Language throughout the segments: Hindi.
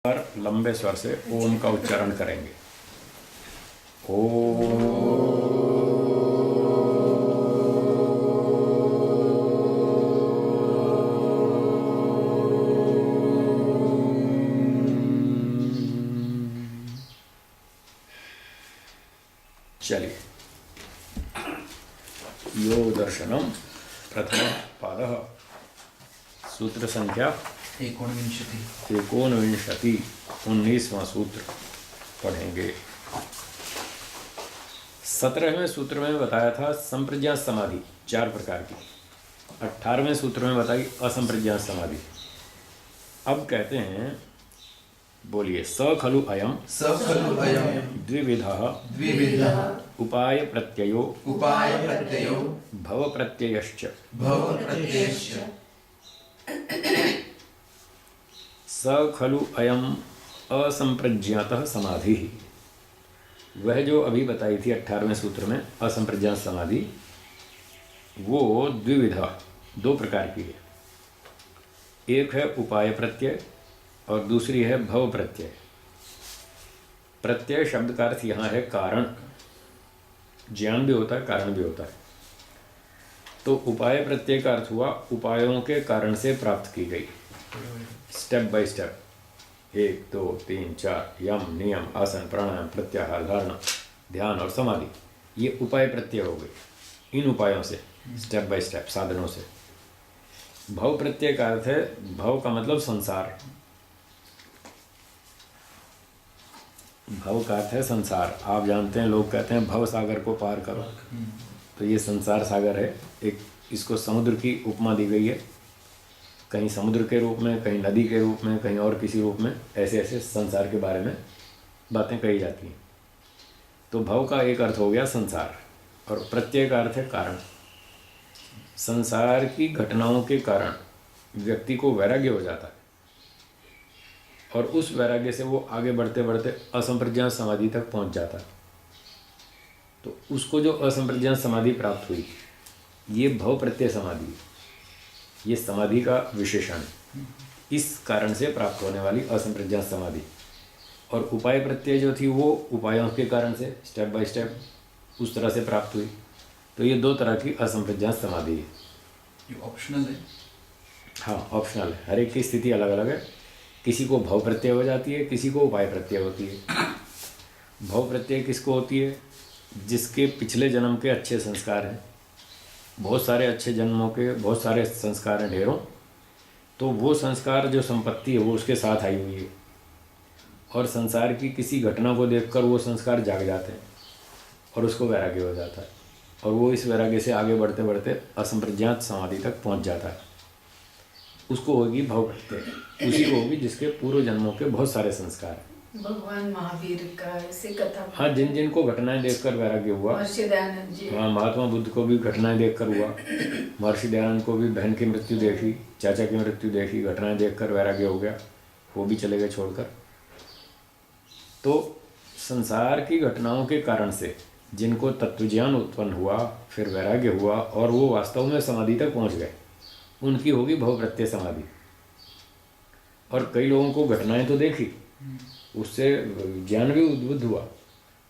पर लंबे स्वर से ओम का उच्चारण करेंगे। ओम। चलिए, योग दर्शनम प्रथम पाद, सूत्र संख्या 19वां सूत्र पढ़ेंगे। 17वें सूत्र में बताया था संप्रज्ञात समाधि 4 प्रकार की, 18वें सूत्र में बताई असंप्रज्ञात समाधि। अब कहते हैं, बोलिए, स खलु अयम द्विविधः उपाय प्रत्ययो भव प्रत्ययश्च। स खलु अयम असंप्रज्ञातः समाधि, वह जो अभी बताई थी 18वें सूत्र में असंप्रज्ञात समाधि, वो द्विविधा 2 प्रकार की है। एक है उपाय प्रत्यय और दूसरी है भव प्रत्यय। प्रत्यय शब्द का अर्थ यहाँ है कारण, ज्ञान भी होता है कारण भी होता है। तो उपाय प्रत्यय का अर्थ हुआ उपायों के कारण से प्राप्त की गई, स्टेप बाय स्टेप, 1 2 3 4 यम नियम आसन प्राणायाम प्रत्याहार धारणा ध्यान और समाधि, ये उपाय प्रत्यय हो गए। इन उपायों से स्टेप बाय स्टेप साधनों से। भव प्रत्यय का अर्थ है, भव का मतलब संसार, भव का अर्थ है संसार। आप जानते हैं, लोग कहते हैं भव सागर को पार करो, तो ये संसार सागर है। एक इसको समुद्र की उपमा दी गई है, कहीं समुद्र के रूप में, कहीं नदी के रूप में, कहीं और किसी रूप में, ऐसे ऐसे संसार के बारे में बातें कही जाती हैं। तो भव का एक अर्थ हो गया संसार, और प्रत्यय का अर्थ है कारण। संसार की घटनाओं के कारण व्यक्ति को वैराग्य हो जाता है, और उस वैराग्य से वो आगे बढ़ते बढ़ते असंप्रज्ञात समाधि तक पहुंच जाता है। तो उसको जो असंप्रज्ञात समाधि प्राप्त हुई, ये भव प्रत्यय समाधि है, ये समाधि का विशेषण है। इस कारण से प्राप्त होने वाली असंप्रज्ञात समाधि। और उपाय प्रत्यय जो थी वो उपायों के कारण से स्टेप बाय स्टेप उस तरह से प्राप्त हुई। तो ये 2 तरह की असंप्रज्ञात समाधि है। ये ऑप्शनल है? हाँ, ऑप्शनल है। हर एक की स्थिति अलग अलग है। किसी को भव प्रत्यय हो जाती है, किसी को उपाय प्रत्यय होती है। भव प्रत्यय किसको होती है? जिसके पिछले जन्म के अच्छे संस्कार हैं, बहुत सारे अच्छे जन्मों के बहुत सारे संस्कार हैं ढेरों, तो वो संस्कार जो संपत्ति है वो उसके साथ आई हुई है, और संसार की किसी घटना को देखकर वो संस्कार जाग जाते हैं और उसको वैराग्य हो जाता है, और वो इस वैराग्य से आगे बढ़ते बढ़ते असंप्रज्ञात समाधि तक पहुंच जाता है। उसको होगी भव प्रत्यय, उसी को होगी जिसके पूर्व जन्मों के बहुत सारे संस्कार हैं। भगवान महावीर का ऐसे कथा। हाँ, जिन जिन को घटनाएं देखकर वैराग्य हुआ। महर्षि दयानंद जी। हाँ, महात्मा बुद्ध को भी घटनाएं देखकर हुआ। महर्षि दयानंद को भी बहन की मृत्यु देखी, चाचा की मृत्यु देखी, घटनाएं देखकर वैराग्य हो गया, वो भी चले गए छोड़कर। तो संसार की घटनाओं के कारण से जिनको तत्वज्ञान उत्पन्न हुआ, फिर वैराग्य हुआ, और वो वास्तव में समाधि तक पहुँच गए, उनकी होगी भव प्रत्यय समाधि। और कई लोगों को घटनाएं तो देखी, उससे ज्ञान भी उद्बुद्ध हुआ,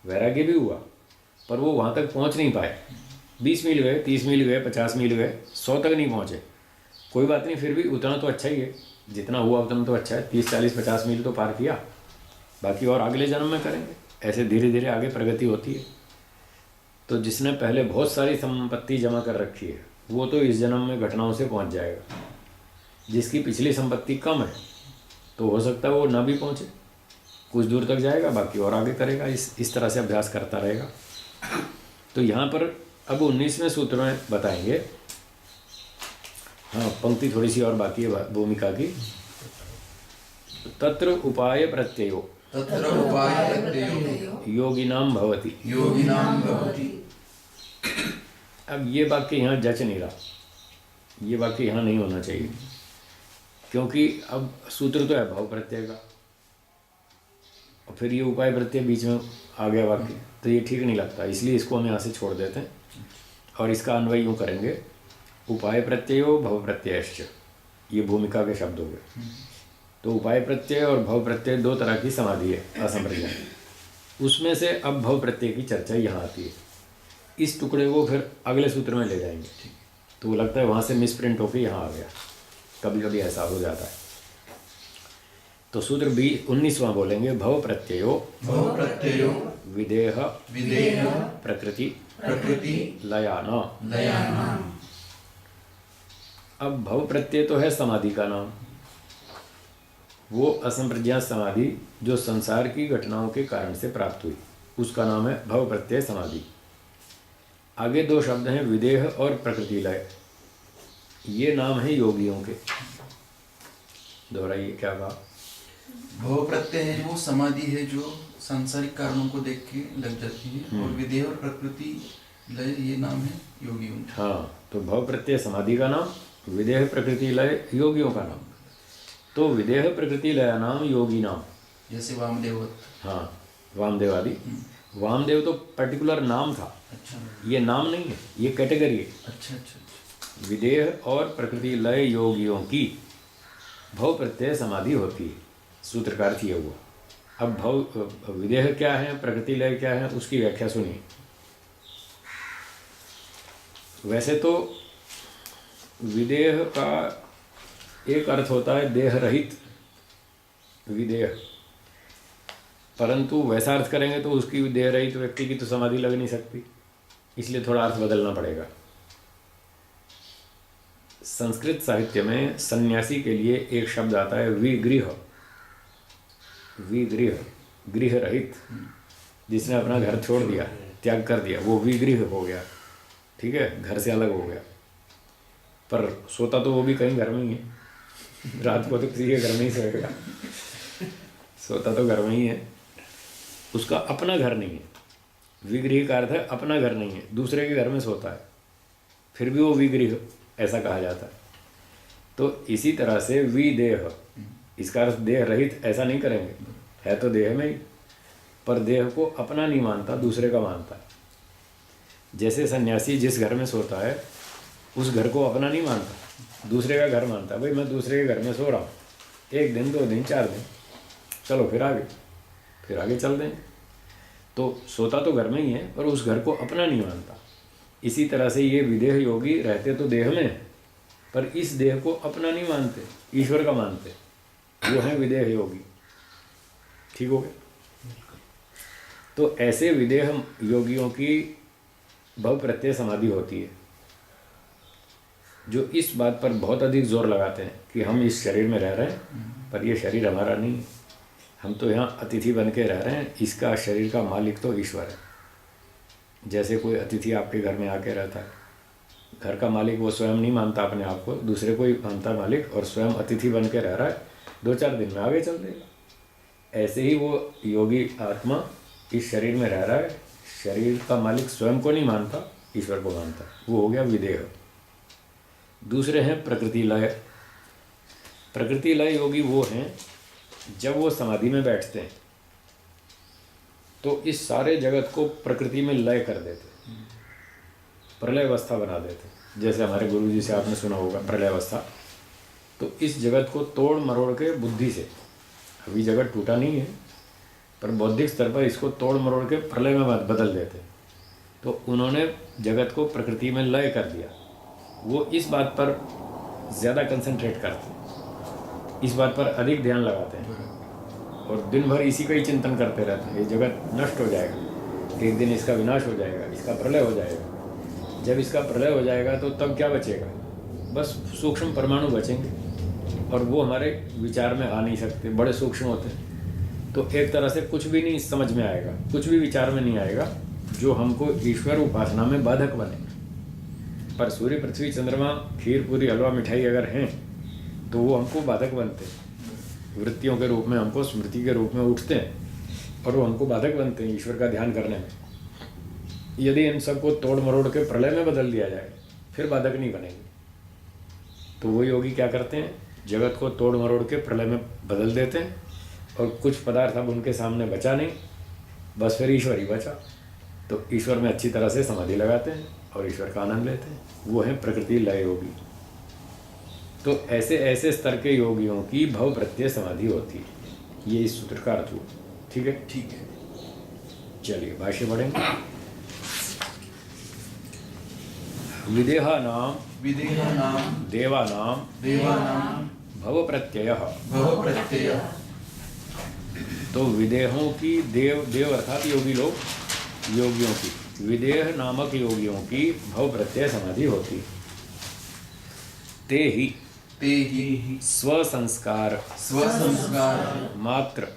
वैराग्य भी हुआ, पर वो वहाँ तक पहुँच नहीं पाए। 20 मील गए, 30 मील गए, 50 मील गए, 100 तक नहीं पहुँचे। कोई बात नहीं, फिर भी उतना तो अच्छा ही है, जितना हुआ उतना तो अच्छा है। 30 40 50 मील तो पार किया, बाकी और अगले जन्म में करेंगे। ऐसे धीरे धीरे आगे प्रगति होती है। तो जिसने पहले बहुत सारी संपत्ति जमा कर रखी है, वो तो इस जन्म में घटनाओं से पहुँच जाएगा। जिसकी पिछली संपत्ति कम है, तो हो सकता है वो ना भी पहुँचे, कुछ दूर तक जाएगा, बाकी और आगे करेगा। इस तरह से अभ्यास करता रहेगा। तो यहाँ पर अब 19वें सूत्र में बताएंगे। हाँ, पंक्ति थोड़ी सी और बाकी है भूमिका की। तत्र उपाय प्रत्ययो योगिनाम भवति। अब ये वाक्य यहाँ जच नहीं रहा, ये वाक्य यहाँ नहीं होना चाहिए, क्योंकि अब सूत्र तो है भव प्रत्यय का, और फिर ये उपाय प्रत्यय बीच में आ गया वाक्य, तो ये ठीक नहीं लगता। इसलिए इसको हम यहाँ से छोड़ देते हैं, और इसका अन्वय यूँ करेंगे, उपाय प्रत्ययो भव प्रत्ययश्च। ये भूमिका के शब्द हो गए। तो उपाय प्रत्यय और भव प्रत्यय दो तरह की समाधि है असंप्रज्ञात। उसमें से अब भव प्रत्यय की चर्चा यहाँ आती है। इस टुकड़े को फिर अगले सूत्र में ले जाएंगे। तो वो लगता है वहाँ से मिसप्रिंट होकर यहाँ आ गया, कभी कभी ऐसा हो जाता है। तो सूत्र 19वां बोलेंगे, भव प्रत्ययो विदेह प्रकृति लयाना। अब भव प्रत्यय तो है समाधि का नाम, वो असंप्रज्ञात समाधि जो संसार की घटनाओं के कारण से प्राप्त हुई, उसका नाम है भव प्रत्यय समाधि। आगे दो शब्द हैं विदेह और प्रकृति लय, ये नाम है योगियों के। दोहराइए, क्या कहा? भव प्रत्यय है वो समाधि है जो सांसारिक कारणों को देख के लग जाती है, और विदेह और प्रकृति लय ये नाम है योगियों का। हाँ, तो भव प्रत्यय समाधि का नाम, विदेह प्रकृति लय योगियों का नाम। तो विदेह प्रकृति लय नाम योगी नाम, जैसे वामदेव। हाँ, वामदेव आदि। वामदेव तो पर्टिकुलर नाम था, अच्छा ये नाम नहीं है, ये कैटेगरी है। अच्छा अच्छा। विदेह और प्रकृति लय योगियों की भव प्रत्यय समाधि होती है, सूत्रकार थी हुआ। अब भव विदेह क्या है, प्रकृति लय क्या है, उसकी व्याख्या सुनिए। वैसे तो विदेह का एक अर्थ होता है देह रहित विदेह, परंतु वैसा अर्थ करेंगे तो उसकी देह रहित व्यक्ति की तो समाधि लग नहीं सकती, इसलिए थोड़ा अर्थ बदलना पड़ेगा। संस्कृत साहित्य में सन्यासी के लिए एक शब्द आता है विगृह। विगृह, गृह रहित, जिसने अपना घर छोड़ दिया, त्याग कर दिया, वो विगृह हो गया। ठीक है, घर से अलग हो गया, पर सोता तो वो भी कहीं घर में ही है। रात को तो किसी के घर में ही सोएगा, सोता तो घर में ही है, उसका अपना घर नहीं है। विगृह का अर्थ है अपना घर नहीं है, दूसरे के घर में सोता है, फिर भी वो विगृह ऐसा कहा जाता है। तो इसी तरह से विदेह, इसका अर्थ देह रहित ऐसा नहीं करेंगे, है तो देह में ही, पर देह को अपना नहीं मानता, दूसरे का मानता है। जैसे सन्यासी जिस घर में सोता है उस घर को अपना नहीं मानता, दूसरे का घर मानता है। भाई मैं दूसरे के घर में सो रहा हूँ, 1 दिन 2 दिन 4 दिन, चलो फिर आगे चल दें। तो सोता तो घर में ही है, पर उस घर को अपना नहीं मानता। इसी तरह से ये विदेह योगी रहते तो देह में, पर इस देह को अपना नहीं मानते, ईश्वर का मानते, वो है विदेह योगी। ठीक हो गया? तो ऐसे विदेह योगियों की भव प्रत्यय समाधि होती है, जो इस बात पर बहुत अधिक जोर लगाते हैं कि हम इस शरीर में रह रहे हैं, पर ये शरीर हमारा नहीं है, हम तो यहाँ अतिथि बन के रह रहे हैं, इसका शरीर का मालिक तो ईश्वर है। जैसे कोई अतिथि आपके घर में आके रहता है, घर का मालिक वो स्वयं नहीं मानता अपने आप को, दूसरे को ही मानता मालिक, और स्वयं अतिथि बन के रह रहा है, 2-4 दिन में आगे चल देगा। ऐसे ही वो योगी आत्मा इस शरीर में रह रहा है, शरीर का मालिक स्वयं को नहीं मानता, ईश्वर को मानता है, वो हो गया विदेह। दूसरे हैं प्रकृति लय। प्रकृति लय योगी वो हैं जब वो समाधि में बैठते हैं तो इस सारे जगत को प्रकृति में लय कर देते, प्रलय अवस्था बना देते। जैसे हमारे गुरु जी से आपने सुना होगा प्रलय अवस्था। तो इस जगत को तोड़ मरोड़ के बुद्धि से, अभी जगत टूटा नहीं है, पर बौद्धिक स्तर पर इसको तोड़ मरोड़ के प्रलय में बदल देते। तो उन्होंने जगत को प्रकृति में लय कर दिया। वो इस बात पर ज़्यादा कंसंट्रेट करते हैं, इस बात पर अधिक ध्यान लगाते हैं, और दिन भर इसी का ही चिंतन करते रहते हैं। ये जगत नष्ट हो जाएगा, एक दिन इसका विनाश हो जाएगा, इसका प्रलय हो जाएगा। जब इसका प्रलय हो जाएगा तो तब क्या बचेगा? बस सूक्ष्म परमाणु बचेंगे, और वो हमारे विचार में आ नहीं सकते, बड़े सूक्ष्म होते हैं। तो एक तरह से कुछ भी नहीं समझ में आएगा, कुछ भी विचार में नहीं आएगा जो हमको ईश्वर उपासना में बाधक बने। पर सूर्य, पृथ्वी, चंद्रमा, खीर, पूरी, हलवा, मिठाई अगर हैं तो वो हमको बाधक बनते हैं, वृत्तियों के रूप में हमको स्मृति के रूप में उठते हैं, और वो हमको बाधक बनते हैं ईश्वर का ध्यान करने में। यदि इन सबको तोड़ मरोड़ के प्रलय में बदल दिया जाए फिर बाधक नहीं बनेंगे। तो वो योगी क्या करते हैं, जगत को तोड़ मरोड़ के प्रलय में बदल देते हैं, और कुछ पदार्थ अब उनके सामने बचा नहीं, बस फिर ईश्वर ही बचा। तो ईश्वर में अच्छी तरह से समाधि लगाते हैं और ईश्वर का आनंद लेते हैं। वो है प्रकृति लय योगी। तो ऐसे ऐसे स्तर के योगियों की भव प्रत्यय समाधि होती है। ये इस सूत्र का अर्थ हुआ। ठीक है, ठीक है। चलिए भाष्य पढ़ेंगे। विदेहानाम विदेहानाम देवानाम देवानाम भव प्रत्यय। भव प्रत्यय। तो विदेहों की, देव देव अर्थात योगी लोग, योगियों की, विदेह नामक योगियों की भव प्रत्यय समाधि होती। ते ही स्वसंस्कार मात्र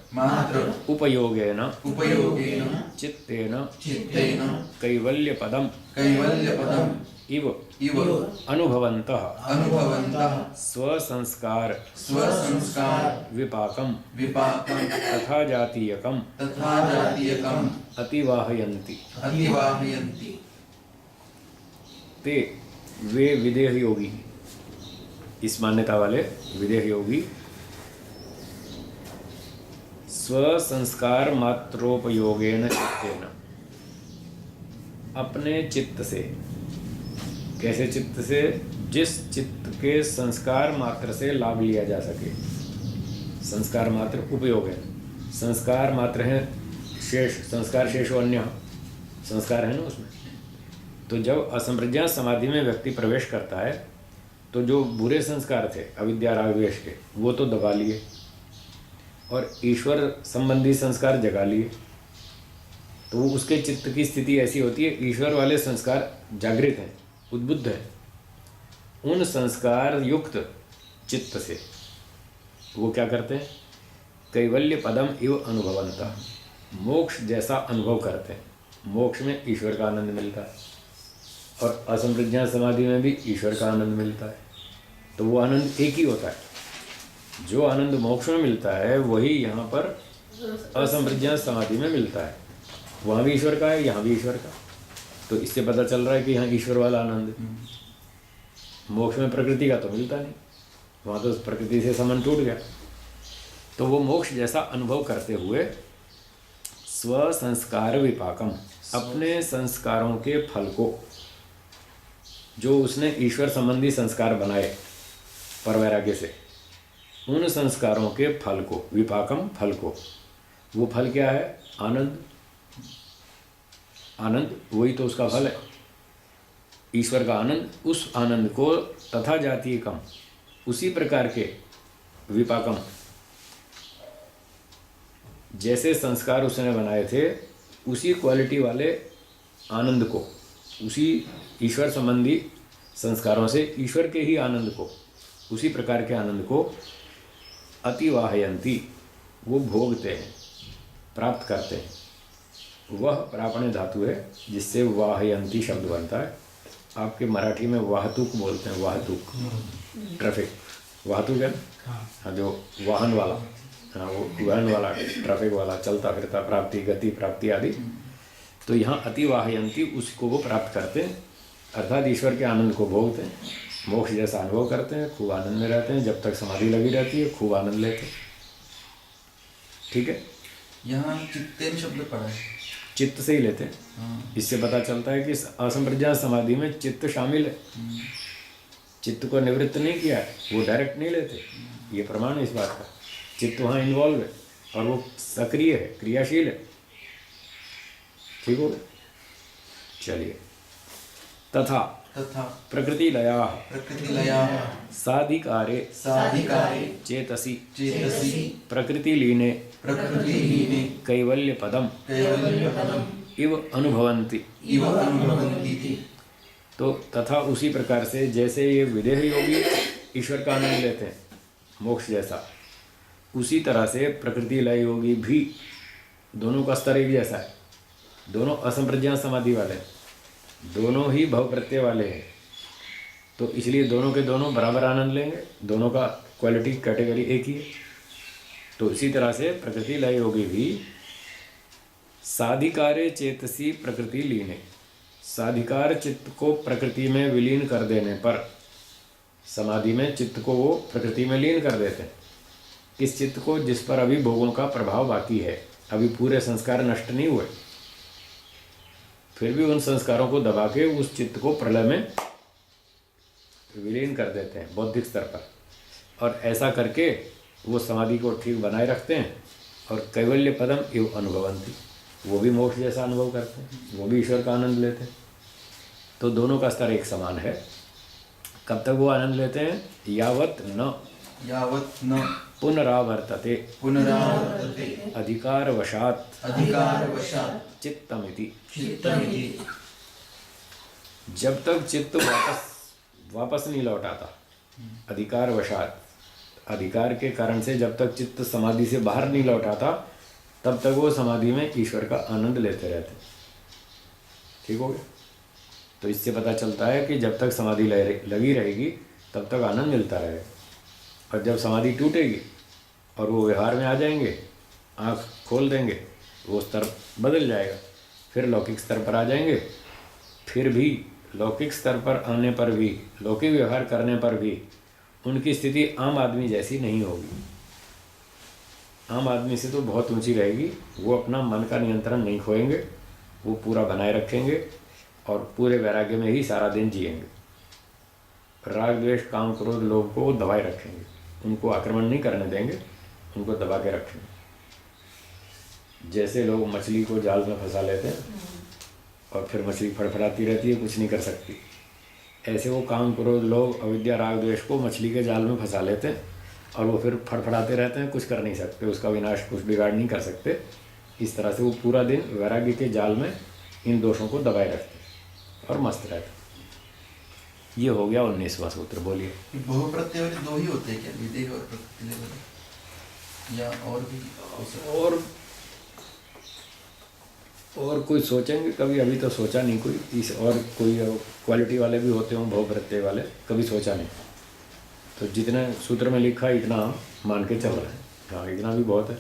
उपयोगेन चित्तेन कैवल्यपदम इव अनुभवन्तः स्वसंस्कार विपाकम तथा जातीयकम अतिवाहयन्ति। ते वे विदेह योगी, इस मान्यता वाले विदेह योगी, स्वसंस्कार मात्रोपयोगेन चित्तेन, अपने चित्त से, कैसे चित्त से, जिस चित्त के संस्कार मात्र से लाभ लिया जा सके। संस्कार मात्र उपयोग है, संस्कार मात्र है शेष, संस्कार शेषो अन्य संस्कार है ना उसमें। तो जब असंप्रज्ञात समाधि में व्यक्ति प्रवेश करता है तो जो बुरे संस्कार थे अविद्या राग द्वेष के, वो तो दबा लिए और ईश्वर संबंधी संस्कार जगा लिए। तो वो उसके चित्त की स्थिति ऐसी होती है, ईश्वर वाले संस्कार जागृत हैं, उद्बुद्ध है। उन संस्कार युक्त चित्त से वो क्या करते हैं, कैवल्य पदम इव अनुभवंता, मोक्ष जैसा अनुभव करते हैं। मोक्ष में ईश्वर का आनंद मिलता है और असंप्रज्ञात समाधि में भी ईश्वर का आनंद मिलता है। तो वो आनंद एक ही होता है। जो आनंद मोक्ष में मिलता है वही यहाँ पर असंप्रज्ञात समाधि में मिलता है। वहाँ भी ईश्वर का है, यहाँ भी ईश्वर का। तो इससे पता चल रहा है कि यहाँ ईश्वर वाला आनंद है। मोक्ष में प्रकृति का तो मिलता नहीं, वहाँ तो प्रकृति से संबंध टूट गया। तो वो मोक्ष जैसा अनुभव करते हुए स्व संस्कार विपाकम, अपने संस्कारों के फल को, जो उसने ईश्वर संबंधी संस्कार बनाए परवैराग्य से, उन संस्कारों के फल को, विपाकम फल को, वो फल क्या है, आनंद। आनंद वही तो उसका फल है, ईश्वर का आनंद। उस आनंद को तथा जातीय कम, उसी प्रकार के विपाकम, जैसे संस्कार उसने बनाए थे उसी क्वालिटी वाले आनंद को, उसी ईश्वर संबंधी संस्कारों से ईश्वर के ही आनंद को, उसी प्रकार के आनंद को अतिवाहयंती, वो भोगते हैं, प्राप्त करते हैं। वह प्रापणे धातु है जिससे वाहयंती शब्द बनता है। आपके मराठी में वाहतुक बोलते हैं, वाहतुक, ट्रैफिक, वाहतुक है ना, हाँ, जो वाहन वाला, हाँ, वो वाहन वाला, ट्रैफिक वाला, चलता फिरता, प्राप्ति, गति, प्राप्ति आदि। तो यहाँ अतिवाहयंती, उसको वो प्राप्त करते हैं, अर्थात ईश्वर के आनंद को भोगते हैं, मोक्ष जैसा अनुभव करते हैं, खूब आनंद में रहते हैं। जब तक समाधि लगी रहती है खूब आनंद लेते हैं। ठीक है, यहाँ चित्तेन शब्द पड़ा है, चित्त से ही लेते हैं। हाँ। इससे पता चलता है कि असंप्रज्ञात समाधि में चित्त शामिल है, चित्त को निवृत्त नहीं किया है, वो डायरेक्ट नहीं लेते। ये प्रमाण है इस बात का। चित्त वहाँ इन्वॉल्व है और वो सक्रिय है, क्रियाशील है। ठीक हो गया, चलिए। तथा प्रकृति लया साधिकारे चेतसी प्रकृति लीने कैवल्य पदम इव अनुभवन्ति। तो तथा उसी प्रकार से जैसे ये विदेह योगी ईश्वर का आनंद लेते हैं मोक्ष जैसा, उसी तरह से प्रकृति लय योगी भी, दोनों का स्तर एक जैसा है। दोनों असंप्रज्ञात समाधि वाले हैं, दोनों ही भव प्रत्यय वाले हैं। तो इसलिए दोनों के दोनों बराबर आनंद लेंगे, दोनों का क्वालिटी कैटेगरी एक ही है। तो इसी तरह से प्रकृति लय योगी भी साधिकारे चेतसी प्रकृति लीने, साधिकार चित्त को प्रकृति में विलीन कर देने पर, समाधि में चित्त को वो प्रकृति में लीन कर देते हैं। किस चित्त को, जिस पर अभी भोगों का प्रभाव बाकी है, अभी पूरे संस्कार नष्ट नहीं हुए, फिर भी उन संस्कारों को दबा के उस चित्त को प्रलय में विलीन कर देते हैं बौद्धिक स्तर पर, और ऐसा करके वो समाधि को ठीक बनाए रखते हैं। और कैवल्य पदम एव अनुभवंती, वो भी मोक्ष जैसा अनुभव करते हैं, वो भी ईश्वर का आनंद लेते हैं। तो दोनों का स्तर एक समान है। कब तक वो आनंद लेते हैं? यावत न पुनरावर्तते पुनरावर्तते अधिकारवशात अधिकारवशात् चित्तमिति। चित्तमिति। जब तक चित्त वापस नहीं लौटाता, अधिकारवशात, अधिकार के कारण से जब तक चित्त समाधि से बाहर नहीं लौटाता, तब तक वो समाधि में ईश्वर का आनंद लेते रहते। ठीक हो गया? तो इससे पता चलता है कि जब तक समाधि लगी रहेगी तब तक आनंद मिलता रहेगा, और जब समाधि टूटेगी और वो व्यवहार में आ जाएंगे, आँख खोल देंगे, वो स्तर बदल जाएगा, फिर लौकिक स्तर पर आ जाएंगे। फिर भी लौकिक स्तर पर आने पर भी, लौकिक व्यवहार करने पर भी उनकी स्थिति आम आदमी जैसी नहीं होगी। आम आदमी से तो बहुत ऊंची रहेगी। वो अपना मन का नियंत्रण नहीं खोएंगे, वो पूरा बनाए रखेंगे और पूरे वैराग्य में ही सारा दिन जिएंगे। राग द्वेष काम क्रोध लोभ को दबाए रखेंगे, उनको आक्रमण नहीं करने देंगे, उनको दबा के रखेंगे। जैसे लोग मछली को जाल में फंसा लेते हैं और फिर मछली फड़फड़ाती रहती है, कुछ नहीं कर सकती, ऐसे वो काम क्रोध लोभ अविद्या राग द्वेष को मछली के जाल में फंसा लेते हैं और वो फिर फड़फड़ाते रहते हैं, कुछ कर नहीं सकते, उसका विनाश कुछ बिगाड़ नहीं कर सकते। इस तरह से वो पूरा दिन वैराग्य के जाल में इन दोषों को दबाए रखते हैं और मस्त रहते हैं। ये हो गया 19वां सूत्र। बोलिए। बहुप्रत्यय वाले दो ही होते हैं क्या, विदेह और प्रकृति वाले, या और भी हो सकते हैं? और कोई सोचेंगे कभी? अभी तो सोचा नहीं कोई। इस और कोई क्वालिटी वाले भी होते हों, बहु प्रत्यय वाले, कभी सोचा नहीं। तो जितने सूत्र में लिखा है इतना मान के चल रहा है। हाँ, इतना भी बहुत है।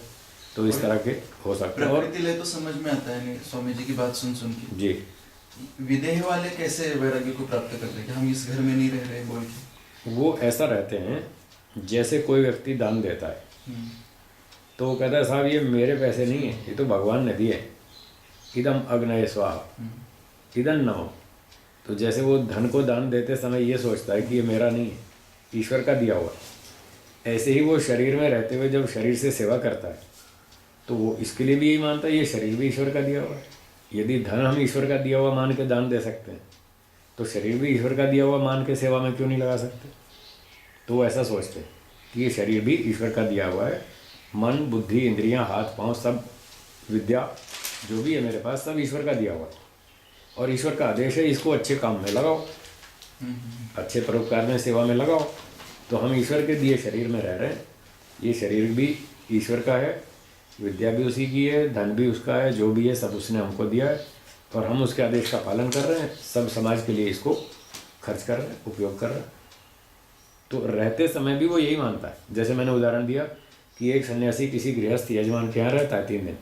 तो इस तरह के हो सकते हैं। और प्रकृति ले तो समझ में आता है, नहीं स्वामी जी की बात सुन के जी, विदेह वाले कैसे वैराग्य को प्राप्त करते हैं कि हम इस घर में नहीं रह रहे बोल के? वो ऐसा रहते हैं, जैसे कोई व्यक्ति दान देता है तो वो कहता है साहब ये मेरे पैसे नहीं है, ये तो भगवान ने दिए, इदम अग्नये स्वाहा इदम नमो। तो जैसे वो धन को दान देते समय ये सोचता है कि ये मेरा नहीं है, ईश्वर का दिया हुआ, ऐसे ही वो शरीर में रहते हुए जब शरीर से सेवा करता है तो वो इसके लिए भी यही मानता है ये शरीर भी ईश्वर का दिया हुआ है। यदि धन हम ईश्वर का दिया हुआ मान के दान दे सकते हैं तो शरीर भी ईश्वर का दिया हुआ मान के सेवा में क्यों नहीं लगा सकते? तो वो ऐसा सोचते हैं कि ये शरीर भी ईश्वर का दिया हुआ है, मन बुद्धि इंद्रियां हाथ पांव सब विद्या जो भी है मेरे पास सब ईश्वर का दिया हुआ है, और ईश्वर का आदेश है इसको अच्छे काम में लगाओ, अच्छे परोपकार में सेवा में लगाओ। तो हम ईश्वर के दिए शरीर में रह रहे हैं, ये शरीर भी ईश्वर का है, विद्या भी उसी की है, धन भी उसका है, जो भी है सब उसने हमको दिया है, और हम उसके आदेश का पालन कर रहे हैं, सब समाज के लिए इसको खर्च कर रहे हैं, उपयोग कर रहे हैं। तो रहते समय भी वो यही मानता है। जैसे मैंने उदाहरण दिया कि एक सन्यासी किसी गृहस्थ यजमान के यहाँ रहता है 3 दिन,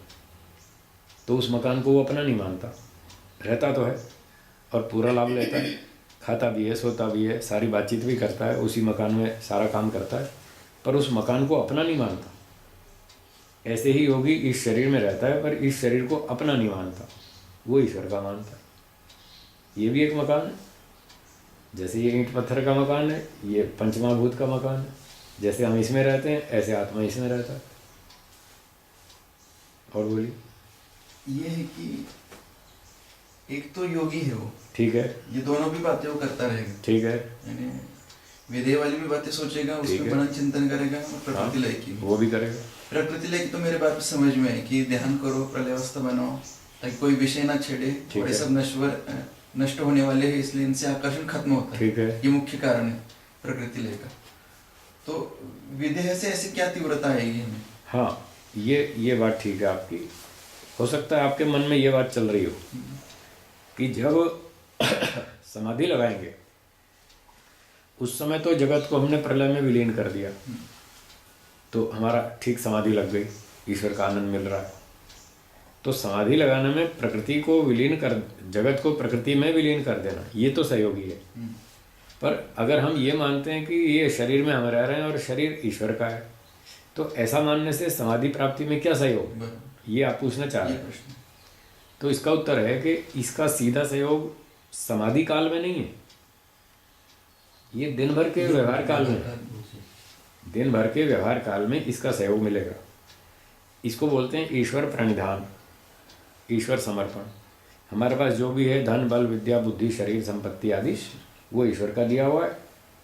तो उस मकान को वो अपना नहीं मानता, रहता तो है और पूरा लाभ लेता है, खाता भी है, सोता भी है, सारी बातचीत भी करता है, उसी मकान में सारा काम करता है, पर उस मकान को अपना नहीं मानता। ऐसे ही योगी इस शरीर में रहता है पर इस शरीर को अपना नहीं मानता, वो ईश्वर का मानता है। ये भी एक मकान है, जैसे ये ईंट पत्थर का मकान है, ये पंचमहाभूत का मकान है। जैसे हम इसमें रहते हैं ऐसे आत्मा इसमें रहता है। और बोलिए। ये है कि एक तो योगी है वो, ठीक है, ये दोनों भी बातें वो करता रहेगा, ठीक है, यानी विदेह वाली भी बातें सोचेगा, उसमें मनन चिंतन करेगा, और प्रकृति लय की वो भी करेगा। प्रकृति लय की तो मेरे बात समझ में है कि ध्यान करो, प्रलयावस्था बनाओ, ताकि कोई विषय ना छेड़े, और ये सब नष्ट होने वाले हैं, इसलिए इनसे आकर्षण खत्म होता है। ठीक है, ये मुख्य कारण है प्रकृति लय का। तो विदेह से ऐसी क्या तीव्रता आएगी हमें? हाँ, ये बात ठीक है आपकी। हो सकता है आपके मन में ये बात चल रही हो कि जब समाधि लगाएंगे उस समय तो जगत को हमने प्रलय में विलीन कर दिया, तो हमारा ठीक समाधि लग गई, ईश्वर का आनंद मिल रहा है। तो समाधि लगाने में प्रकृति को विलीन कर, जगत को प्रकृति में विलीन कर देना, ये तो सहयोगी है। पर अगर हम ये मानते हैं कि ये शरीर में हम रह रहे हैं और शरीर ईश्वर का है, तो ऐसा मानने से समाधि प्राप्ति में क्या सहयोग, ये आप पूछना चाह रहे हैं। तो इसका उत्तर है कि इसका सीधा सहयोग समाधि काल में नहीं है। ये दिन भर के व्यवहार काल में, दिन भर के व्यवहार काल में इसका सहयोग मिलेगा। इसको बोलते हैं ईश्वर प्रणिधान, ईश्वर समर्पण। हमारे पास जो भी है धन बल विद्या बुद्धि शरीर संपत्ति आदि, वो ईश्वर का दिया हुआ है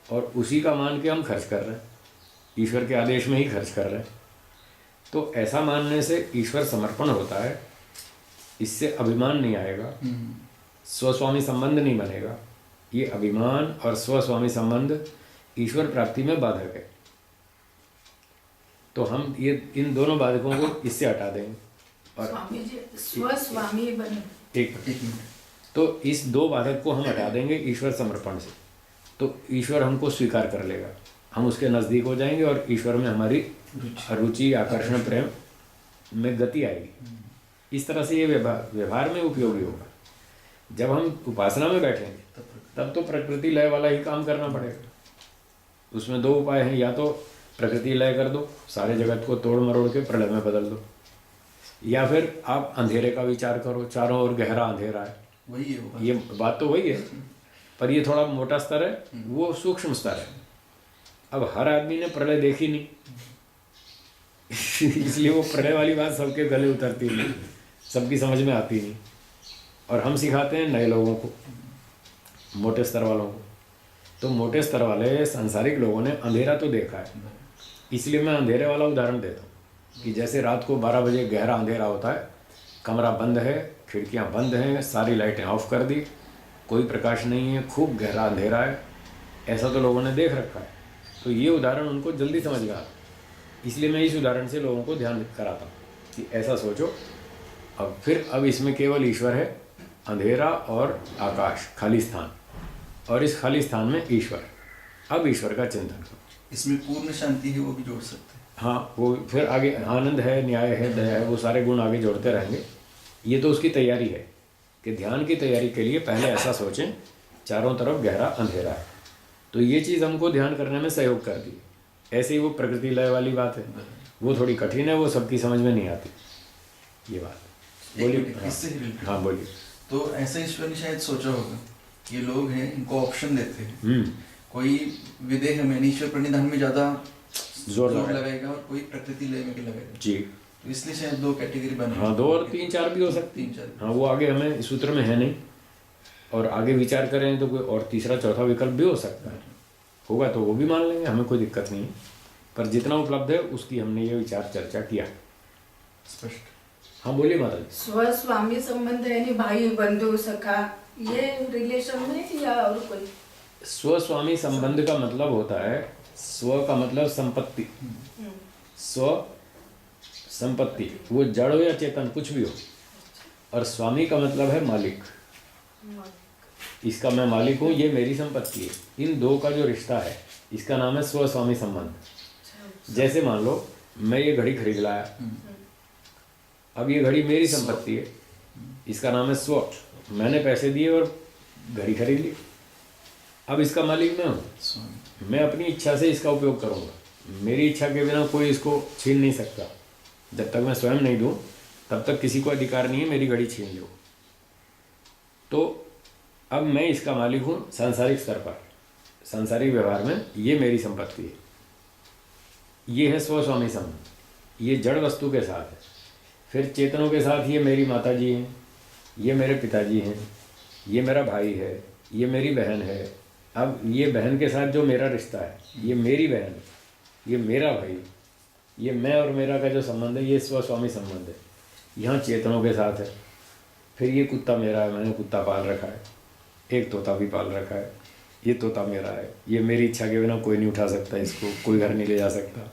और उसी का मान के हम खर्च कर रहे हैं, ईश्वर के आदेश में ही खर्च कर रहे हैं। तो ऐसा मानने से ईश्वर समर्पण होता है, इससे अभिमान नहीं आएगा, स्वस्वामी संबंध नहीं बनेगा। ये अभिमान और स्वस्वामी संबंध ईश्वर प्राप्ति में बाधक है। तो हम ये इन दोनों बाधकों को इससे हटा देंगे। और स्वामी जी स्वस्वामी बने। एक तो इस दो बाधक को हम हटा देंगे ईश्वर समर्पण से, तो ईश्वर हमको स्वीकार कर लेगा, हम उसके नज़दीक हो जाएंगे और ईश्वर में हमारी रुचि आकर्षण प्रेम में गति आएगी। इस तरह से ये व्यवहार में उपयोगी होगा। जब हम उपासना में बैठेंगे तब तो प्रकृति लय वाला ही काम करना पड़ेगा। उसमें दो उपाय हैं, या तो प्रकृति लय कर दो, सारे जगत को तोड़ मरोड़ के प्रलय में बदल दो, या फिर आप अंधेरे का विचार करो, चारों ओर गहरा अंधेरा है। वही है वो। ये बात तो वही है, पर ये थोड़ा मोटा स्तर है, वो सूक्ष्म स्तर है। अब हर आदमी ने प्रलय देखी नहीं इसलिए वो प्रलय वाली बात सबके गले उतरती नहीं, सबकी समझ में आती नहीं। और हम सिखाते हैं नए लोगों को, मोटे स्तर वालों को। तो मोटे स्तर वाले सांसारिक लोगों ने अंधेरा तो देखा है, इसलिए मैं अंधेरे वाला उदाहरण देता हूँ कि जैसे रात को 12 बजे गहरा अंधेरा होता है, कमरा बंद है, खिड़कियाँ बंद हैं, सारी लाइटें ऑफ कर दी, कोई प्रकाश नहीं है, खूब गहरा अंधेरा है, ऐसा तो लोगों ने देख रखा है। तो ये उदाहरण उनको जल्दी समझ में आता, इसलिए मैं इस उदाहरण से लोगों को ध्यान कराता हूँ कि ऐसा सोचो। अब इसमें केवल ईश्वर है, अंधेरा और आकाश खाली स्थान, और इस खाली स्थान में ईश्वर। अब ईश्वर का चिंतन करो। इसमें पूर्ण शांति है, वो भी जोड़ सकते हैं। हाँ, वो फिर आगे आनंद है, न्याय है, दया है, वो सारे गुण आगे जोड़ते रहेंगे। ये तो उसकी तैयारी है कि ध्यान की तैयारी के लिए पहले ऐसा सोचें, चारों तरफ गहरा अंधेरा है, तो ये चीज़ हमको ध्यान करने में सहयोग कर दी। ऐसे ही वो प्रकृति लय वाली बात है, वो थोड़ी कठिन है, वो सबकी समझ में नहीं आती ये बात। बोलिए। इससे ही related। हाँ बोलिए। तो ऐसे ईश्वर ने शायद सोचा होगा, ये लोग हैं, इनको ऑप्शन देते हैं, कोई विदेह में ईश्वर प्रणिधान में ज्यादा जोर लगाएगा और कोई प्रकृति लय में भी लगाएगा जी। तो इसलिए शायद दो कैटेगरी बने। हाँ, 2 और 3 4 भी हो सकती है। 3 4। हाँ, वो आगे हमें इस सूत्र में है नहीं, और आगे विचार करें तो कोई और तीसरा चौथा विकल्प भी हो सकता है, होगा तो वो भी मान लेंगे, हमें कोई दिक्कत नहीं है। पर जितना उपलब्ध है उसकी हमने ये विचार चर्चा किया। स्पष्ट। हाँ बोलिए माता जी। स्वस्वामी संबंध यानी भाई बंधु सखा, ये रिलेशन में या और कोई? स्वस्वामी संबंध का मतलब होता है, स्व का मतलब संपत्ति, स्व संपत्ति, वो जड़ हो या चेतन कुछ भी हो, और स्वामी का मतलब है मालिक। इसका मैं मालिक हूँ, ये मेरी संपत्ति है। इन दो का जो रिश्ता है इसका नाम है स्वस्वामी संबंध। जैसे मान लो मैं ये घड़ी खरीद लाया, अब ये घड़ी मेरी संपत्ति है, इसका नाम है स्व। मैंने पैसे दिए और घड़ी खरीद ली, अब इसका मालिक मैं हूँ, मैं अपनी इच्छा से इसका उपयोग करूँगा। मेरी इच्छा के बिना कोई इसको छीन नहीं सकता। जब तक मैं स्वयं नहीं दूँ तब तक किसी को अधिकार नहीं है मेरी घड़ी छीन लो। तो अब मैं इसका मालिक हूँ सांसारिक स्तर पर, सांसारिक व्यवहार में ये मेरी संपत्ति है। ये है स्वस्वामी संबंध, ये जड़ वस्तु के साथ है। फिर चेतनों के साथ ये मेरी माता जी हैं, ये मेरे पिताजी हैं, ये मेरा भाई है, ये मेरी बहन है। अब ये बहन के साथ जो मेरा रिश्ता है, ये मेरी बहन है, ये मेरा भाई, ये मैं और मेरा का जो संबंध है ये स्वस्वामी संबंध है। यहाँ चेतनों के साथ है। फिर ये कुत्ता मेरा है, मैंने कुत्ता पाल रखा है, एक तोता भी पाल रखा है, ये तोता मेरा है, ये मेरी इच्छा के बिना कोई नहीं उठा सकता, इसको कोई घर नहीं ले जा सकता।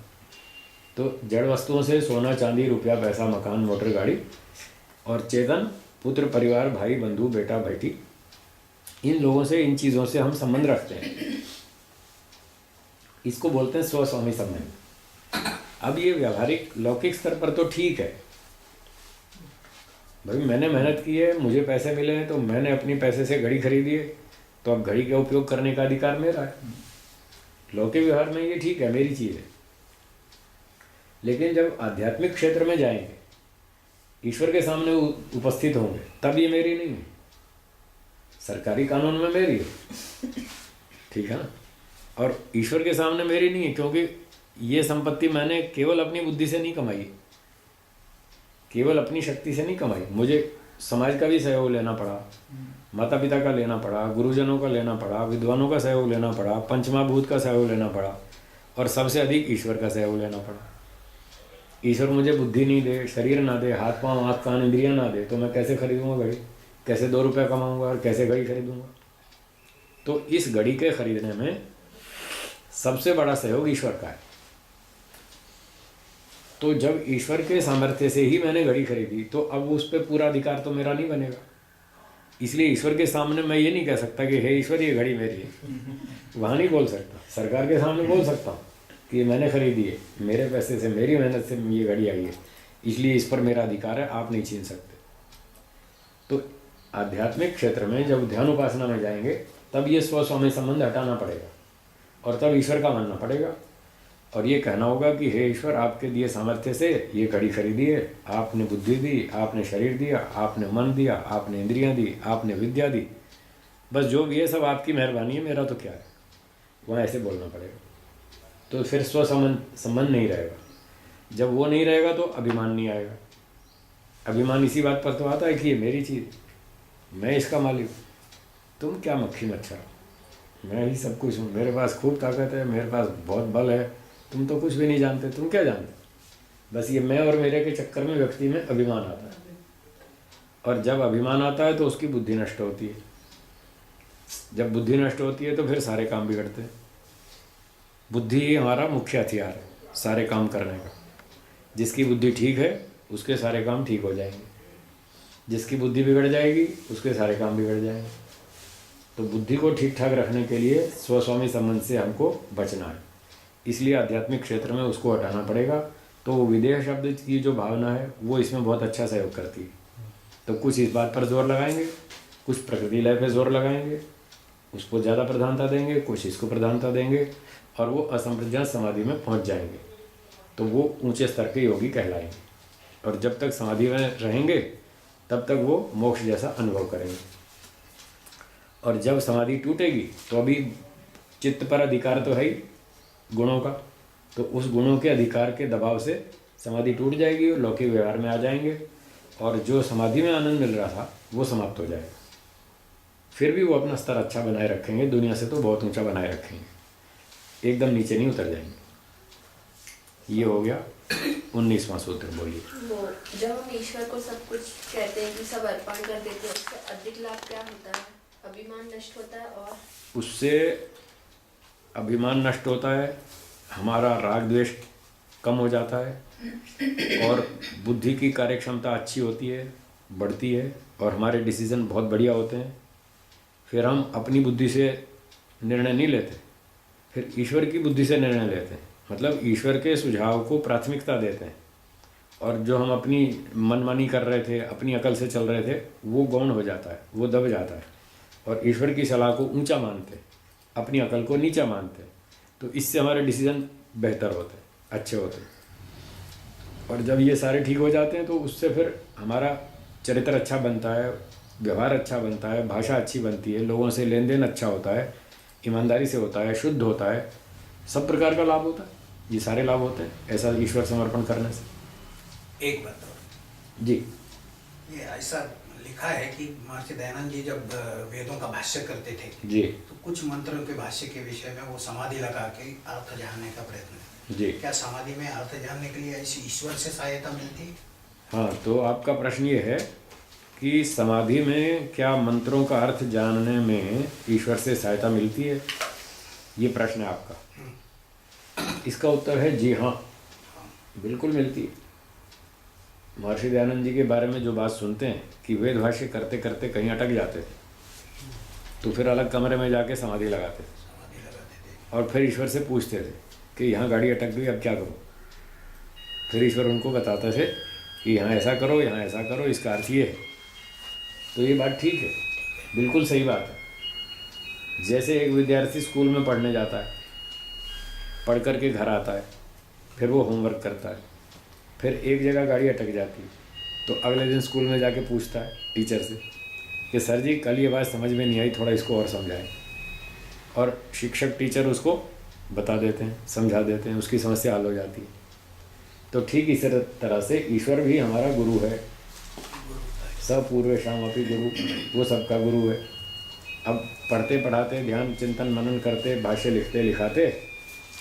तो जड़ वस्तुओं से सोना चांदी रुपया पैसा मकान मोटर गाड़ी, और चेतन पुत्र परिवार भाई बंधु बेटा बेटी, इन लोगों से इन चीज़ों से हम संबंध रखते हैं। इसको बोलते हैं स्वस्वामी संबंध। अब ये व्यावहारिक लौकिक स्तर पर तो ठीक है भाई, मैंने मेहनत की है, मुझे पैसे मिले हैं, तो मैंने अपनी पैसे से घड़ी खरीदी है, तो अब घड़ी का उपयोग करने का अधिकार मेरा है। लौकिक व्यवहार में ये ठीक है, मेरी चीज़ है। लेकिन जब आध्यात्मिक क्षेत्र में जाएंगे, ईश्वर के सामने उपस्थित होंगे, तब ये मेरी नहीं है। सरकारी कानून में मेरी है, ठीक है ना। और ईश्वर के सामने मेरी नहीं है, क्योंकि ये संपत्ति मैंने केवल अपनी बुद्धि से नहीं कमाई, केवल अपनी शक्ति से नहीं कमाई। मुझे समाज का भी सहयोग लेना पड़ा, माता पिता का लेना पड़ा, गुरुजनों का लेना पड़ा, विद्वानों का सहयोग लेना पड़ा, पंचमहाभूत का सहयोग लेना पड़ा, और सबसे अधिक ईश्वर का सहयोग लेना पड़ा। ईश्वर मुझे बुद्धि नहीं दे, शरीर ना दे, हाथ पाँव आँख कान इंद्रियाँ ना दे, तो मैं कैसे खरीदूंगा घड़ी? कैसे 2 रुपये कमाऊंगा और कैसे घड़ी खरीदूंगा? तो इस घड़ी के खरीदने में सबसे बड़ा सहयोग ईश्वर का है। तो जब ईश्वर के सामर्थ्य से ही मैंने घड़ी खरीदी, तो अब उस पर पूरा अधिकार तो मेरा नहीं बनेगा। इसलिए ईश्वर के सामने मैं ये नहीं कह सकता कि हे ईश्वर ये घड़ी मेरी है, वहाँ नहीं बोल सकता। सरकार के सामने बोल सकता हूँ कि ये मैंने खरीदी है, मेरे पैसे से, मेरी मेहनत से ये घड़ी आई है, इसलिए इस पर मेरा अधिकार है, आप नहीं छीन सकते। तो आध्यात्मिक क्षेत्र में जब ध्यान उपासना में जाएंगे, तब ये स्वस्वामी संबंध हटाना पड़ेगा और तब ईश्वर का मानना पड़ेगा और ये कहना होगा कि हे ईश्वर, आपके दिए सामर्थ्य से ये घड़ी खरीदी है, आपने बुद्धि दी, आपने शरीर दिया, आपने मन दिया, आपने इंद्रियां दी, आपने विद्या दी, बस जो भी है सब आपकी मेहरबानी है, मेरा तो क्या है। वहाँ ऐसे बोलना पड़ेगा, तो फिर संबंध नहीं रहेगा। जब वो नहीं रहेगा तो अभिमान नहीं आएगा। अभिमान इसी बात पर तो आता है कि ये मेरी चीज़, मैं इसका मालिक, तुम क्या मक्खी मच्छर, मैं ही सब कुछ हूँ, मेरे पास खूब ताकत है, मेरे पास बहुत बल है, तुम तो कुछ भी नहीं जानते, तुम क्या जानते। बस ये मैं और मेरे के चक्कर में व्यक्ति में अभिमान आता है, और जब अभिमान आता है तो उसकी बुद्धि नष्ट होती है। जब बुद्धि नष्ट होती है तो फिर सारे काम बिगड़ते हैं। बुद्धि ही हमारा मुख्य हथियार है सारे काम करने का। जिसकी बुद्धि ठीक है उसके सारे काम ठीक हो जाएंगे, जिसकी बुद्धि बिगड़ जाएगी उसके सारे काम बिगड़ जाएंगे। तो बुद्धि को ठीक ठाक रखने के लिए स्वस्वामी संबंध से हमको बचना है, इसलिए आध्यात्मिक क्षेत्र में उसको हटाना पड़ेगा। तो विदेह शब्द की जो भावना है वो इसमें बहुत अच्छा सहयोग करती है। तो कुछ इस बात पर जोर लगाएंगे, कुछ प्रकृति लय पर जोर लगाएंगे, उसको ज़्यादा प्रधानता देंगे, कुछ इसको प्रधानता देंगे, और वो असंप्रज्ञात समाधि में पहुंच जाएंगे। तो वो ऊंचे स्तर के योगी कहलाएंगे, और जब तक समाधि में रहेंगे तब तक वो मोक्ष जैसा अनुभव करेंगे। और जब समाधि टूटेगी तो अभी चित्त पर अधिकार तो है ही गुणों का, तो उस गुणों के अधिकार के दबाव से समाधि टूट जाएगी और लौकिक व्यवहार में आ जाएंगे, और जो समाधि में आनंद मिल रहा था वो समाप्त हो जाएगा। फिर भी वो अपना स्तर अच्छा बनाए रखेंगे, दुनिया से तो बहुत ऊंचा बनाए रखेंगे, एकदम नीचे नहीं उतर जाएंगे। ये हो गया 19वां सूत्र। बोलिए। वो जब हम ईश्वर को सब कुछ कहते हैं कि सब अर्पण कर देते हैं, उससे अधिक लाभ क्या होता है? अभिमान नष्ट होता है, और उससे अभिमान नष्ट होता है, हमारा राग द्वेष कम हो जाता है, और बुद्धि की कार्यक्षमता अच्छी होती है, बढ़ती है, और हमारे डिसीजन बहुत बढ़िया होते हैं। फिर हम अपनी बुद्धि से निर्णय नहीं लेते, फिर ईश्वर की बुद्धि से निर्णय लेते हैं, मतलब ईश्वर के सुझाव को प्राथमिकता देते हैं। और जो हम अपनी मनमानी कर रहे थे, अपनी अकल से चल रहे थे, वो गौण हो जाता है, वो दब जाता है, और ईश्वर की सलाह को ऊंचा मानते, अपनी अकल को नीचा मानते। तो इससे हमारे डिसीजन बेहतर होते हैं, अच्छे होते हैं। और जब ये सारे ठीक हो जाते हैं तो उससे फिर हमारा चरित्र अच्छा बनता है, व्यवहार अच्छा बनता है, भाषा अच्छी बनती है, लोगों से लेन देन अच्छा होता है, ईमानदारी से होता है, शुद्ध होता है, सब प्रकार का लाभ होता है। ये सारे लाभ होते हैं ऐसा ईश्वर समर्पण करने से। एक बात और, जी। ये ऐसा लिखा है कि महर्षि दयानंद जी जब वेदों का भाष्य करते थे जी तो कुछ मंत्रों के भाष्य के विषय में वो समाधि लगा के अर्थ जानने का प्रयत्न। जी। क्या समाधि में अर्थ जानने के लिए ऐसी ईश्वर से सहायता मिलती है? हाँ, तो आपका प्रश्न ये है कि समाधि में क्या मंत्रों का अर्थ जानने में ईश्वर से सहायता मिलती है, ये प्रश्न है आपका। इसका उत्तर है जी हाँ, बिल्कुल मिलती है। महर्षि दयानंद जी के बारे में जो बात सुनते हैं कि वेद भाष्य करते करते कहीं अटक जाते थे, तो फिर अलग कमरे में जाके समाधि लगाते थे, समाधि लगाते थे और फिर ईश्वर से पूछते थे कि यहाँ गाड़ी अटक गई, अब क्या करूँ। फिर ईश्वर उनको बताते थे कि यहाँ ऐसा करो, यहाँ ऐसा करो, इसका अर्थ ये है। तो ये बात ठीक है, बिल्कुल सही बात है। जैसे एक विद्यार्थी स्कूल में पढ़ने जाता है, पढ़ कर के घर आता है, फिर वो होमवर्क करता है, फिर एक जगह गाड़ी अटक जाती है, तो अगले दिन स्कूल में जाके पूछता है टीचर से कि सर जी कल ये बात समझ में नहीं आई, थोड़ा इसको और समझाएं। और शिक्षक टीचर उसको बता देते हैं, समझा देते हैं, उसकी समस्या हल हो जाती है। तो ठीक इसी तरह से ईश्वर भी हमारा गुरु है। सपूर्वेशाम अपि गुरु, वो सबका गुरु है। अब पढ़ते पढ़ाते, ध्यान चिंतन मनन करते, भाष्य लिखते लिखाते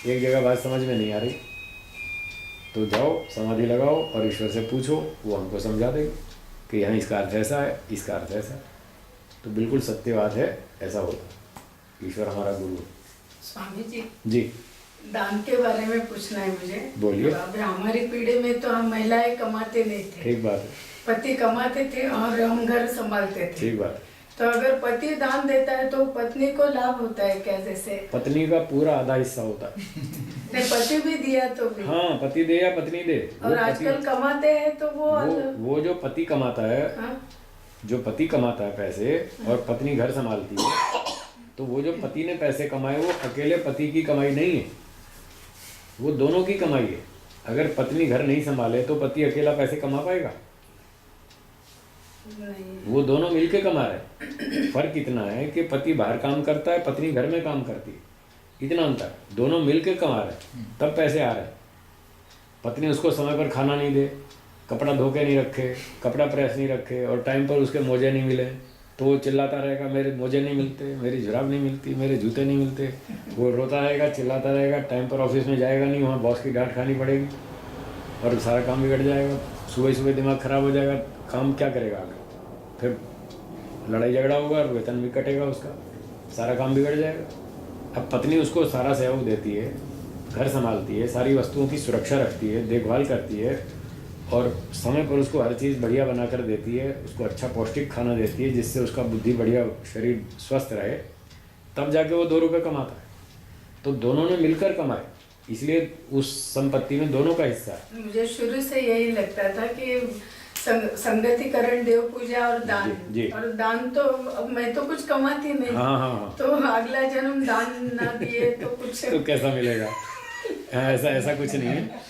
एक जगह बात समझ में नहीं आ रही तो जाओ समाधि लगाओ और ईश्वर से पूछो, वो हमको समझा देगा कि यहाँ इसका अर्थ ऐसा है, इसका अर्थ ऐसा है। तो बिल्कुल सत्य बात है, ऐसा होता। ईश्वर हमारा गुरु है। स्वामी जी, जी दान के बारे में पूछना है मुझे। बोलिए। अब हमारी पीढ़ी में तो हम महिलाएं कमाते नहीं थे, ठीक बात है, पति कमाते थे और हम घर संभालते थे। ठीक बात है। तो अगर पति दान देता है तो पत्नी को लाभ होता है क्या? जैसे पत्नी का पूरा आधा हिस्सा होता है। नहीं, पति भी दिया तो भी। हाँ, पति दे या पत्नी दे। और आजकल कमाते हैं तो वो जो पति कमाता है, हाँ? जो पति कमाता है पैसे और पत्नी घर संभालती है, तो वो जो पति ने पैसे कमाए वो अकेले पति की कमाई नहीं है, वो दोनों की कमाई है। अगर पत्नी घर नहीं संभाले तो पति अकेला पैसे कमा पाएगा? नहीं। वो दोनों मिलके कमा रहे। फर्क इतना है कि पति बाहर काम करता है, पत्नी घर में काम करती है, इतना अंतर। दोनों मिलके कमा रहे तब पैसे आ रहे। पत्नी उसको समय पर खाना नहीं दे, कपड़ा धो के नहीं रखे, कपड़ा प्रेस नहीं रखे और टाइम पर उसके मोजे नहीं मिले तो वो चिल्लाता रहेगा, मेरे मोजे नहीं मिलते, मेरी जुराब नहीं मिलती, मेरे जूते नहीं मिलते। वो रोता रहेगा, चिल्लाता रहेगा, टाइम पर ऑफिस में जाएगा नहीं, वहाँ बॉस की डांट खानी पड़ेगी और सारा काम बिगड़ जाएगा। सुबह सुबह दिमाग खराब हो जाएगा, काम क्या करेगा आगे? फिर लड़ाई झगड़ा होगा और वेतन भी कटेगा उसका, सारा काम बिगड़ जाएगा। अब पत्नी उसको सारा सहयोग देती है, घर संभालती है, सारी वस्तुओं की सुरक्षा रखती है, देखभाल करती है और समय पर उसको हर चीज़ बढ़िया बना कर देती है, उसको अच्छा पौष्टिक खाना देती है जिससे उसका बुद्धि बढ़िया, शरीर स्वस्थ रहे, तब जाके वो 2 रुपये कमाता है। तो दोनों ने मिलकर कमाए, इसलिए उस संपत्ति में दोनों का हिस्सा है। मुझे शुरू से यही लगता था कि संगतिकरण, देव पूजा और दान। जी, जी। और दान तो अब मैं तो कुछ कमाती नहीं। हाँ हाँ हाँ। तो अगला जन्म दान ना दिए तो कुछ तो कैसा मिलेगा? ऐसा कुछ नहीं है,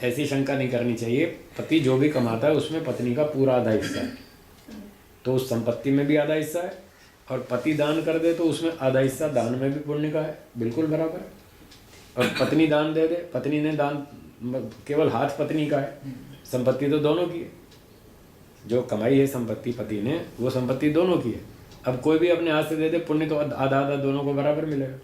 ऐसी शंका नहीं करनी चाहिए। पति जो भी कमाता है उसमें पत्नी का पूरा आधा हिस्सा है, तो उस संपत्ति में भी आधा हिस्सा है। और पति दान कर दे तो उसमें आधा हिस्सा दान में भी पुण्य का है, बिल्कुल बराबर है। और पत्नी दान दे दे, पत्नी ने दान, केवल हाथ पत्नी का है, संपत्ति तो दोनों की है। जो कमाई है संपत्ति पति ने, वो संपत्ति दोनों की है। अब कोई भी अपने हाथ से दे दे, पुण्य तो आधा आधा दोनों को बराबर मिलेगा,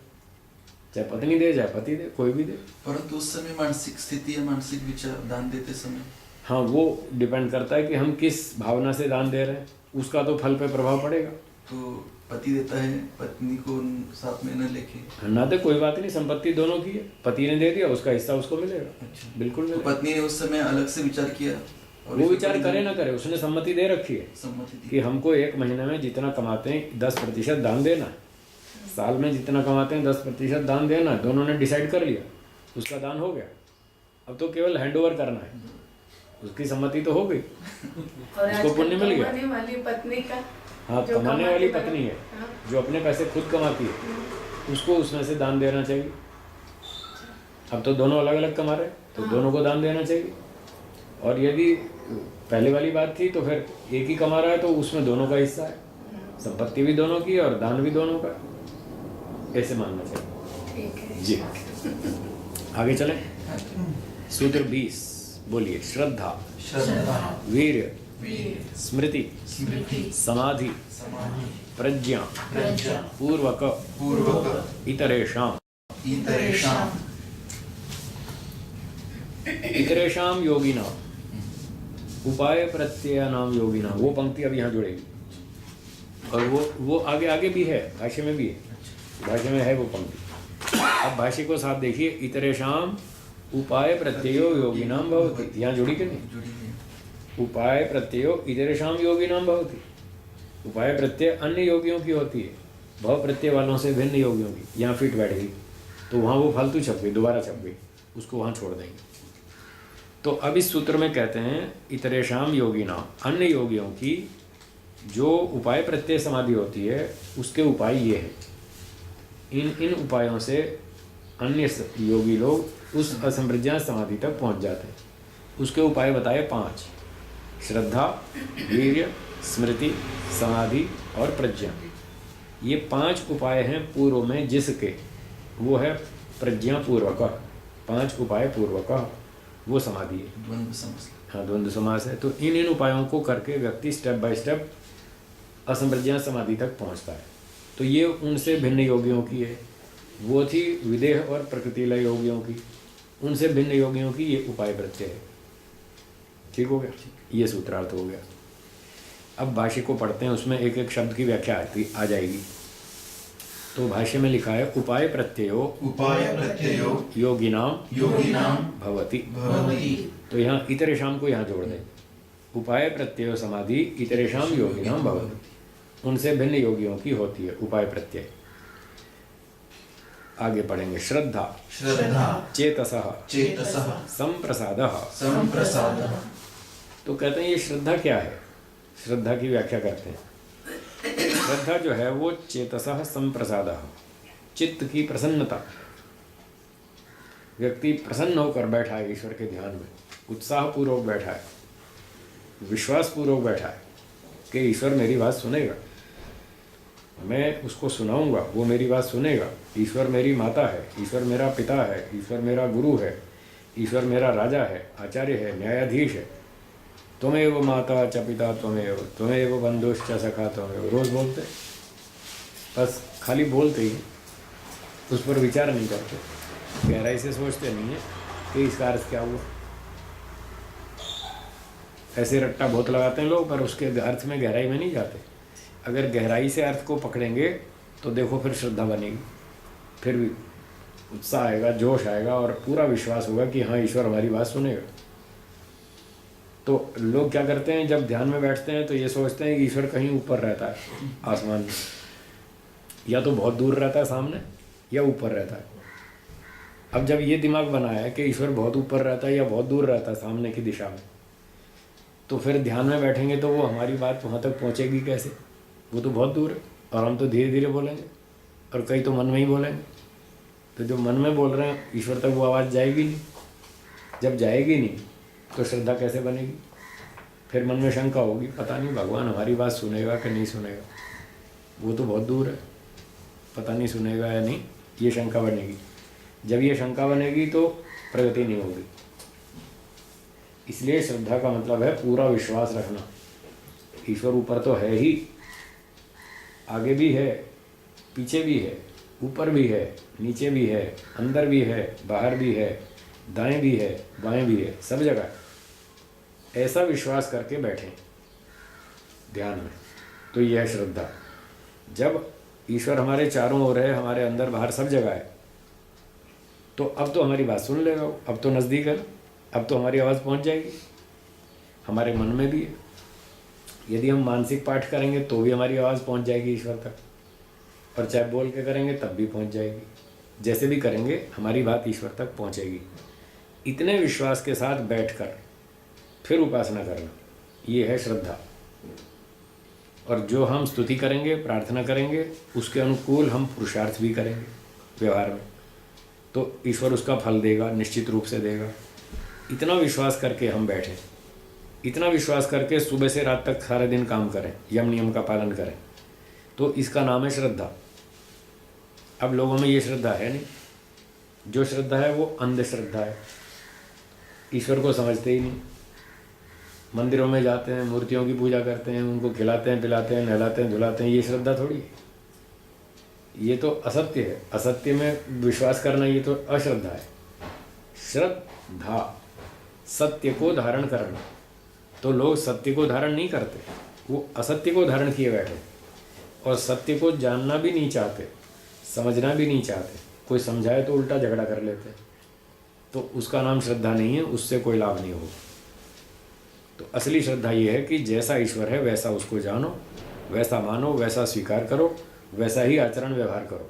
चाहे पत्नी दे चाहे पति दे, कोई भी दे। परंतु उस समय मानसिक स्थिति या मानसिक विचार दान देते समय, हाँ, वो डिपेंड करता है कि हम किस भावना से दान दे रहे हैं, उसका तो फल पे प्रभाव पड़ेगा। तो पति देता है पत्नी को साथ में न लेके, ना दे कोई बात नहीं, संपत्ति दोनों की है, पति ने दे दिया उसका हिस्सा उसको मिलेगा। अच्छा। बिल्कुल तो मिलेगा। पत्नी ने उस समय अलग से विचार किया और वो इस विचार पत्नी करे ने ना करे, उसने सम्मति दे रखी है सम्मति दी। कि हमको 1 महीने में जितना कमाते हैं 10% दान देना है, साल में जितना कमाते हैं 10% दान देना है। दोनों ने डिसाइड कर लिया, उसका दान हो गया। अब तो केवल हैंडओवर करना है, उसकी सम्मति तो हो गई, और उसको पुण्य मिल गया। कमाने वाली पत्नी का, हाँ, जो कमाने कमाती वाली है, पत्नी है, हाँ। जो अपने पैसे खुद कमाती है, उसको उसमें से दान देना चाहिए। अब तो दोनों अलग अलग कमा रहे, तो दोनों को दान देना चाहिए। और यदि पहले वाली बात थी तो फिर एक ही कमा रहा है तो उसमें दोनों का हिस्सा है, संपत्ति भी दोनों की और दान भी दोनों का, ऐसे मानना चाहिए। ठीक है जी, आगे चलें। सूत्र 20 बोलिए। श्रद्धा, श्रद्धा, वीर्य, वीर, स्मृति, स्मृति, समाधि, समाधि, प्रज्ञा, प्रज्ञा, पूर्वक, पूर्वक, इतरेषां, इतरेषां, इतरेषां योगिनां, उपाय प्रत्ययानां योगिनां। वो पंक्ति अब यहाँ जुड़ेगी और वो आगे आगे भी है, भाष्य में भी है, भाष्य में है वो पंक्ति। अब भाष्य को साथ देखिए। इतरेषां उपाय प्रत्ययो योगिनां भवति, यहाँ जुड़ी कि नहीं? जुड़ी है। उपाय प्रत्ययो इतरेषां योगिनां भवति। उपाय प्रत्यय अन्य योगियों की होती है, भव प्रत्यय वालों से भिन्न योगियों की। यहाँ फिट बैठ गई तो वहाँ वो फालतू छप गई, दोबारा छप गई, उसको वहाँ छोड़ देंगे। तो अब इस सूत्र में कहते हैं इतरेषां योगिनां, अन्य योगियों की जो उपाय प्रत्यय समाधि होती है उसके उपाय ये हैं। इन उपायों से अन्य योगी लोग उस असंप्रज्ञात समाधि तक पहुंच जाते हैं। उसके उपाय बताए 5: श्रद्धा, वीर्य, स्मृति, समाधि और प्रज्ञा। ये 5 उपाय हैं पूर्व में जिसके, वो है प्रज्ञापूर्वक, 5 उपाय पूर्वक वो समाधि है। द्वंद्व समास। हाँ, द्वंद्व समास है। तो इन उपायों को करके व्यक्ति स्टेप बाय स्टेप असंप्रज्ञा समाधि तक पहुंचता है। तो ये उनसे भिन्न योगियों की है, वो थी विदेह और प्रकृति लय योगियों की। उनसे भिन्न योगियों की ये उपाय प्रत्यय है। ठीक हो गया, ये सूत्रार्थ हो गया। अब भाष्य को पढ़ते हैं, उसमें एक एक शब्द की व्याख्या आ जाएगी। तो भाष्य में लिखा है उपाय प्रत्ययो योगिनाम भवति। तो यहाँ इतरेशाम को यहाँ जोड़ दें, उपाय प्रत्ययो समाधि इतरेशाम योगिनाम भवति, उनसे भिन्न योगियों की होती है उपाय प्रत्यय। आगे पढ़ेंगे श्रद्धा चेतसः संप्रसादः। तो कहते हैं ये श्रद्धा क्या है, श्रद्धा की व्याख्या करते हैं। श्रद्धा जो है वो चेतसः संप्रसादः, चित्त की प्रसन्नता। व्यक्ति प्रसन्न होकर बैठा है ईश्वर के ध्यान में, उत्साहपूर्वक बैठा है, विश्वासपूर्वक बैठा है कि ईश्वर मेरी बात सुनेगा, मैं उसको सुनाऊंगा, वो मेरी बात सुनेगा। ईश्वर मेरी माता है, ईश्वर मेरा पिता है, ईश्वर मेरा गुरु है, ईश्वर मेरा राजा है, आचार्य है, न्यायाधीश है। त्वमेव माता च पिता त्वमेव बंधुश्च सखा त्वमेव। रोज़ बोलते, बस खाली बोलते ही, उस पर विचार नहीं करते, गहराई से सोचते नहीं है कि इसका अर्थ क्या हुआ। ऐसे रट्टा बहुत लगाते हैं लोग, पर उसके अर्थ में गहराई में नहीं जाते। अगर गहराई से अर्थ को पकड़ेंगे तो देखो फिर श्रद्धा बनेगी, फिर भी उत्साह आएगा, जोश आएगा और पूरा विश्वास होगा कि हाँ ईश्वर हमारी बात सुनेगा। तो लोग क्या करते हैं, जब ध्यान में बैठते हैं तो ये सोचते हैं कि ईश्वर कहीं ऊपर रहता है आसमान में, या तो बहुत दूर रहता है सामने, या ऊपर रहता है। अब जब ये दिमाग बना है कि ईश्वर बहुत ऊपर रहता है या बहुत दूर रहता है सामने की दिशा में, तो फिर ध्यान में बैठेंगे तो वो हमारी बात वहाँ तक पहुँचेगी कैसे? वो तो बहुत दूर है और हम तो धीरे धीरे बोलेंगे, और कई तो मन में ही बोलेंगे। तो जो मन में बोल रहे हैं ईश्वर तक वो आवाज़ जाएगी नहीं। जब जाएगी नहीं तो श्रद्धा कैसे बनेगी? फिर मन में शंका होगी, पता नहीं भगवान हमारी बात सुनेगा कि नहीं सुनेगा, वो तो बहुत दूर है, पता नहीं सुनेगा या नहीं, ये शंका बनेगी। जब ये शंका बनेगी तो प्रगति नहीं होगी। इसलिए श्रद्धा का मतलब है पूरा विश्वास रखना। ईश्वर ऊपर तो है ही, आगे भी है, पीछे भी है, ऊपर भी है, नीचे भी है, अंदर भी है, बाहर भी है, दाएं भी है, बाएं भी है, सब जगह। ऐसा विश्वास करके बैठें ध्यान में, तो यह है श्रद्धा। जब ईश्वर हमारे चारों ओर है, हमारे अंदर बाहर सब जगह है, तो अब तो हमारी बात सुन लेगा, अब तो नज़दीक है, अब तो हमारी आवाज़ पहुंच जाएगी। हमारे मन में भी है, यदि हम मानसिक पाठ करेंगे तो भी हमारी आवाज़ पहुंच जाएगी ईश्वर तक, और चाहे बोल के करेंगे तब भी पहुंच जाएगी। जैसे भी करेंगे हमारी बात ईश्वर तक पहुंचेगी। इतने विश्वास के साथ बैठकर फिर उपासना करना, ये है श्रद्धा। और जो हम स्तुति करेंगे, प्रार्थना करेंगे, उसके अनुकूल हम पुरुषार्थ भी करेंगे व्यवहार में, तो ईश्वर उसका फल देगा, निश्चित रूप से देगा। इतना विश्वास करके हम बैठें, इतना विश्वास करके सुबह से रात तक सारे दिन काम करें, यम नियम का पालन करें, तो इसका नाम है श्रद्धा। अब लोगों में ये श्रद्धा है नहीं। जो श्रद्धा है वो अंधश्रद्धा है, ईश्वर को समझते ही नहीं। मंदिरों में जाते हैं, मूर्तियों की पूजा करते हैं, उनको खिलाते हैं, पिलाते हैं, नहलाते हैं, धुलाते हैं, ये श्रद्धा थोड़ी है। ये तो असत्य है। असत्य में विश्वास करना ये तो अश्रद्धा है। श्रद्धा सत्य को धारण करना। तो लोग सत्य को धारण नहीं करते, वो असत्य को धारण किए बैठे, और सत्य को जानना भी नहीं चाहते, समझना भी नहीं चाहते। कोई समझाए तो उल्टा झगड़ा कर लेते, तो उसका नाम श्रद्धा नहीं है, उससे कोई लाभ नहीं होगा। तो असली श्रद्धा ये है कि जैसा ईश्वर है वैसा उसको जानो, वैसा मानो, वैसा स्वीकार करो, वैसा ही आचरण व्यवहार करो,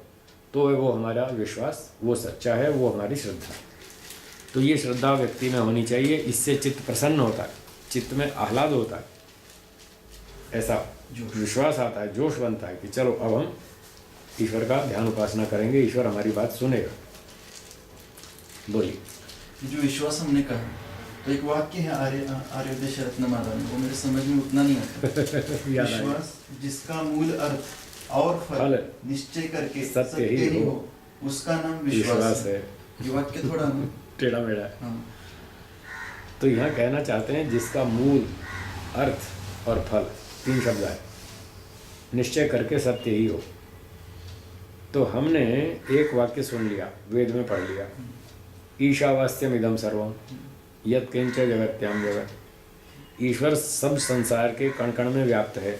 तो वो हमारा विश्वास, वो सच्चा है, वो हमारी श्रद्धा। तो ये श्रद्धा व्यक्ति में होनी चाहिए। इससे चित्त प्रसन्न होता है, चित्त में आह्लाद होता है, ऐसा विश्वास आता है, जोश बनता है कि चलो अब हम ईश्वर का ध्यान उपासना करेंगे, ईश्वर हमारी बात सुनेगा। बोलिए। जो विश्वास हमने कहा, तो एक वाक्य है आर्योदय रत्नमाला में, वो मेरे समझ में उतना नहीं आता। विश्वास जिसका मूल अर्थ और फल फल निश्चय करके सत्य ही हो, उसका नाम विश्वास विश्वास है। ये वाक्य थोड़ा ना टेढ़ा मेढ़ा है। हाँ, तो यहाँ कहना चाहते हैं जिसका मूल, अर्थ और फल 3 शब्द आए, निश्चय करके सत्य ही हो। तो हमने एक वाक्य सुन लिया, वेद में पढ़ लिया, ईशावास्यम इदम सर्वम यत् किंच जगत्याम जगत। ईश्वर सब संसार के कण कण में व्याप्त है,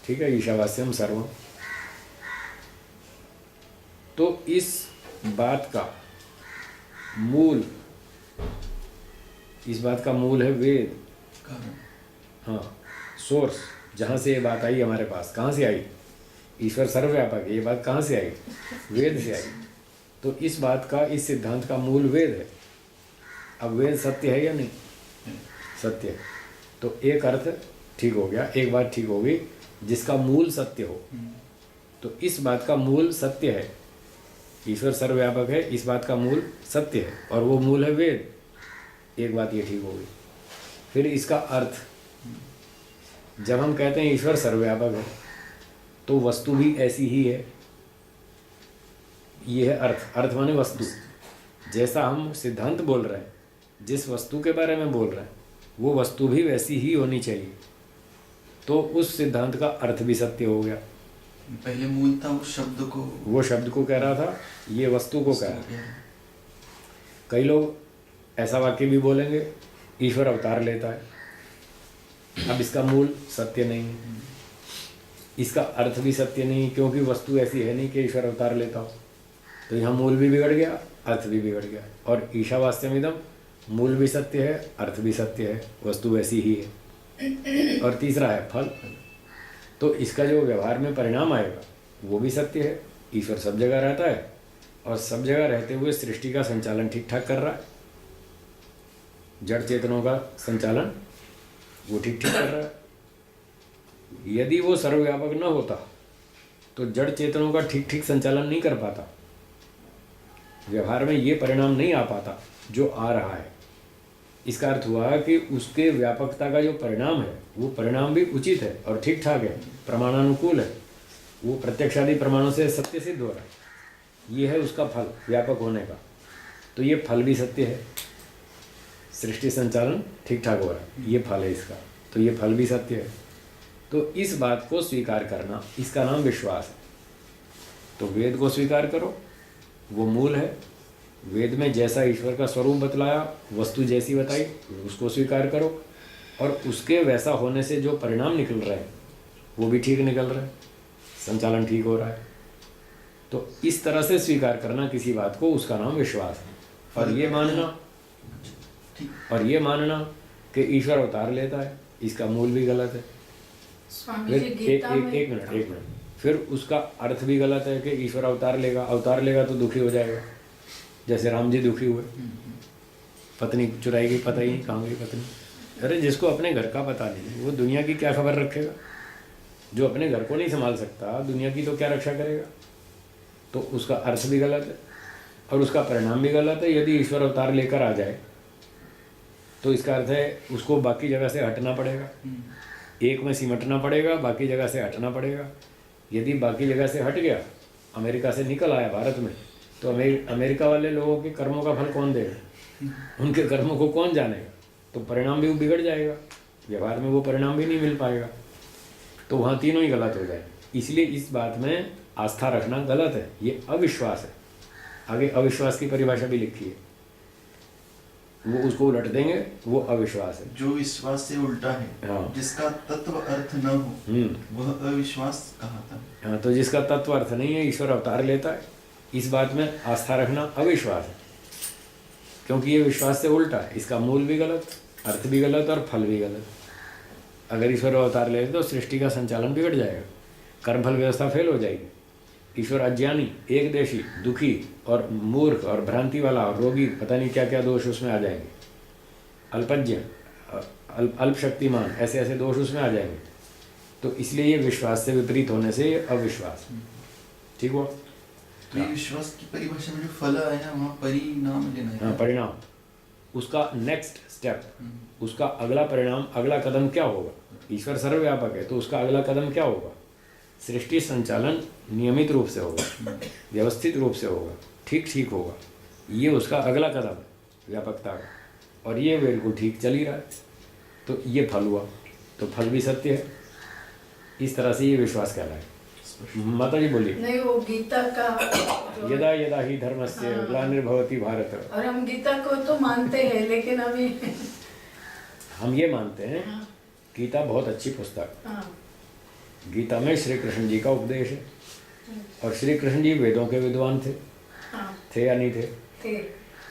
ठीक है, ईशावास्यम सर्वम। तो इस बात का मूल, इस बात का मूल है वेद। कारण हाँ, सोर्स जहाँ से ये बात आई हमारे पास, कहाँ से आई? ईश्वर सर्वव्यापक है, ये बात कहाँ से आई? वेद से आई। तो इस बात का, इस सिद्धांत का मूल वेद है। अब वेद सत्य है या नहीं? सत्य है। तो एक अर्थ ठीक हो गया, एक बात ठीक होगी, जिसका मूल सत्य हो। तो इस बात का मूल सत्य है, ईश्वर सर्वव्यापक है, इस बात का मूल सत्य है, और वो मूल है वेद। एक बात ये ठीक होगी। फिर इसका अर्थ, जब हम कहते हैं ईश्वर सर्वव्यापक है, तो वस्तु भी ऐसी ही है। ये है अर्थ। अर्थ माने वस्तु। जैसा हम सिद्धांत बोल रहे हैं, जिस वस्तु के बारे में बोल रहे हैं, वो वस्तु भी वैसी ही होनी चाहिए। तो उस सिद्धांत का अर्थ भी सत्य हो गया। पहले मूल था उस शब्द को, वो शब्द को कह रहा था, ये वस्तु को कह रहा है। कई लोग ऐसा वाक्य भी बोलेंगे, ईश्वर अवतार लेता है। अब इसका मूल सत्य नहीं है, इसका अर्थ भी सत्य नहीं, क्योंकि वस्तु ऐसी है नहीं कि ईश्वर अवतार लेता हो। तो यहाँ मूल भी बिगड़ गया, अर्थ भी बिगड़ गया। और ईशावास्यमिदम, मूल भी सत्य है, अर्थ भी सत्य है, वस्तु वैसी ही है। और तीसरा है फल। तो इसका जो व्यवहार में परिणाम आएगा वो भी सत्य है। ईश्वर सब जगह रहता है, और सब जगह रहते हुए सृष्टि का संचालन ठीक ठाक कर रहा है। जड़ चेतनों का संचालन वो ठीक ठीक कर रहा है। यदि वो सर्वव्यापक न होता तो जड़ चेतनों का ठीक ठीक संचालन नहीं कर पाता, व्यवहार में ये परिणाम नहीं आ पाता जो आ रहा है। इसका अर्थ हुआ कि उसके व्यापकता का जो परिणाम है, वो परिणाम भी उचित है और ठीक ठाक है, प्रमाणानुकूल है, वो प्रत्यक्षादि प्रमाणों से सत्य सिद्ध हो रहा है। ये है उसका फल, व्यापक होने का। तो ये फल भी सत्य है, सृष्टि संचालन ठीक ठाक हो रहा है, ये फल है इसका। तो ये फल भी सत्य है। तो इस बात को स्वीकार करना, इसका नाम विश्वास है। तो वेद को स्वीकार करो, वो मूल है। वेद में जैसा ईश्वर का स्वरूप बतलाया, वस्तु जैसी बताई, उसको स्वीकार करो, और उसके वैसा होने से जो परिणाम निकल रहे हैं वो भी ठीक निकल रहे हैं, संचालन ठीक हो रहा है। तो इस तरह से स्वीकार करना किसी बात को, उसका नाम विश्वास है। और ये मानना कि ईश्वर अवतार लेता है, इसका मूल भी गलत है। स्वामी फिर जी गीता में एक मिनट, फिर उसका अर्थ भी गलत है कि ईश्वर अवतार लेगा तो दुखी हो जाएगा। जैसे राम जी दुखी हुए, पत्नी चुराएगी, पता ही नहीं कहाँ गई पत्नी। अरे जिसको अपने घर का पता नहीं, वो दुनिया की क्या खबर रखेगा? जो अपने घर को नहीं संभाल सकता, दुनिया की तो क्या रक्षा करेगा? तो उसका अर्थ भी गलत है और उसका परिणाम भी गलत है। यदि ईश्वर अवतार लेकर आ जाए तो इसका अर्थ है उसको बाकी जगह से हटना पड़ेगा, एक में सिमटना पड़ेगा, बाकी जगह से हटना पड़ेगा। यदि बाकी जगह से हट गया, अमेरिका से निकल आया भारत में, तो अमेरिका वाले लोगों के कर्मों का फल कौन देगा? उनके कर्मों को कौन जानेगा? तो परिणाम भी बिगड़ जाएगा, व्यवहार में वो परिणाम भी नहीं मिल पाएगा। तो वहाँ तीनों ही गलत हो जाए। इसलिए इस बात में आस्था रखना गलत है, ये अविश्वास है। आगे अविश्वास की परिभाषा भी लिखी है, वो उसको उलट देंगे, वो अविश्वास है। जो विश्वास से उल्टा है, हाँ। जिसका तत्व अर्थ न हो, वह अविश्वास कहता है। हाँ, तो जिसका तत्व अर्थ नहीं है, ईश्वर अवतार लेता है, इस बात में आस्था रखना अविश्वास है, क्योंकि ये विश्वास से उल्टा है। इसका मूल भी गलत, अर्थ भी गलत और फल भी गलत। अगर ईश्वर अवतार ले तो सृष्टि का संचालन बिगड़ जाएगा, कर्मफल व्यवस्था फेल हो जाएगी। ईश्वर अज्ञानी, एकदेशी, दुखी और मूर्ख और भ्रांति वाला और रोगी, पता नहीं क्या क्या दोष उसमें आ जाएंगे। अल्पज्ञ, अल्पशक्तिमान, ऐसे ऐसे दोष उसमें आ जाएंगे। तो इसलिए ये विश्वास से विपरीत होने से ये अविश्वास। ठीक हुआ? तो ये विश्वास की परिभाषा में जो फल आया, वहाँ परिणाम लेना है। हाँ, परिणाम, उसका नेक्स्ट स्टेप, उसका अगला परिणाम, अगला कदम क्या होगा? ईश्वर सर्वव्यापक है, तो उसका अगला कदम क्या होगा? सृष्टि संचालन नियमित रूप से होगा, व्यवस्थित रूप से होगा, ठीक ठीक होगा, ये उसका अगला कदम है व्यापकता का, और ये बिल्कुल ठीक चल ही रहा है, तो ये फल हुआ, तो फल भी सत्य है। इस तरह से ये विश्वास कहलाए। माता जी बोलिए। नहीं, वो गीता का जो- यदा यदा ही धर्मस्य ग्लानिर्भवति भारत। और हम गीता को तो मानते हैं, लेकिन अभी हम ये मानते हैं गीता बहुत अच्छी पुस्तक। हाँ, गीता में श्री कृष्ण जी का उपदेश है, और श्री कृष्ण जी वेदों के विद्वान थे, हाँ, थे या नहीं थे? थे।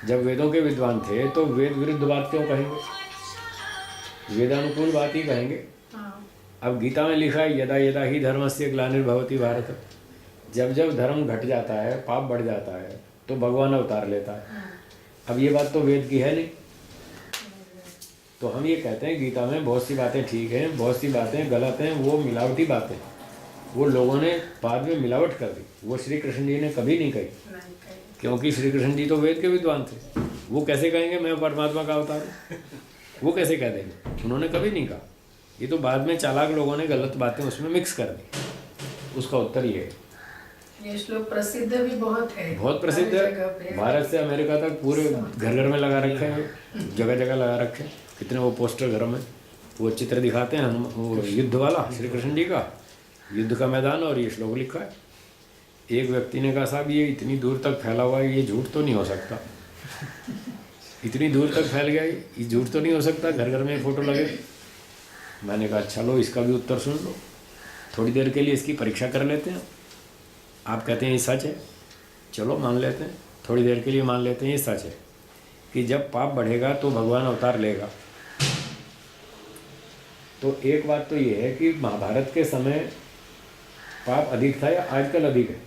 जब वेदों के विद्वान थे तो वेद विरुद्ध बात क्यों कहेंगे? वेदानुकूल बात ही कहेंगे। हाँ, अब गीता में लिखा है यदा यदा ही धर्मस्य ग्लानिर्भवति भारत। जब जब धर्म घट जाता है, पाप बढ़ जाता है, तो भगवान अवतार लेता है। अब ये बात तो वेद की है नहीं, तो हम ये कहते हैं गीता में बहुत सी बातें ठीक हैं, बहुत सी बातें गलत हैं, वो मिलावटी बातें, वो लोगों ने बाद में मिलावट कर दी, वो श्री कृष्ण जी ने कभी नहीं कही, नहीं कहे। क्योंकि श्री कृष्ण जी तो वेद के विद्वान थे। वो कैसे कहेंगे मैं परमात्मा का अवतार हूँ? वो कैसे कह देंगे? उन्होंने कभी नहीं कहा। ये तो बाद में चालाक लोगों ने गलत बातें उसमें मिक्स कर दी। उसका उत्तर ये है। ये श्लोक प्रसिद्ध भी बहुत है, बहुत प्रसिद्ध हर जगह पे। है, भारत से अमेरिका तक पूरे घर घर में लगा रखे हैं, जगह जगह लगा रखे हैं। कितने वो पोस्टर घरों में वो चित्र दिखाते हैं, वो युद्ध वाला श्री कृष्ण जी का युद्ध का मैदान, और ये श्लोक लिखा है। एक व्यक्ति ने कहा साहब ये इतनी दूर तक फैला हुआ है, ये झूठ तो नहीं हो सकता, इतनी दूर तक फैल गया ये झूठ तो नहीं हो सकता, घर घर में फ़ोटो लगे। मैंने कहा अच्छा लो इसका भी उत्तर सुन लो, थोड़ी देर के लिए इसकी परीक्षा कर लेते हैं। आप कहते हैं ये सच है, चलो मान लेते हैं, थोड़ी देर के लिए मान लेते हैं ये सच है कि जब पाप बढ़ेगा तो भगवान अवतार लेगा। तो एक बात तो ये है कि महाभारत के समय पाप अधिक था या आजकल अधिक है?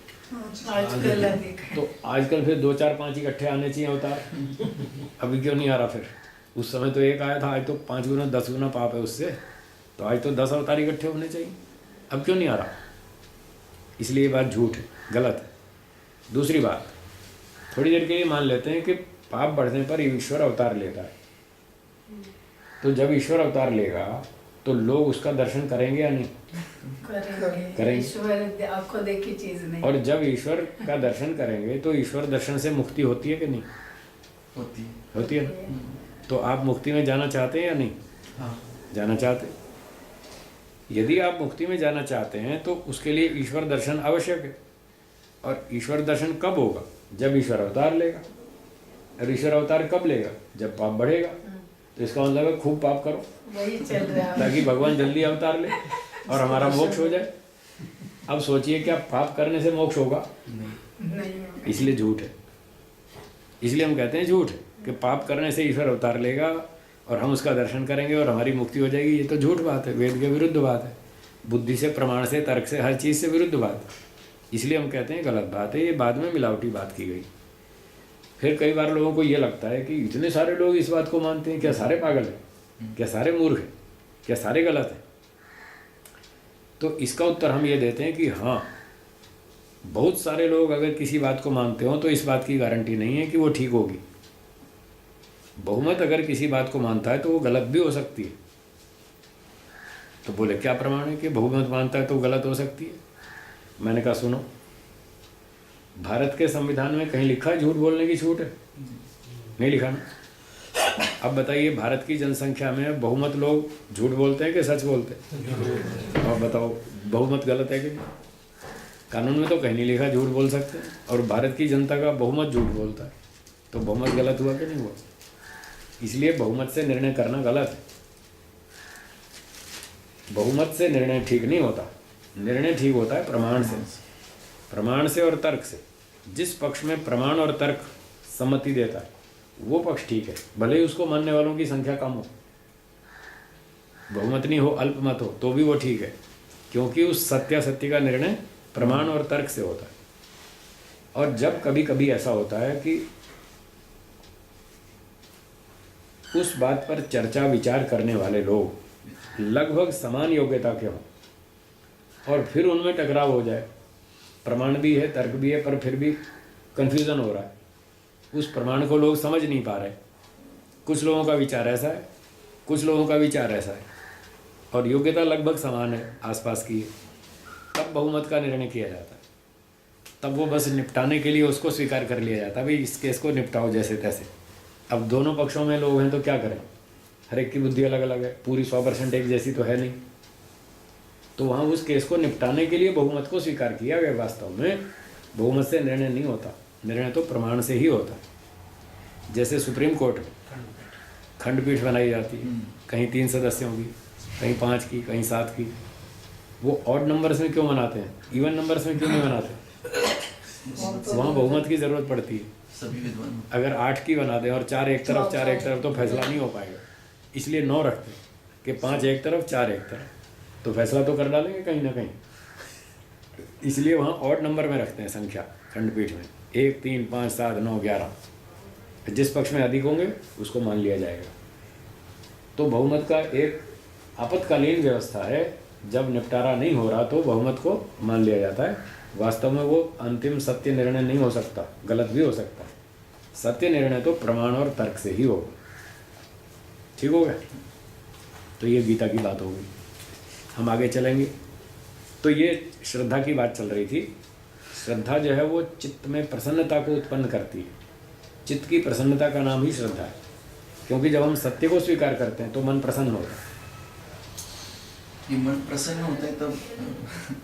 आजकल अधिक है। तो आजकल फिर 2 4 5 इकट्ठे आने चाहिए अवतार, अभी क्यों नहीं आ रहा? फिर उस समय तो एक आया था, आज तो 5 गुना 10 गुना पाप है उससे, तो आज तो 10 अवतार इकट्ठे होने चाहिए, अब क्यों नहीं आ रहा? इसलिए ये बात झूठ है, गलत है। दूसरी बात, थोड़ी देर के लिए मान लेते हैं कि पाप बढ़ने पर ईश्वर अवतार लेता है, तो जब ईश्वर अवतार लेगा तो लोग उसका दर्शन करेंगे या नहीं? करेंगे। ईश्वर आंखों देखी चीज नहीं। और जब ईश्वर का दर्शन करेंगे तो ईश्वर दर्शन से मुक्ति होती है कि नहीं? होती है। होती है ना? तो आप मुक्ति में जाना चाहते हैं या नहीं? हाँ, जाना चाहते हैं। यदि आप मुक्ति में जाना चाहते हैं तो उसके लिए ईश्वर दर्शन आवश्यक है। और ईश्वर दर्शन कब होगा? जब ईश्वर अवतार लेगा। और ईश्वर अवतार कब लेगा? जब पाप बढ़ेगा। तो इसका मतलब है खूब पाप करो, वही चल रहा है। ताकि भगवान जल्दी अवतार ले और हमारा मोक्ष हो जाए। अब सोचिए क्या पाप करने से मोक्ष होगा? नहीं, इसलिए झूठ है। इसलिए हम कहते हैं झूठ है कि पाप करने से ईश्वर अवतार लेगा और हम उसका दर्शन करेंगे और हमारी मुक्ति हो जाएगी। ये तो झूठ बात है, वेद के विरुद्ध बात है, बुद्धि से, प्रमाण से, तर्क से, हर चीज़ से विरुद्ध बात है। इसलिए हम कहते हैं गलत बात है, ये बाद में मिलावटी बात की गई। फिर कई बार लोगों को ये लगता है कि इतने सारे लोग इस बात को मानते हैं, क्या सारे पागल हैं? क्या सारे मूर्ख हैं? क्या सारे गलत हैं? तो इसका उत्तर हम ये देते हैं कि हाँ, बहुत सारे लोग अगर किसी बात को मानते हो तो इस बात की गारंटी नहीं है कि वो ठीक होगी। बहुमत अगर किसी बात को मानता है तो वो गलत भी हो सकती है। तो बोले क्या प्रमाण है कि बहुमत मानता है तो गलत हो सकती है? मैंने कहा सुनो, भारत के संविधान में कहीं लिखा है झूठ बोलने की छूट है? नहीं लिखा ना। अब बताइए, भारत की जनसंख्या में बहुमत लोग झूठ बोलते हैं कि सच बोलते हैं? और बताओ बहुमत गलत है कि नहीं? कानून में तो कहीं नहीं लिखा झूठ बोल सकते हैं, और भारत की जनता का बहुमत झूठ बोलता है, तो बहुमत गलत हुआ कि नहीं हुआ? इसलिए बहुमत से निर्णय करना गलत है। बहुमत से निर्णय ठीक नहीं होता। निर्णय ठीक होता है प्रमाण से, प्रमाण से और तर्क से। जिस पक्ष में प्रमाण और तर्क सम्मति देता है वो पक्ष ठीक है, भले ही उसको मानने वालों की संख्या कम हो, बहुमत नहीं हो, अल्पमत हो, तो भी वो ठीक है, क्योंकि उस सत्यासत्य का निर्णय प्रमाण और तर्क से होता है। और जब कभी कभी ऐसा होता है कि उस बात पर चर्चा विचार करने वाले लोग लगभग समान योग्यता के हों और फिर उनमें टकराव हो जाए, प्रमाण भी है, तर्क भी है, पर फिर भी कन्फ्यूज़न हो रहा है, उस प्रमाण को लोग समझ नहीं पा रहे। कुछ लोगों का विचार ऐसा है, कुछ लोगों का विचार ऐसा है, और योग्यता लगभग समान है, आसपास की है, तब बहुमत का निर्णय किया जाता है। तब वो बस निपटाने के लिए उसको स्वीकार कर लिया जाता है, भाई इस केस को निपटाओ जैसे तैसे। अब दोनों पक्षों में लोग हैं तो क्या करें, हर एक की बुद्धि अलग अलग है, पूरी 100% एक जैसी तो है नहीं। तो वहाँ उस केस को निपटाने के लिए बहुमत को स्वीकार किया गया। वास्तव में बहुमत से निर्णय नहीं होता, निर्णय तो प्रमाण से ही होता है। जैसे सुप्रीम कोर्ट में खंडपीठ बनाई जाती है, कहीं 3 सदस्यों की, कहीं 5 की, कहीं 7 की। वो ऑड नंबर्स में क्यों बनाते हैं, इवन नंबर्स में क्यों नहीं बनाते? वहाँ बहुमत की ज़रूरत पड़ती है। सभी विद्वान अगर 8 की बना दें और 4 एक तरफ 4 एक तरफ तो फैसला नहीं हो पाएगा। इसलिए 9 रखते हैं कि 5 एक तरफ 4 एक तरफ, तो फैसला तो कर डालेंगे कहीं ना कहीं। इसलिए वहाँ ऑड नंबर में रखते हैं संख्या खंडपीठ में, 1 3 5 7 9 11। जिस पक्ष में अधिक होंगे उसको मान लिया जाएगा। तो बहुमत का एक आपातकालीन व्यवस्था है, जब निपटारा नहीं हो रहा तो बहुमत को मान लिया जाता है। वास्तव में वो अंतिम सत्य निर्णय नहीं हो सकता, गलत भी हो सकता है। सत्य निर्णय तो प्रमाण और तर्क से ही होगा। ठीक हो गया? तो ये गीता की बात होगी। हम आगे चलेंगे। तो ये श्रद्धा की बात चल रही थी। श्रद्धा जो है वो चित्त में प्रसन्नता को उत्पन्न करती है। चित्त की प्रसन्नता का नाम ही श्रद्धा है, क्योंकि जब हम सत्य को स्वीकार करते हैं तो मन प्रसन्न होता है। ये मन प्रसन्न होता है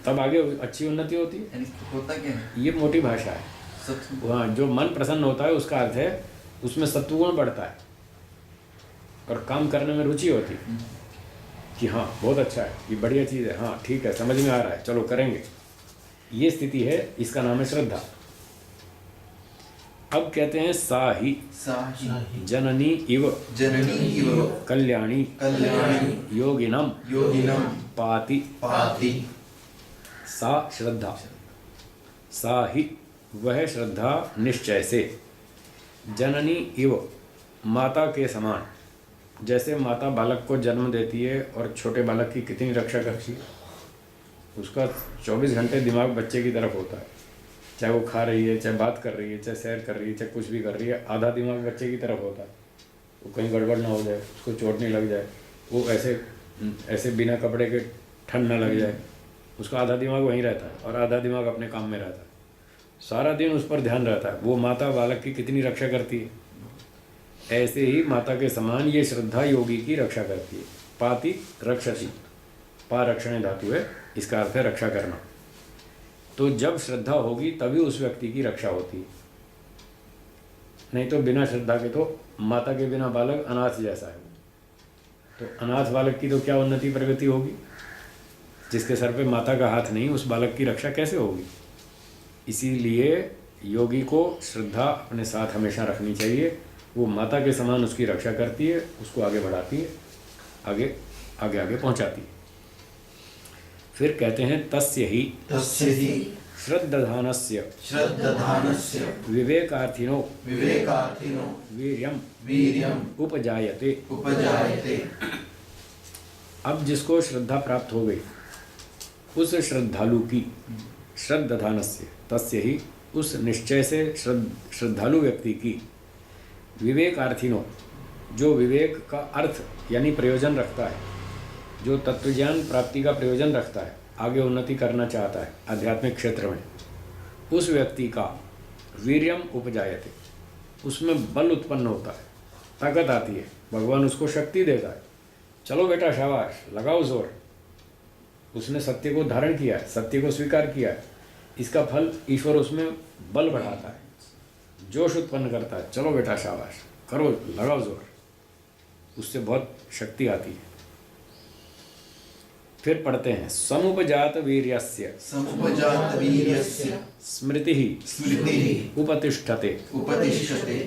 तब आगे अच्छी उन्नति होती है। यानी होता क्या है? ये मोटी भाषा है। सत्य हाँ, जो मन प्रसन्न होता है उसका अर्थ है उसमें सत्वगुण बढ़ता है और काम करने में रुचि होती है कि हाँ बहुत अच्छा है, ये बढ़िया चीज़ है, हाँ ठीक है, समझ में आ रहा है, चलो करेंगे। ये स्थिति है, इसका नाम है श्रद्धा। अब कहते हैं साही साहि जननी इव जननी इव कल्याणी कल्याणी योगिनम योगिनम पाति। पाति। सा श्रद्धा, सा ही वह श्रद्धा निश्चय से, जननी इव माता के समान। जैसे माता बालक को जन्म देती है और छोटे बालक की कितनी रक्षा करती है, उसका 24 घंटे दिमाग बच्चे की तरफ होता है। चाहे वो खा रही है, चाहे बात कर रही है, चाहे सैर कर रही है, चाहे कुछ भी कर रही है, आधा दिमाग बच्चे की तरफ होता है। वो कहीं गड़बड़ ना हो जाए, उसको चोट नहीं लग जाए, वो ऐसे बिना कपड़े के ठंड ना लग जाए, उसका आधा दिमाग वहीं रहता है और आधा दिमाग अपने काम में रहता है। सारा दिन उस पर ध्यान रहता है। वो माता बालक की कितनी रक्षा करती है, ऐसे ही माता के समान ये श्रद्धा योगी की रक्षा करती है। पाति रक्षति, पा रक्षण धातु है, इसका अर्थ है रक्षा करना। तो जब श्रद्धा होगी तभी उस व्यक्ति की रक्षा होती है, नहीं तो बिना श्रद्धा के तो माता के बिना बालक अनाथ जैसा है। तो अनाथ बालक की तो क्या उन्नति प्रगति होगी? जिसके सर पे माता का हाथ नहीं, उस बालक की रक्षा कैसे होगी? इसीलिए योगी को श्रद्धा अपने साथ हमेशा रखनी चाहिए। वो माता के समान उसकी रक्षा करती है, उसको आगे बढ़ाती है, आगे आगे आगे पहुंचाती है। फिर कहते हैं तस्य ही श्रद्धानस्य श्रद्धानस्य विवेकार्थिनो विवेकार्थिनो वीर्यम उपजायते। उपजायते। अब जिसको श्रद्धा प्राप्त हो गई, उस श्रद्धालु की, श्रद्धानस्य तस्य ही, उस निश्चय से श्रद्धालु व्यक्ति की, विवेकार्थिनो, जो विवेक का अर्थ यानी प्रयोजन रखता है, जो तत्वज्ञान प्राप्ति का प्रयोजन रखता है, आगे उन्नति करना चाहता है आध्यात्मिक क्षेत्र में, उस व्यक्ति का वीर्यम उपजायते, उसमें बल उत्पन्न होता है, ताकत आती है, भगवान उसको शक्ति देता है। चलो बेटा शाबाश, लगाओ जोर। उसने सत्य को धारण किया है, सत्य को स्वीकार किया है, इसका फल ईश्वर उसमें बल बढ़ाता है, जोश उत्पन्न करता है। चलो बेटा शाबाश, करो, लगाओ जोर। उससे बहुत शक्ति आती है। फिर पढ़ते हैं समुपजात वीर्यस्य समुपजात वीर्यस्य स्मृति स्मृति उपतिष्ठते। उपतिष्ठते।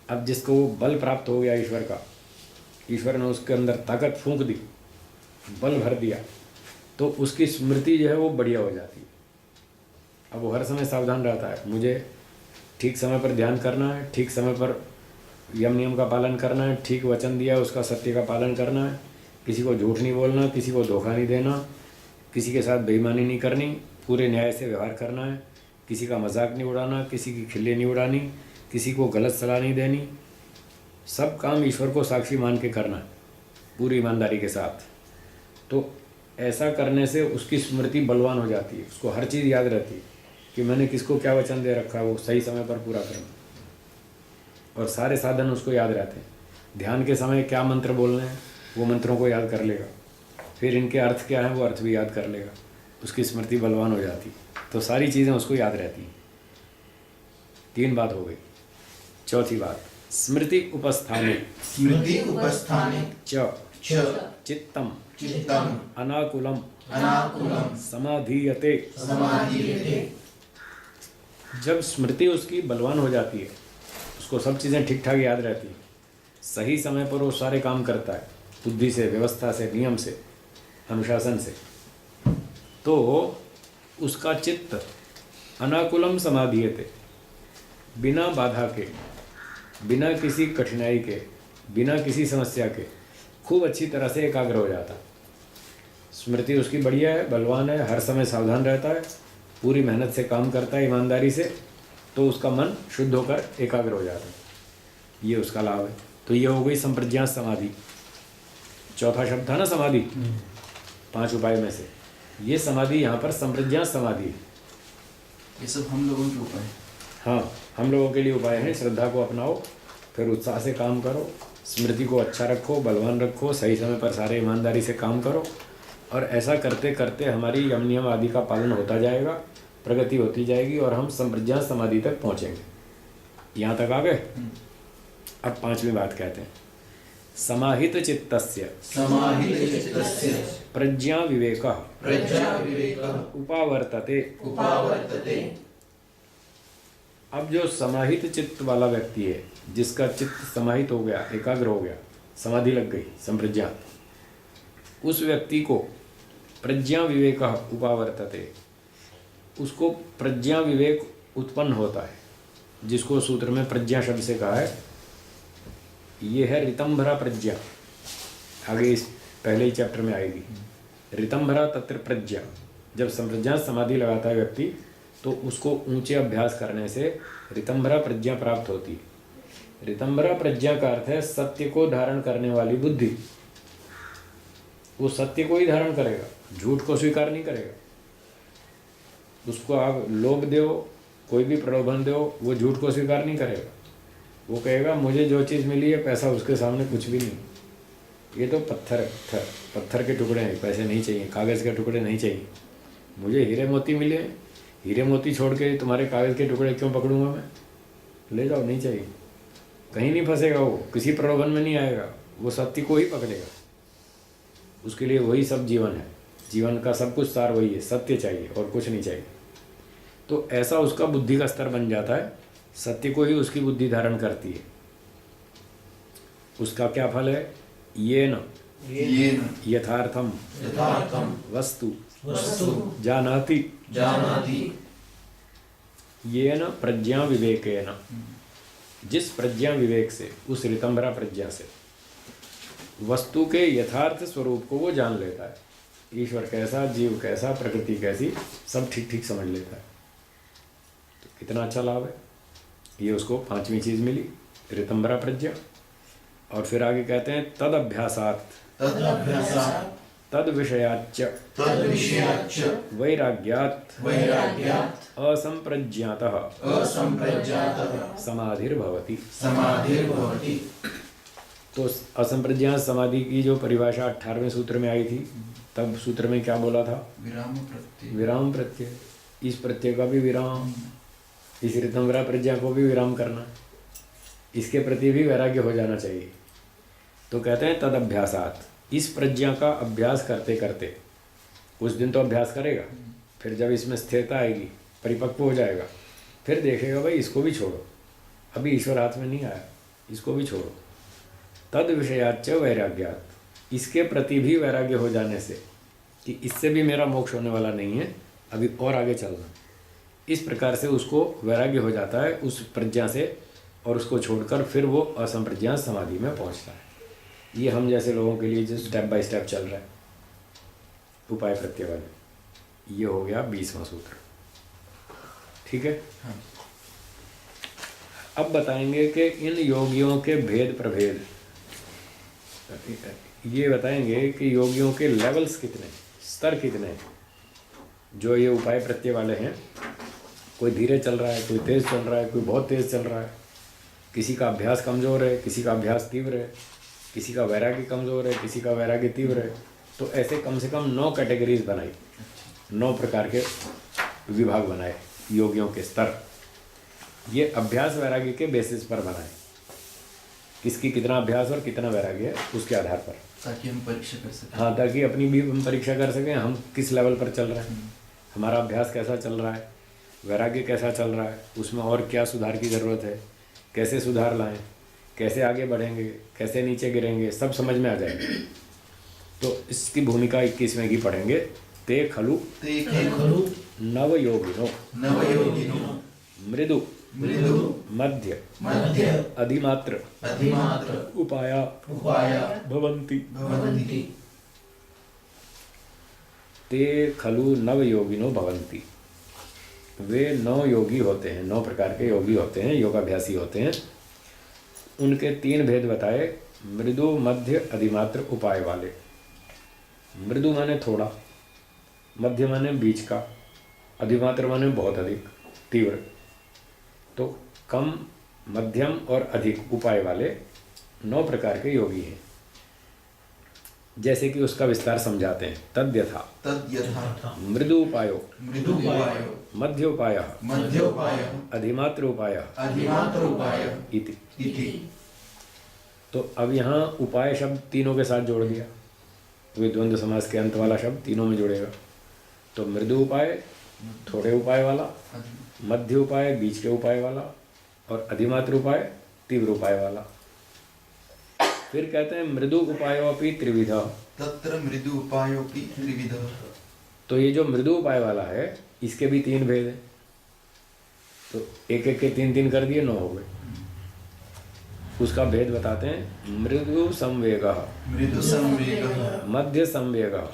अब जिसको बल प्राप्त हो गया ईश्वर का, ईश्वर ने उसके अंदर ताकत फूंक दी, बल भर दिया, तो उसकी स्मृति जो है वो बढ़िया हो जाती है। अब वो हर समय सावधान रहता है, मुझे ठीक समय पर ध्यान करना है, ठीक समय पर यम नियम का पालन करना है, ठीक वचन दिया है उसका सत्य का पालन करना है, किसी को झूठ नहीं बोलना, किसी को धोखा नहीं देना, किसी के साथ बेईमानी नहीं करनी, पूरे न्याय से व्यवहार करना है, किसी का मजाक नहीं उड़ाना, किसी की खिल्ली नहीं उड़ानी, किसी को गलत सलाह नहीं देनी, सब काम ईश्वर को साक्षी मान के करना है पूरी ईमानदारी के साथ। तो ऐसा करने से उसकी स्मृति बलवान हो जाती है, उसको हर चीज़ याद रहती है कि मैंने किसको क्या वचन दे रखा है, वो सही समय पर पूरा करना। और सारे साधन उसको याद रहते हैं। ध्यान के समय क्या मंत्र बोलने हैं वो मंत्रों को याद कर लेगा, फिर इनके अर्थ क्या हैं वो अर्थ भी याद कर लेगा, उसकी स्मृति बलवान हो जाती है। तो सारी चीज़ें उसको याद रहती हैं। 3 बात हो गई। चौथी बात, स्मृति उपस्थाने स्मृति उपस्थाने च च चित्तम चित्तम अनाकुलम अनाकुलम समाधीयते। समाधीयते। जब स्मृति उसकी बलवान हो जाती है, उसको सब चीज़ें ठीक ठाक याद रहती है, सही समय पर वो सारे काम करता है, बुद्धि से, व्यवस्था से, नियम से, अनुशासन से, तो उसका चित्त अनाकुलम समाधीयते, बिना बाधा के, बिना किसी कठिनाई के, बिना किसी समस्या के खूब अच्छी तरह से एकाग्र हो जाता। स्मृति उसकी बढ़िया है, बलवान है, हर समय सावधान रहता है, पूरी मेहनत से काम करता है, ईमानदारी से, तो उसका मन शुद्ध होकर एकाग्र हो जाता है। ये उसका लाभ है। तो ये हो गई संप्रज्ञात समाधि। चौथा शब्द था ना समाधि, 5 उपाय में से ये समाधि यहाँ पर संप्रज्ञात समाधि है। ये सब हम लोगों के उपाय हैं। हाँ, हम लोगों के लिए उपाय हैं। श्रद्धा को अपनाओ, फिर उत्साह से काम करो, स्मृति को अच्छा रखो, बलवान रखो, सही समय पर सारे ईमानदारी से काम करो, और ऐसा करते करते हमारी यम नियम आदि का पालन होता जाएगा, प्रगति होती जाएगी और हम संप्रज्ञात समाधि तक पहुँचेंगे। यहाँ तक आ गए। अब 5वीं बात कहते हैं, समाहित चित्तस्य समाहित चित्तस्य प्रज्ञा विवेकः प्रज्ञा विवेकः उपावर्तते। उपावर्तते। अब जो समाहित चित्त वाला व्यक्ति है, जिसका चित्त समाहित हो गया, एकाग्र हो गया, समाधि लग गई, संप्रज्ञात, उस व्यक्ति को प्रज्ञा विवेकः उपावर्तते, उसको प्रज्ञा विवेक उत्पन्न होता है, जिसको सूत्र में प्रज्ञा शब्द से कहा है। ये है ऋतंभरा प्रज्ञा, आगे इस पहले ही चैप्टर में आएगी। ऋतंभरा तत्र प्रज्ञा, जब संप्रज्ञात समाधि लगाता है व्यक्ति, तो उसको ऊंचे अभ्यास करने से ऋतंभरा प्रज्ञा प्राप्त होती है। ऋतंभरा प्रज्ञा का अर्थ है सत्य को धारण करने वाली बुद्धि। वो सत्य को ही धारण करेगा, झूठ को स्वीकार नहीं करेगा। उसको आप लोभ दो, कोई भी प्रलोभन दो, वो झूठ को स्वीकार नहीं करेगा। वो कहेगा मुझे जो चीज़ मिली है, पैसा उसके सामने कुछ भी नहीं, ये तो पत्थर के टुकड़े हैं, पैसे नहीं चाहिए, कागज़ के टुकड़े नहीं चाहिए, मुझे हीरे मोती मिले, हीरे मोती छोड़ के तुम्हारे कागज़ के टुकड़े क्यों पकड़ूंगा मैं, ले जाओ, नहीं चाहिए। कहीं नहीं फंसेगा वो, किसी प्रलोभन में नहीं आएगा, वो सत्य को ही पकड़ेगा। उसके लिए वही सब जीवन है, जीवन का सब कुछ सार वही है, सत्य चाहिए और कुछ नहीं चाहिए। तो ऐसा उसका बुद्धि का स्तर बन जाता है, सत्य को ही उसकी बुद्धि धारण करती है। उसका क्या फल है, येन यथार्थम वस्तु जानाति येन प्रज्ञा विवेकेन, जिस प्रज्ञा विवेक से, उस ऋतंभरा प्रज्ञा से वस्तु के यथार्थ स्वरूप को वो जान लेता है। ईश्वर कैसा, जीव कैसा, प्रकृति कैसी, सब ठीक ठीक समझ लेता है। तो कितना अच्छा लाभ है। ये उसको 5वीं चीज़ मिली, ऋतंभरा प्रज्ञा। और फिर आगे कहते हैं तद अभ्यासात तद विषयाच्च वैराग्यात् असंप्रज्ञातः समाधिर्भवति। तो असंप्रज्ञात समाधि की जो परिभाषा 18वें सूत्र में आई थी, तब सूत्र में क्या बोला था, विराम प्रत्यय। इस प्रत्यय का भी विराम, इस ऋतंभरा प्रज्ञा को भी विराम करना, इसके प्रति भी वैराग्य हो जाना चाहिए। तो कहते हैं तद अभ्यासात, इस प्रज्ञा का अभ्यास करते करते, कुछ दिन तो अभ्यास करेगा, फिर जब इसमें स्थिरता आएगी, परिपक्व हो जाएगा, फिर देखेगा भाई इसको भी छोड़ो, अभी ईश्वर हाथ में नहीं आया, इसको भी छोड़ो। तद विषयाच्च वैराग्यात, इसके प्रति भी वैराग्य हो जाने से कि इससे भी मेरा मोक्ष होने वाला नहीं है, अभी और आगे चलना, इस प्रकार से उसको वैराग्य हो जाता है उस प्रज्ञा से, और उसको छोड़कर फिर वो असंप्रज्ञात समाधि में पहुंचता है। ये हम जैसे लोगों के लिए जो स्टेप बाय स्टेप चल रहा है उपाय प्रत्यय वाले। ये हो गया 20वां सूत्र, ठीक है। हाँ। अब बताएंगे कि इन योगियों के भेद प्रभेद, ये बताएंगे कि योगियों के लेवल्स कितने, स्तर कितने हैं जो ये उपाय प्रत्यय वाले हैं। कोई धीरे चल रहा है, कोई तेज़ चल रहा है, कोई बहुत तेज़ चल रहा है, किसी का अभ्यास कमज़ोर है, किसी का अभ्यास तीव्र है, किसी का वैराग्य कमज़ोर है, किसी का वैराग्य तीव्र है। तो ऐसे कम से कम 9 कैटेगरीज बनाई, 9 प्रकार के विभाग बनाए योगियों के स्तर। ये अभ्यास वैराग्य के बेसिस पर बनाए, किसकी कितना अभ्यास और कितना वैराग्य है उसके आधार पर, ताकि हम परीक्षा कर सकें। हाँ, ताकि अपनी भी हम परीक्षा कर सकें, हम किस लेवल पर चल रहे हैं, हमारा अभ्यास कैसा चल रहा है, वैराग्य कैसा चल रहा है, उसमें और क्या सुधार की ज़रूरत है, कैसे सुधार लाएं, कैसे आगे बढ़ेंगे, कैसे नीचे गिरेंगे, सब समझ में आ जाएगा। तो इसकी भूमिका 21वें की पढ़ेंगे। ते खलु नवयोगिनो मृदु मध्य अधिमात्र उपाया भवन्ति। ते खलु नवयोगिनो भवन्ति, वे 9 योगी होते हैं, 9 प्रकार के योगी होते हैं, योगाभ्यासी होते हैं। उनके 3 भेद बताए, मृदु मध्य अधिमात्र उपाय वाले। मृदु माने थोड़ा, मध्य माने बीच का, अधिमात्र माने बहुत अधिक तीव्र। तो कम, मध्यम और अधिक उपाय वाले 9 प्रकार के योगी हैं। जैसे कि उसका विस्तार समझाते हैं। तद्यथा मृदु उपायो मध्य उपाय अधिमात्र उपाय इति। तो अब यहाँ उपाय शब्द तीनों के साथ जोड़ दिया, तो ये द्वंद्व समास के अंत वाला शब्द तीनों में जुड़ेगा। तो मृदु उपाय थोड़े उपाय वाला, मध्य उपाय बीच के उपाय वाला, और अधिमात्र उपाय तीव्र उपाय वाला। फिर कहते हैं मृदु उपायोपि त्रिविध। तत्र मृदु उपायोपि त्रिविध। तो ये जो मृदु उपाय वाला है इसके भी 3 भेद हैं। तो एक एक के 3-3 कर दिए, 9 हो गए। उसका भेद बताते हैं। मृदु संवेगः मध्य संवेगः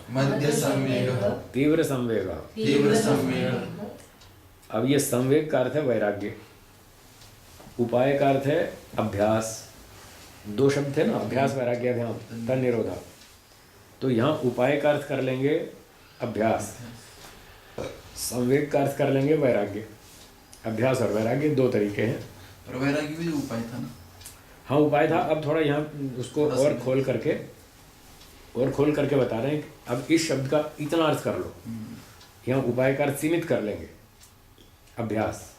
तीव्र संवेगः। अब ये संवेग का अर्थ है वैराग्य, उपाय का अर्थ है अभ्यास। 2 शब्द थे ना, अभ्यास वैराग्य अभ्याम तन्निरोधा। तो यहाँ उपाय का अर्थ कर लेंगे अभ्यास, संवेग का अर्थ कर लेंगे वैराग्य। अभ्यास और वैराग्य 2 तरीके हैं। और वैराग्य भी उपाय था ना? हाँ, उपाय था। अब थोड़ा यहाँ उसको और खोल करके बता रहे हैं। अब इस शब्द का इतना अर्थ कर लो, यहाँ उपाय का अर्थ सीमित कर लेंगे अभ्यास,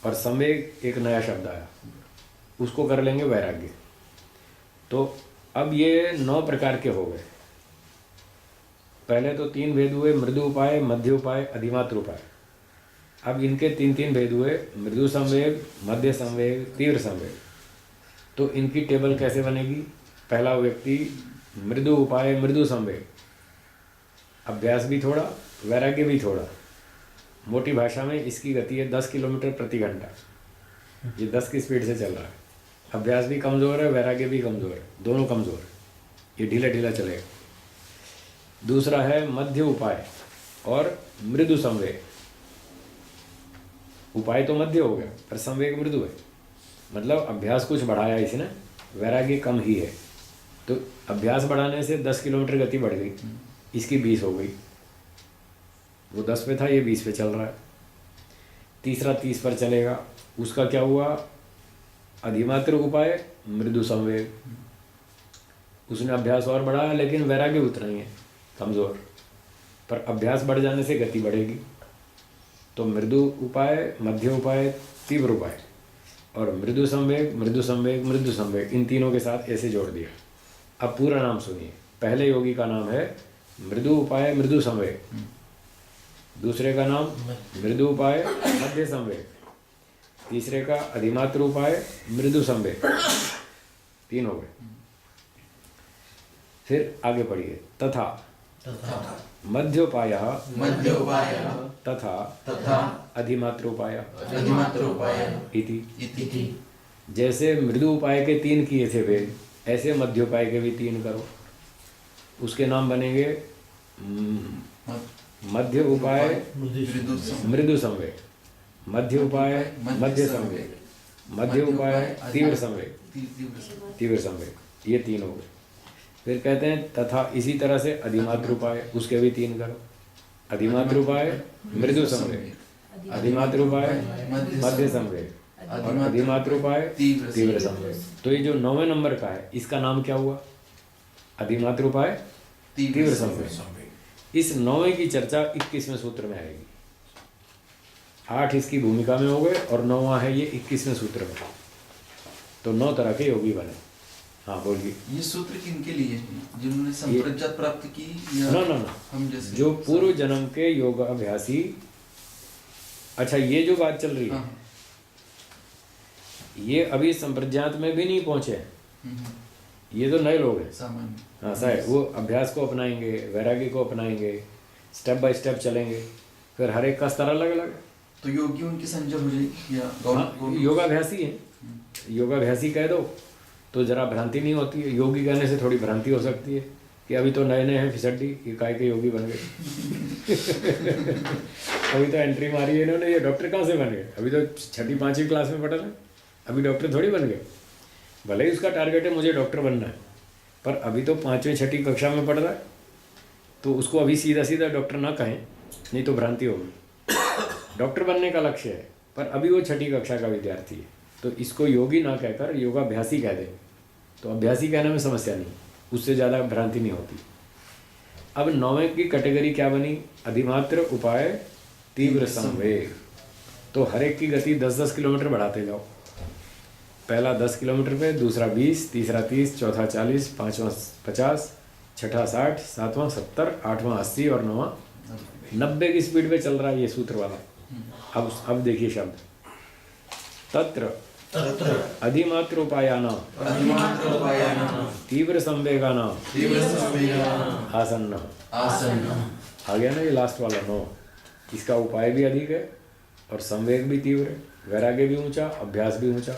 और संवेग एक नया शब्द आया, उसको कर लेंगे वैराग्य। तो अब ये 9 प्रकार के हो गए। पहले तो 3 भेद हुए, मृदु उपाय, मध्य उपाय, अधिमात्र उपाय। अब इनके 3-3 भेद हुए, मृदु संवेग, मध्य संवेग, तीव्र संवेग। तो इनकी टेबल कैसे बनेगी? पहला व्यक्ति मृदु उपाय मृदु संवेग, अभ्यास भी थोड़ा, वैराग्य भी थोड़ा। मोटी भाषा में इसकी गति है 10 किलोमीटर प्रति घंटा। ये 10 की स्पीड से चल रहा है। अभ्यास भी कमज़ोर है, वैराग्य भी कमज़ोर है, दोनों कमज़ोर है। ये ढीला ढीला चलेगा। दूसरा है मध्य उपाय और मृदु संवेग। उपाय तो मध्य हो गया पर संवेग मृदु है, मतलब अभ्यास कुछ बढ़ाया इसने, वैराग्य कम ही है। तो अभ्यास बढ़ाने से 10 किलोमीटर गति बढ़ गई, इसकी 20 हो गई। वो 10 पे था, ये 20 पे चल रहा है। तीसरा 30 पर चलेगा। उसका क्या हुआ? अधिमात्र उपाय मृदु संवेग। उसने अभ्यास और बढ़ाया लेकिन वैराग्य उतना ही है, कमज़ोर। पर अभ्यास बढ़ जाने से गति बढ़ेगी। तो मृदु उपाय, मध्य उपाय, तीव्र उपाय और मृदु संवेग, मृदु संवेग, मृदु संवेग, इन तीनों के साथ ऐसे जोड़ दिया। अब पूरा नाम सुनिए। पहले योगी का नाम है मृदु उपाय मृदु संवेग, दूसरे का नाम मृदु उपाय मध्य संवेग, तीसरे का अधिमात्र उपाय मृदु संवेग। 3 हो गए। फिर आगे पढ़िए। तथा मध्योपाय तथा अधिमात्रोपाय इति। जैसे मृदु उपाय के 3 किए थे वे, ऐसे मध्योपाय के भी 3 करो। उसके नाम बनेंगे मध्य उपाय मृदु संवेग, मध्य उपाय मध्य संवेग, मध्य उपाय तीव्र संवेग। ये 3 हो गए। फिर कहते हैं तथा इसी तरह से अधिमात्र उपाय, उसके भी 3 करो। अधिमात्र उपाय मृदु संवेग, अधिमात्र उपाय मध्य संवेग और अधिमात्र उपाय तीव्र संवेग। तो ये जो 9वें नंबर का है इसका नाम क्या हुआ? अधिमात्र उपाय तीव्र संवेग। इस 9वें की चर्चा 21वें सूत्र में आएगी। 8 इसकी भूमिका में हो गए और 9वां है ये 21वें सूत्र में। तो 9 तरह के योगी बने। हाँ बोलिए। ये सूत्र किनके लिए है? जिन्होंने संप्रज्ञात प्राप्त की या ना हम जैसे जो पूर्व जन्म के योग अभ्यासी। अच्छा ये जो बात चल रही है हाँ। ये अभी संप्रज्ञात में भी नहीं पहुंचे हैं। ये तो नए लोग हैं सामान्य। हाँ साहब, वो अभ्यास को अपनाएंगे, वैराग्य को अपनाएंगे, स्टेप बाय स्टेप चलेंगे, फिर हर एक का स्तर अलग अलग है। तो योगी उनकी संजय हो जाएगी या हाँ, योगाभ्यासी है, योगाभ्यासी कह दो तो जरा भ्रांति नहीं होती है। योगी कहने से थोड़ी भ्रांति हो सकती है कि अभी तो नए नए हैं फिसड्डी, ये काय के योगी बन गए। अभी तो एंट्री मारी है इन्होंने, ये डॉक्टर कहाँ से बन गए? अभी तो 6ठी 5वीं क्लास में पढ़ रहे हैं, अभी डॉक्टर थोड़ी बन गए। भले ही उसका टारगेट है मुझे डॉक्टर बनना है, पर अभी तो 5वीं 6ठी कक्षा में पढ़ रहा है, तो उसको अभी सीधा सीधा डॉक्टर ना कहें, नहीं तो भ्रांति होगी। डॉक्टर बनने का लक्ष्य है, पर अभी वो 6ठी कक्षा का विद्यार्थी है, तो इसको योगी ना कहकर योगाभ्यासी कह देंगे, तो अभ्यासी कहने में समस्या नहीं, उससे ज़्यादा भ्रांति नहीं होती। अब 9वें की कैटेगरी क्या बनी? अधिमात्र उपाय तीव्र संवेग। तो हर एक की गति 10-10 किलोमीटर बढ़ाते जाओ। पहला 10 किलोमीटर पे, दूसरा 20, तीसरा 30, चौथा 40, पाँचवां 50, छठा 60, सातवां 70, आठवां 80 और 9वां 90 की स्पीड पे चल रहा है ये सूत्र वाला। अब देखिए शब्द तत्र अधिमात्र उपायानां तीव्र संवेगानां आसन्न। आ गया ना ये लास्ट वाला 9। इसका उपाय भी अधिक है और संवेग भी तीव्र है, वैराग्य भी ऊंचा, अभ्यास भी ऊंचा।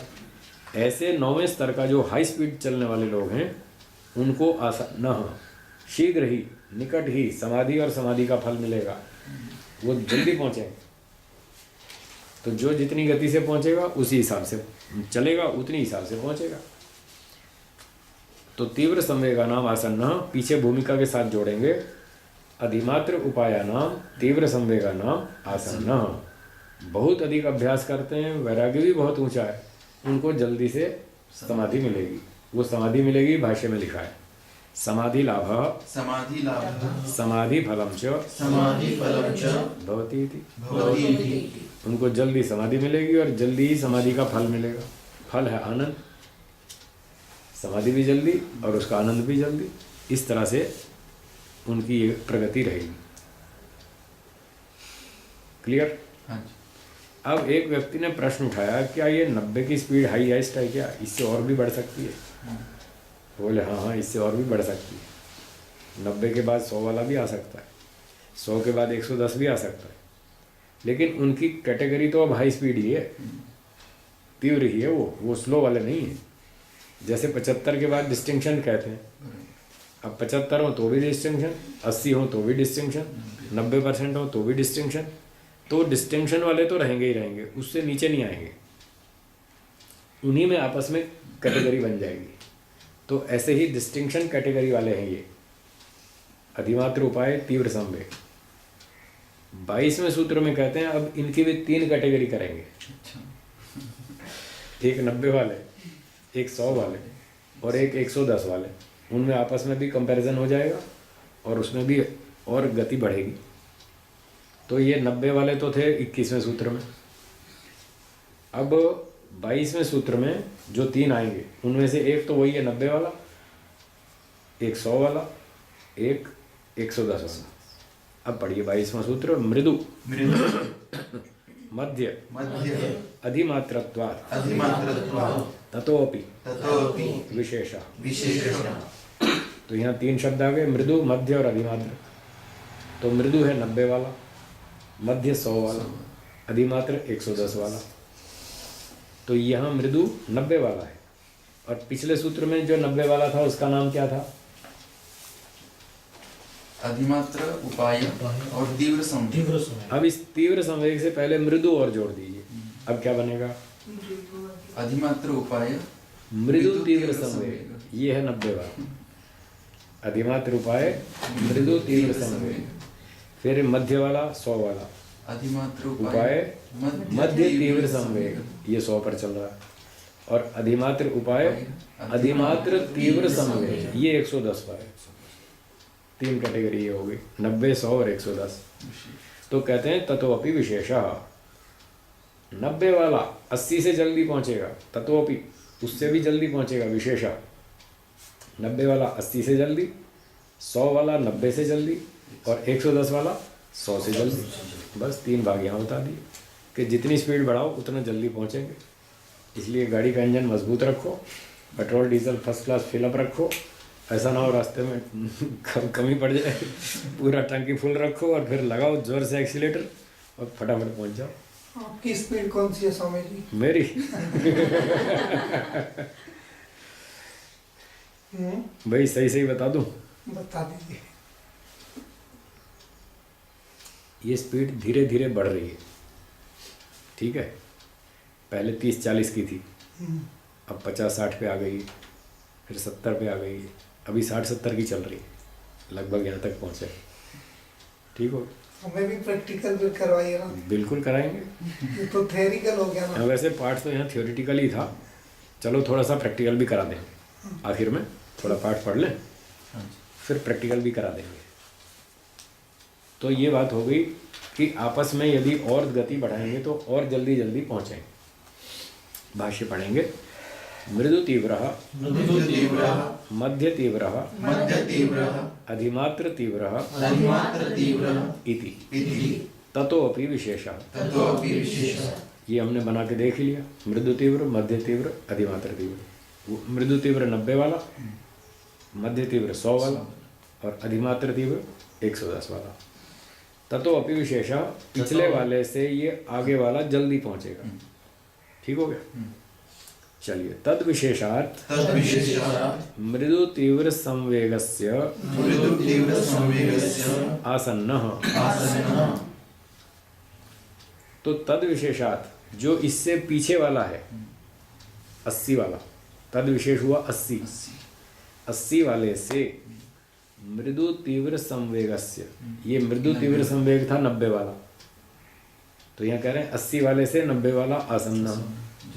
ऐसे 9वें स्तर का जो हाई स्पीड चलने वाले लोग हैं उनको आसन्न, शीघ्र ही, निकट ही समाधि और समाधि का फल मिलेगा, वो जल्दी पहुंचेंगे। तो जो जितनी गति से पहुंचेगा उसी हिसाब से चलेगा, उतनी हिसाब से पहुंचेगा। तो तीव्र संवेगानाम आसन्न पीछे भूमिका के साथ जोड़ेंगे, अधिमात्र उपायानाम तीव्र संवेगानाम आसन्न। बहुत अधिक अभ्यास करते हैं, वैराग्य भी बहुत ऊंचा है, उनको जल्दी से समाधि मिलेगी। वो समाधि मिलेगी, भाष्य में लिखा है समाधि लाभ समाधि फलम च भवति इति। उनको जल्दी समाधि मिलेगी और जल्दी ही समाधि का फल मिलेगा। फल है आनंद, समाधि भी जल्दी और उसका आनंद भी जल्दी। इस तरह से उनकी ये प्रगति रहेगी। क्लियर? हाँ जी। अब एक व्यक्ति ने प्रश्न उठाया, क्या ये 90 की स्पीड हाईएस्ट है क्या? इससे और भी बढ़ सकती है? बोले हाँ, इससे और भी बढ़ सकती है। 90 के बाद 100 वाला भी आ सकता है, 100 के बाद 110 भी आ सकता है। लेकिन उनकी कैटेगरी तो अब हाई स्पीड ही है, तीव्र ही है, वो स्लो वाले नहीं है। जैसे 75 के बाद डिस्टिंक्शन कहते हैं, अब 75 हो तो भी डिस्टिंक्शन, 80 हो तो भी डिस्टिंक्शन, 90% हो तो भी डिस्टिंक्शन। तो डिस्टिंक्शन वाले तो रहेंगे ही रहेंगे, उससे नीचे नहीं आएंगे, उन्हीं में आपस में कैटेगरी बन जाएगी। तो ऐसे ही डिस्टिंक्शन कैटेगरी वाले हैं ये, अधिमात्र उपाय तीव्र संवेग। 22वें सूत्र में कहते हैं अब इनकी भी 3 कैटेगरी करेंगे, एक 90 वाले, एक 100 वाले और एक 110 वाले। उनमें आपस में भी कंपैरिजन हो जाएगा और उसमें भी और गति बढ़ेगी। तो ये 90 वाले तो थे 21वें सूत्र में। अब 22वें सूत्र में जो 3 आएंगे उनमें से एक तो वही है 90 वाला, एक 100 वाला, एक 110 वाला। अब पढ़िए 22वां सूत्र, मृदु मध्य अधिमात्रत्वात् ततोपि विशेषः। तो यहाँ 3 शब्द आ गए, मृदु, मध्य और अधिमात्र। तो मृदु है 90 वाला, मध्य 100 वाला, अधिमात्र 110 वाला। तो यहाँ मृदु 90 वाला है। और पिछले सूत्र में जो 90 वाला था उसका नाम क्या था? अधिमात्र उपाय और तीव्र संवेग। अब इस तीव्र संवेग से पहले मृदु और जोड़ दीजिए। अब क्या बनेगा? अधिमात्र उपाय मृदु तीव्र संवेग, ये है 90 वाला। अधिमात्र उपाय मृदु तीव्र संवेग। फिर मध्य वाला 100 वाला अधिमात्र उपाय मध्य तीव्र संवेग, ये 100 पर चल रहा है। और अधिमात्र उपाय अधिमात्र तीव्र संवेग, ये 110 पर है। 3 कैटेगरी ये होगी, 90, 100 और 110। तो कहते हैं ततोपि विशेषः, 90 वाला 80 से जल्दी पहुंचेगा, ततोपि उससे भी जल्दी पहुंचेगा, विशेषः 90 वाला 80 से जल्दी, 100 वाला 90 से जल्दी और 110 वाला 100 से जल्दी। बस 3 भाग यहाँ बता दिए कि जितनी स्पीड बढ़ाओ उतना जल्दी पहुँचेंगे। इसलिए गाड़ी का इंजन मजबूत रखो, petrol diesel first class fill up रखो, ऐसा ना हो रास्ते में कमी पड़ जाए। पूरा टंकी फुल रखो और फिर लगाओ जोर से एक्सीलेटर और फटाफट पहुँच जाओ। आपकी स्पीड कौन सी है स्वामी जी? मेरी भाई सही बता दूं, बता दीजिए। ये स्पीड धीरे धीरे बढ़ रही है, ठीक है। पहले 30-40 की थी, अब 50-60 पे आ गई, फिर 70 पे आ गई, अभी 60-70 की चल रही है, लगभग यहाँ तक पहुँचे। ठीक हो, हमें भी प्रैक्टिकल भी करवाइए ना। बिल्कुल कराएंगे। ये तो थ्योरिकल हो गया ना। वैसे पार्ट तो यहाँ थियोरिटिकल ही था, चलो थोड़ा सा प्रैक्टिकल भी करा देंगे। आखिर में थोड़ा पार्ट पढ़ लें, फिर प्रैक्टिकल भी करा देंगे। तो ये बात हो गई कि आपस में यदि और गति बढ़ाएंगे तो और जल्दी जल्दी पहुँचेंगे। भाष्य पढ़ेंगे। मृदु तीव्र मध्य तीव्र अधिमात्र तीव्र इति ततोपि विशेषः। ये हमने बना के देख लिया। मृदु तीव्र, मध्य तीव्र, अधिमात्र तीव्र। मृदु तीव्र 90 वाला, मध्य तीव्र 100 वाला और अधिमात्र तीव्र 110 वाला। ततोपि विशेषः, पिछले वाले से ये आगे वाला जल्दी पहुंचेगा। ठीक हो गया। चलिए, तद विशेषार्थ मृदु तीव्र संवेगस्य आसन्नः। तो तद विशेषार्थ जो इससे पीछे वाला है 80 वाला, तद विशेष हुआ 80 वाले से मृदु तीव्र संवेगस्य, ये मृदु तीव्र संवेग था 90 वाला, तो यहाँ कह रहे हैं 80 वाले से 90 वाला आसन्न,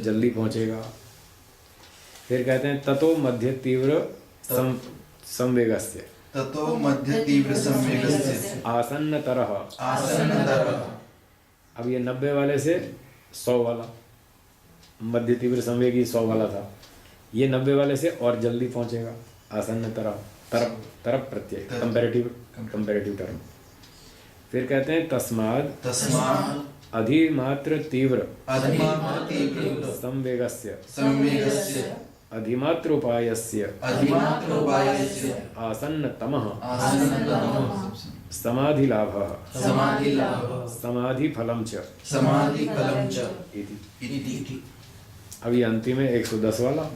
जल्दी पहुंचेगा। फिर कहते हैं ततो मध्य तीव्र संवेगस्य, ततो मध्य तीव्र संवेगस्य आसन्नतरः। अब ये 90 वाले से 100 वाला, मध्य तीव्र संवेगी 100 वाला था, ये 90 वाले से और जल्दी पहुंचेगा। आसन्नतरः, तरफ प्रत्यय, कंपैरेटिव टर्म। फिर कहते हैं तस्माद् अधिमात्र तीव्र संवेगस्य अधिमात्र उपायस्य आसन्नतमः समाधि लाभः समाधि फलम च इति। अब ये अंतिम है 110 वाला।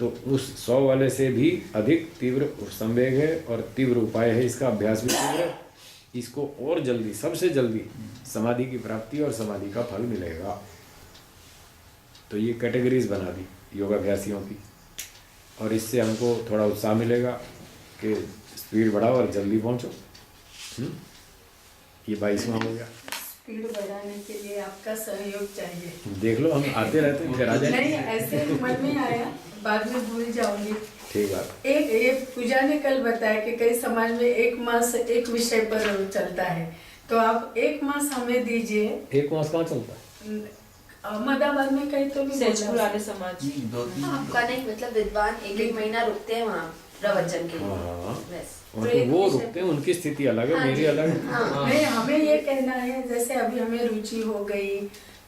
तो उस 100 वाले से भी अधिक तीव्र संवेग है और तीव्र उपाय है, इसका अभ्यास भी तीव्र है, इसको और जल्दी, सबसे जल्दी समाधि की प्राप्ति और समाधि का फल मिलेगा। तो ये कैटेगरीज बना दी योगाभ्यासियों की, और इससे हमको थोड़ा उत्साह मिलेगा कि स्पीड बढ़ाओ और जल्दी पहुंचो। ये 22वां हो गया। स्पीड बढ़ाने के लिए आपका सहयोग चाहिए। देख लो, हम आते रहते हैं, करा जाए। नहीं, ऐसे मन में आया, बाद में भूल जाऊंगी। ठीक बात। एक पूजा ने कल बताया कि कई समाज में 1 मास एक विषय पर चलता है, तो आप 1 मास हमें दीजिए। 1 मास कहाँ चलता है? अहमदाबाद में कहीं तो भी समाज आपका नहीं, मतलब विद्वान 1 महीना रुकते हैं वहाँ प्रवचन के लिए। तो वो रुकते हैं, उनकी स्थिति अलग है, मेरी अलग है। नहीं, हमें ये कहना है, जैसे अभी हमें रुचि हो गई,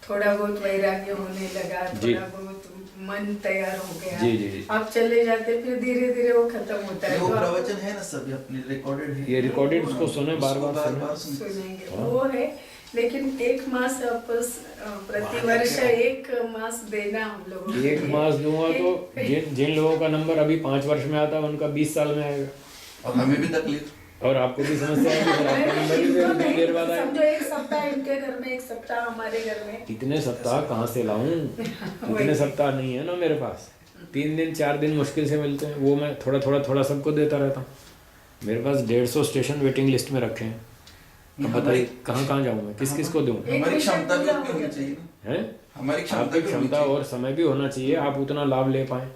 थोड़ा बहुत वैराग्य होने लगा, थोड़ा बहुत मन तैयार हो गया, जी। आप चले जाते, फिर धीरे धीरे वो खत्म होता है। वो प्रवचन है ना, सभी अपने रिकॉर्डेड है। ये रिकॉर्डेड, उसको सुने, बार बार सुनेंगे, वो है। लेकिन 1 मास प्रति वर्ष 1 मास देना हम लोगों को। 1 मास दूंगा तो जिन लोगों का नंबर अभी 5 वर्ष में आता है, उनका 20 साल में आएगा। और हमें भी तकलीफ, और आपको भी समस्या है कि आपका नंबर भी देर बाद आएगा। समझो 1 सप्ताह इनके घर में, 1 सप्ताह हमारे घर में। इतने सप्ताह कहाँ से लाऊं? इतने सप्ताह नहीं है ना मेरे पास। 3 दिन 4 दिन मुश्किल से मिलते हैं, वो मैं थोड़ा सबको देता रहता हूँ। मेरे पास 150 स्टेशन वेटिंग लिस्ट में रखे हैं। अब बताइए कहाँ कहाँ जाऊँ मैं, किस किस को दूँ? एक हमारी विषय क्षमता भी पूरा उतनी हो होनी जाता चाहिए ना, हैं? हमारी क्षमता आपकी भी होनी क्षमता चाहिए। और समय भी होना चाहिए, आप उतना लाभ ले पाएँ।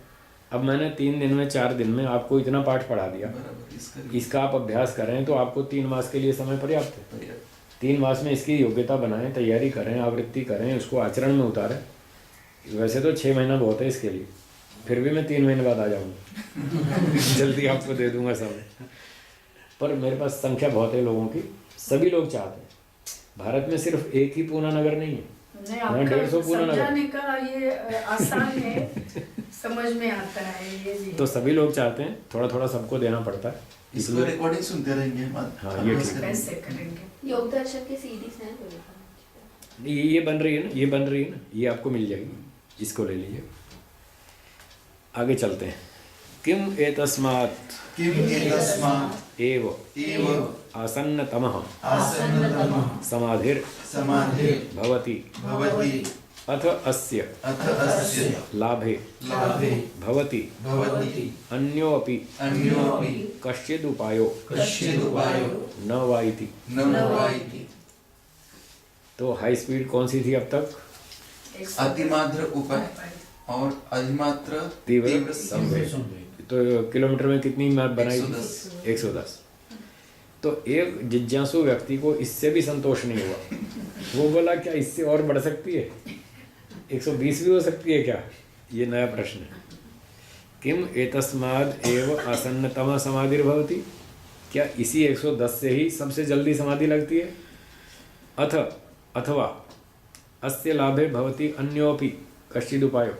अब मैंने 3 दिन में 4 दिन में आपको इतना पाठ पढ़ा दिया, बराबर, इसका इसका आप अभ्यास करें तो आपको 3 मास के लिए समय पर्याप्त है। पर्याप्त। 3 मास में इसकी योग्यता बनाएं, तैयारी करें, आवृत्ति करें, उसको आचरण में उतारें। वैसे तो 6 महीना बहुत है इसके लिए, फिर भी मैं 3 महीने बाद आ जाऊँगा जल्दी आपको दे दूंगा समय। पर मेरे पास संख्या बहुत है लोगों की, सभी लोग चाहते हैं। भारत में सिर्फ एक ही पूना नगर नहीं है, नहीं, हाँ, आपका 150 पूरा नगर। समझाने का ये आसान है, समझ में आता है ये भी। तो सभी लोग चाहते हैं, थोड़ा थोड़ा सबको देना पड़ता है, इसको इसलिए रिकॉर्डिंग सुनते रहेंगे हम। हाँ, ये अभ्यास ठीक है। करेंगे। कैसे करेंगे? योग दर्शन की सीरीज है तो देखा। ये बन रही है ना, ये बन रही है ना, ये आपको मिल जाएगी, इसको ले लीजिए। आगे चलते हैं। किम एतस्मात् किम एतस्मात् एव एव आसन्नतमः आसन्नतमः समाधिर समाधिर् भवति भवति अथ अस्य अथ अस्य लाभे लाभे भवति भवति अन्योऽपि अन्योऽपि कश्चिदुपायो कश्चिदुपायो न वा इति। न वा इति। तो हाई स्पीड कौन सी थी अब तक? अतिमात्र उपाय और अधिमात्र तीव्र संवेग। तो किलोमीटर में कितनी मैप बनाई? 110। 110। तो एक जिज्ञासु व्यक्ति को इससे भी संतोष नहीं हुआ, वो बोला क्या इससे और बढ़ सकती है? 120 भी हो सकती है क्या? ये नया प्रश्न है। किम एतस्माद् एव आसन्नतम समाधिर्भवति, क्या इसी 110 से ही सबसे जल्दी समाधि लगती है? अथवा अस्य लाभे भवति अन्योपि कश्चिद उपायो,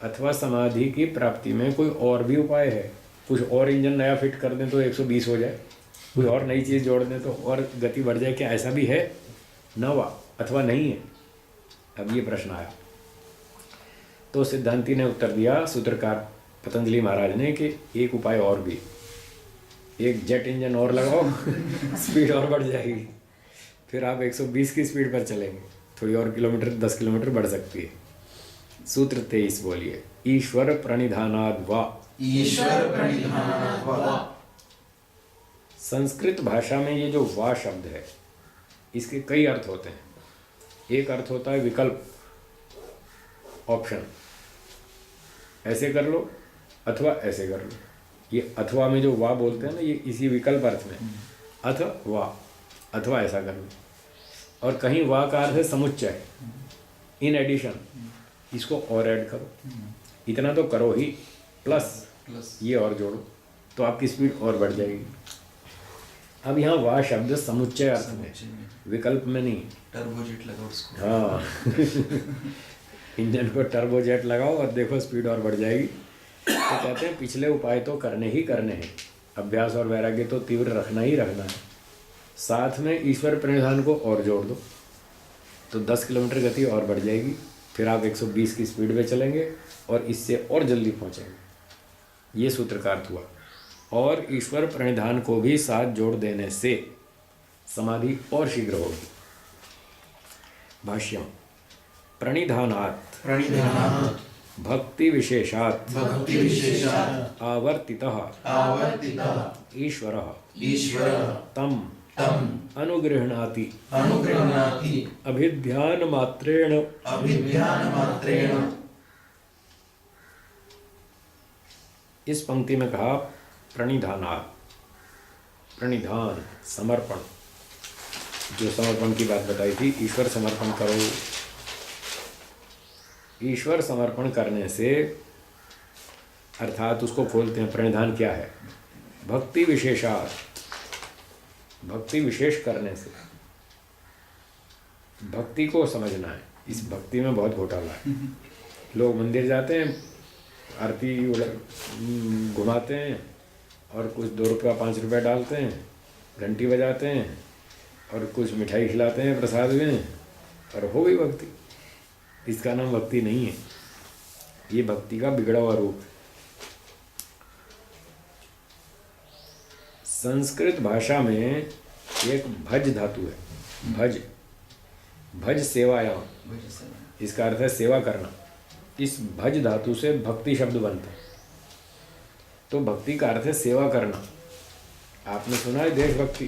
अथवा समाधि की प्राप्ति में कोई और भी उपाय है, कुछ और इंजन नया फिट कर दें तो 120 हो जाए, कोई और नई चीज़ जोड़ दें तो और गति बढ़ जाए, क्या ऐसा भी है? न वा अथवा नहीं है। अब ये प्रश्न आया तो सिद्धांति ने उत्तर दिया, सूत्रकार पतंजलि महाराज ने, कि एक उपाय और भी, एक जेट इंजन और लगाओ स्पीड और बढ़ जाएगी, फिर आप 120 की स्पीड पर चलेंगे, थोड़ी और किलोमीटर 10 किलोमीटर बढ़ सकती है। सूत्र 23 बोलिए। ईश्वर प्रणिधानाद् वा। ईश्वर प्रणिधानाद् वा। संस्कृत भाषा में ये जो वा शब्द है, इसके कई अर्थ होते हैं। एक अर्थ होता है विकल्प, ऑप्शन, ऐसे कर लो अथवा ऐसे कर लो। ये अथवा में जो वा बोलते हैं ना, ये इसी विकल्प अर्थ में, अथ वा, अथवा ऐसा कर लो। और कहीं वा का अर्थ है समुच्चय, इन एडिशन, इसको और ऐड करो, इतना तो करो ही, प्लस ये और जोड़ो, तो आपकी स्पीड और बढ़ जाएगी। अब यहाँ वाह शब्द समुच्चय अर्थ में, विकल्प में नहीं। टर्बोजेट लगाओ उसको। हाँ इंजन को टर्बोजेट लगाओ और देखो स्पीड और बढ़ जाएगी। तो कहते हैं पिछले उपाय तो करने ही करने हैं, अभ्यास और वैराग्य तो तीव्र रखना ही रखना है, साथ में ईश्वर प्रणिधान को और जोड़ दो तो 10 किलोमीटर गति और बढ़ जाएगी, फिर आप 120 की स्पीड में चलेंगे और इससे और जल्दी पहुंचेंगे। ये सूत्रकार हुआ। और ईश्वर प्रणिधान को भी साथ जोड़ देने से समाधि और शीघ्र होगी। भाष्यम। प्रणिधानात् भक्ति विशेषात् आवर्तितः ईश्वरः तम अनुगृह्णाति अभिध्यान मात्रेण। इस पंक्ति में कहा प्रणिधानात्, प्रणिधान समर्पण, जो समर्पण की बात बताई थी, ईश्वर समर्पण करो। ईश्वर समर्पण करने से, अर्थात उसको खोलते हैं, प्रणिधान क्या है? भक्ति विशेषात्, भक्ति विशेष करने से। भक्ति को समझना है, इस भक्ति में बहुत घोटाला है। लोग मंदिर जाते हैं, आरती घुमाते हैं और कुछ 2 रुपया 5 रुपया डालते हैं, घंटी बजाते हैं और कुछ मिठाई खिलाते हैं प्रसाद में, और हो गई भक्ति। इसका नाम भक्ति नहीं है, ये भक्ति का बिगड़ा हुआ रूप है। संस्कृत भाषा में एक भज धातु है, भज, भज सेवायाम, इसका अर्थ है सेवा करना। इस भज धातु से भक्ति शब्द बनता है। तो भक्ति का अर्थ है सेवा करना। आपने सुना है देशभक्ति,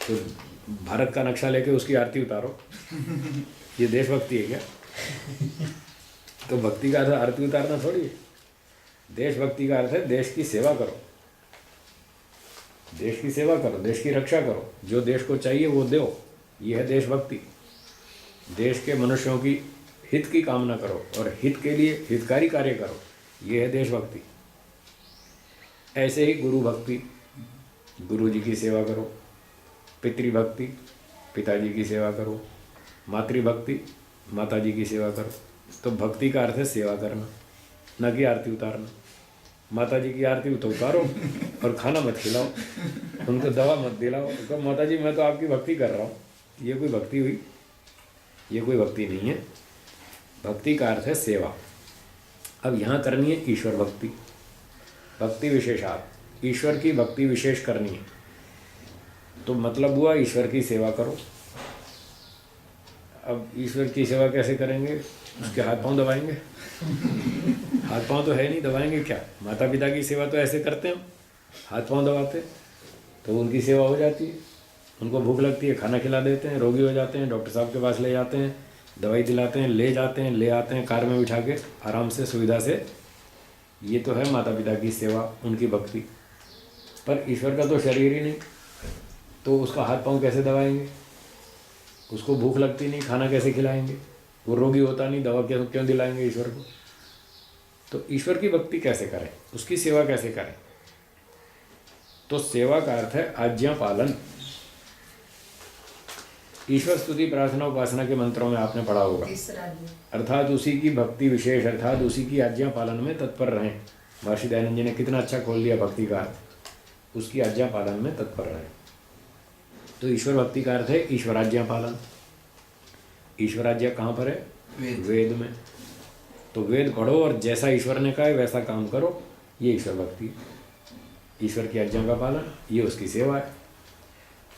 तो भारत का नक्शा लेके उसकी आरती उतारो, ये देशभक्ति है क्या? तो भक्ति का अर्थ आरती उतारना थोड़ी है। देशभक्ति का अर्थ है देश की सेवा करो, देश की सेवा करो, देश की रक्षा करो, जो देश को चाहिए वो दो, ये है देशभक्ति। देश के मनुष्यों की हित की कामना करो और हित के लिए हितकारी कार्य करो, ये है देशभक्ति। ऐसे ही गुरु भक्ति, गुरु जी की सेवा करो, पितृभक्ति, पिताजी की सेवा करो, मातृभक्ति, माता जी की सेवा करो। तो भक्ति का अर्थ है सेवा करना, न कि आरती उतारना। माता जी की आरती तो उतारो और खाना मत खिलाओ, उनको दवा मत दिलाओ, तो माता जी मैं तो आपकी भक्ति कर रहा हूँ, ये कोई भक्ति हुई? ये कोई भक्ति नहीं है। भक्ति का अर्थ है सेवा। अब यहाँ करनी है ईश्वर भक्ति, भक्ति विशेषात, ईश्वर की भक्ति विशेष करनी है। तो मतलब हुआ ईश्वर की सेवा करो। अब ईश्वर की सेवा कैसे करेंगे? उसके हाथ पांव दबाएंगे? हाथ पांव तो है नहीं, दबाएंगे क्या? माता पिता की सेवा तो ऐसे करते हैं, हाथ पांव दबाते, तो उनकी सेवा हो जाती है। उनको भूख लगती है, खाना खिला देते हैं, रोगी हो जाते हैं, डॉक्टर साहब के पास ले जाते हैं, दवाई दिलाते हैं, ले जाते हैं, ले आते हैं, कार में बिठा के आराम से सुविधा से। ये तो है माता पिता की सेवा, उनकी भक्ति। पर ईश्वर का तो शरीर ही नहीं, तो उसका हाथ पांव कैसे दबाएंगे? उसको भूख लगती नहीं, खाना कैसे खिलाएंगे? वो रोगी होता नहीं, दवा क्यों दिलाएंगे ईश्वर को? तो ईश्वर की भक्ति कैसे करें, उसकी सेवा कैसे करें? तो सेवा का अर्थ है आज्ञा पालन। ईश्वर स्तुति प्रार्थना उपासना के मंत्रों में आपने पढ़ा होगा, अर्थात उसी की भक्ति विशेष, अर्थात उसी की आज्ञा पालन में तत्पर रहें। महर्षि दयानंद जी ने कितना अच्छा खोल दिया भक्ति का अर्थ, उसकी आज्ञा पालन में तत्पर रहें। तो ईश्वर भक्ति का अर्थ है ईश्वराज्ञा पालन। ईश्वराज्ञा कहाँ पर है? वेद में। तो वेद पढ़ो और जैसा ईश्वर ने कहा है वैसा काम करो, ये ईश्वर भक्ति। ईश्वर की आज्ञा का पालन, ये उसकी सेवा है।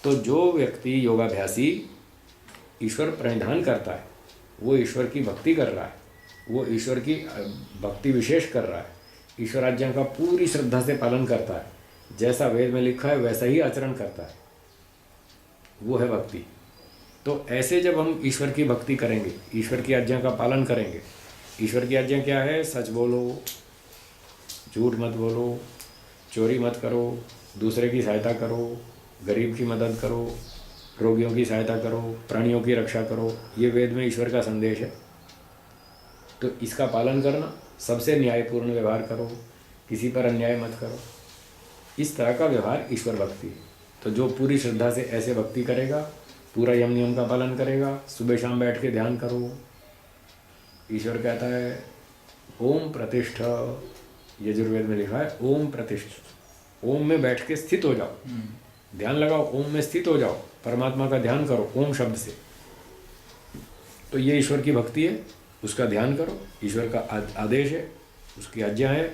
तो जो व्यक्ति योगाभ्यासी ईश्वर प्रणिधान करता है, वो ईश्वर की भक्ति कर रहा है, वो ईश्वर की भक्ति विशेष कर रहा है, ईश्वराज्ञा का पूरी श्रद्धा से पालन करता है, जैसा वेद में लिखा है वैसा ही आचरण करता है, वो है भक्ति। तो ऐसे जब हम ईश्वर की भक्ति करेंगे, ईश्वर की आज्ञा का पालन करेंगे। ईश्वर की आज्ञा क्या है? सच बोलो, झूठ मत बोलो, चोरी मत करो, दूसरे की सहायता करो, गरीब की मदद करो, रोगियों की सहायता करो, प्राणियों की रक्षा करो। ये वेद में ईश्वर का संदेश है। तो इसका पालन करना, सबसे न्यायपूर्ण व्यवहार करो, किसी पर अन्याय मत करो, इस तरह का व्यवहार ईश्वर भक्ति है। तो जो पूरी श्रद्धा से ऐसे भक्ति करेगा, पूरा यम नियम का पालन करेगा, सुबह शाम बैठ के ध्यान करो। ईश्वर कहता है ओम प्रतिष्ठ, यजुर्वेद में लिखा है ओम प्रतिष्ठ। ओम में बैठ के स्थित हो जाओ, ध्यान लगाओ, ओम में स्थित हो जाओ, परमात्मा का ध्यान करो ओम शब्द से। तो ये ईश्वर की भक्ति है, उसका ध्यान करो, ईश्वर का आदेश है, उसकी आज्ञा है।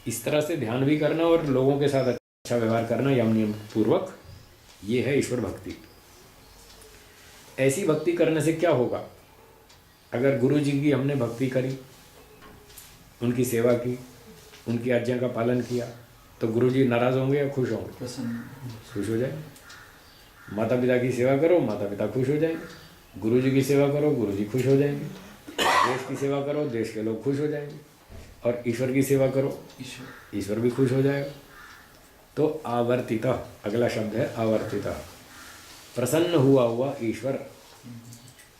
इस तरह से ध्यान भी करना और लोगों के साथ अच्छा व्यवहार करना यम नियम पूर्वक, ये है ईश्वर भक्ति। ऐसी भक्ति करने से क्या होगा? अगर गुरु जी की हमने भक्ति करी, उनकी सेवा की, उनकी आज्ञा का पालन किया, तो गुरु जी नाराज होंगे या खुश होंगे? प्रसन्न, खुश हो जाएंगे। माता पिता की सेवा करो, माता पिता खुश हो जाएंगे। गुरु जी की सेवा करो, गुरु जी खुश हो जाएंगे। देश की सेवा करो, देश के लोग खुश हो जाएंगे। और ईश्वर की सेवा करो, ईश्वर भी खुश हो जाएगा। तो आवर्तिता, अगला शब्द है आवर्तिता, प्रसन्न हुआ हुआ ईश्वर।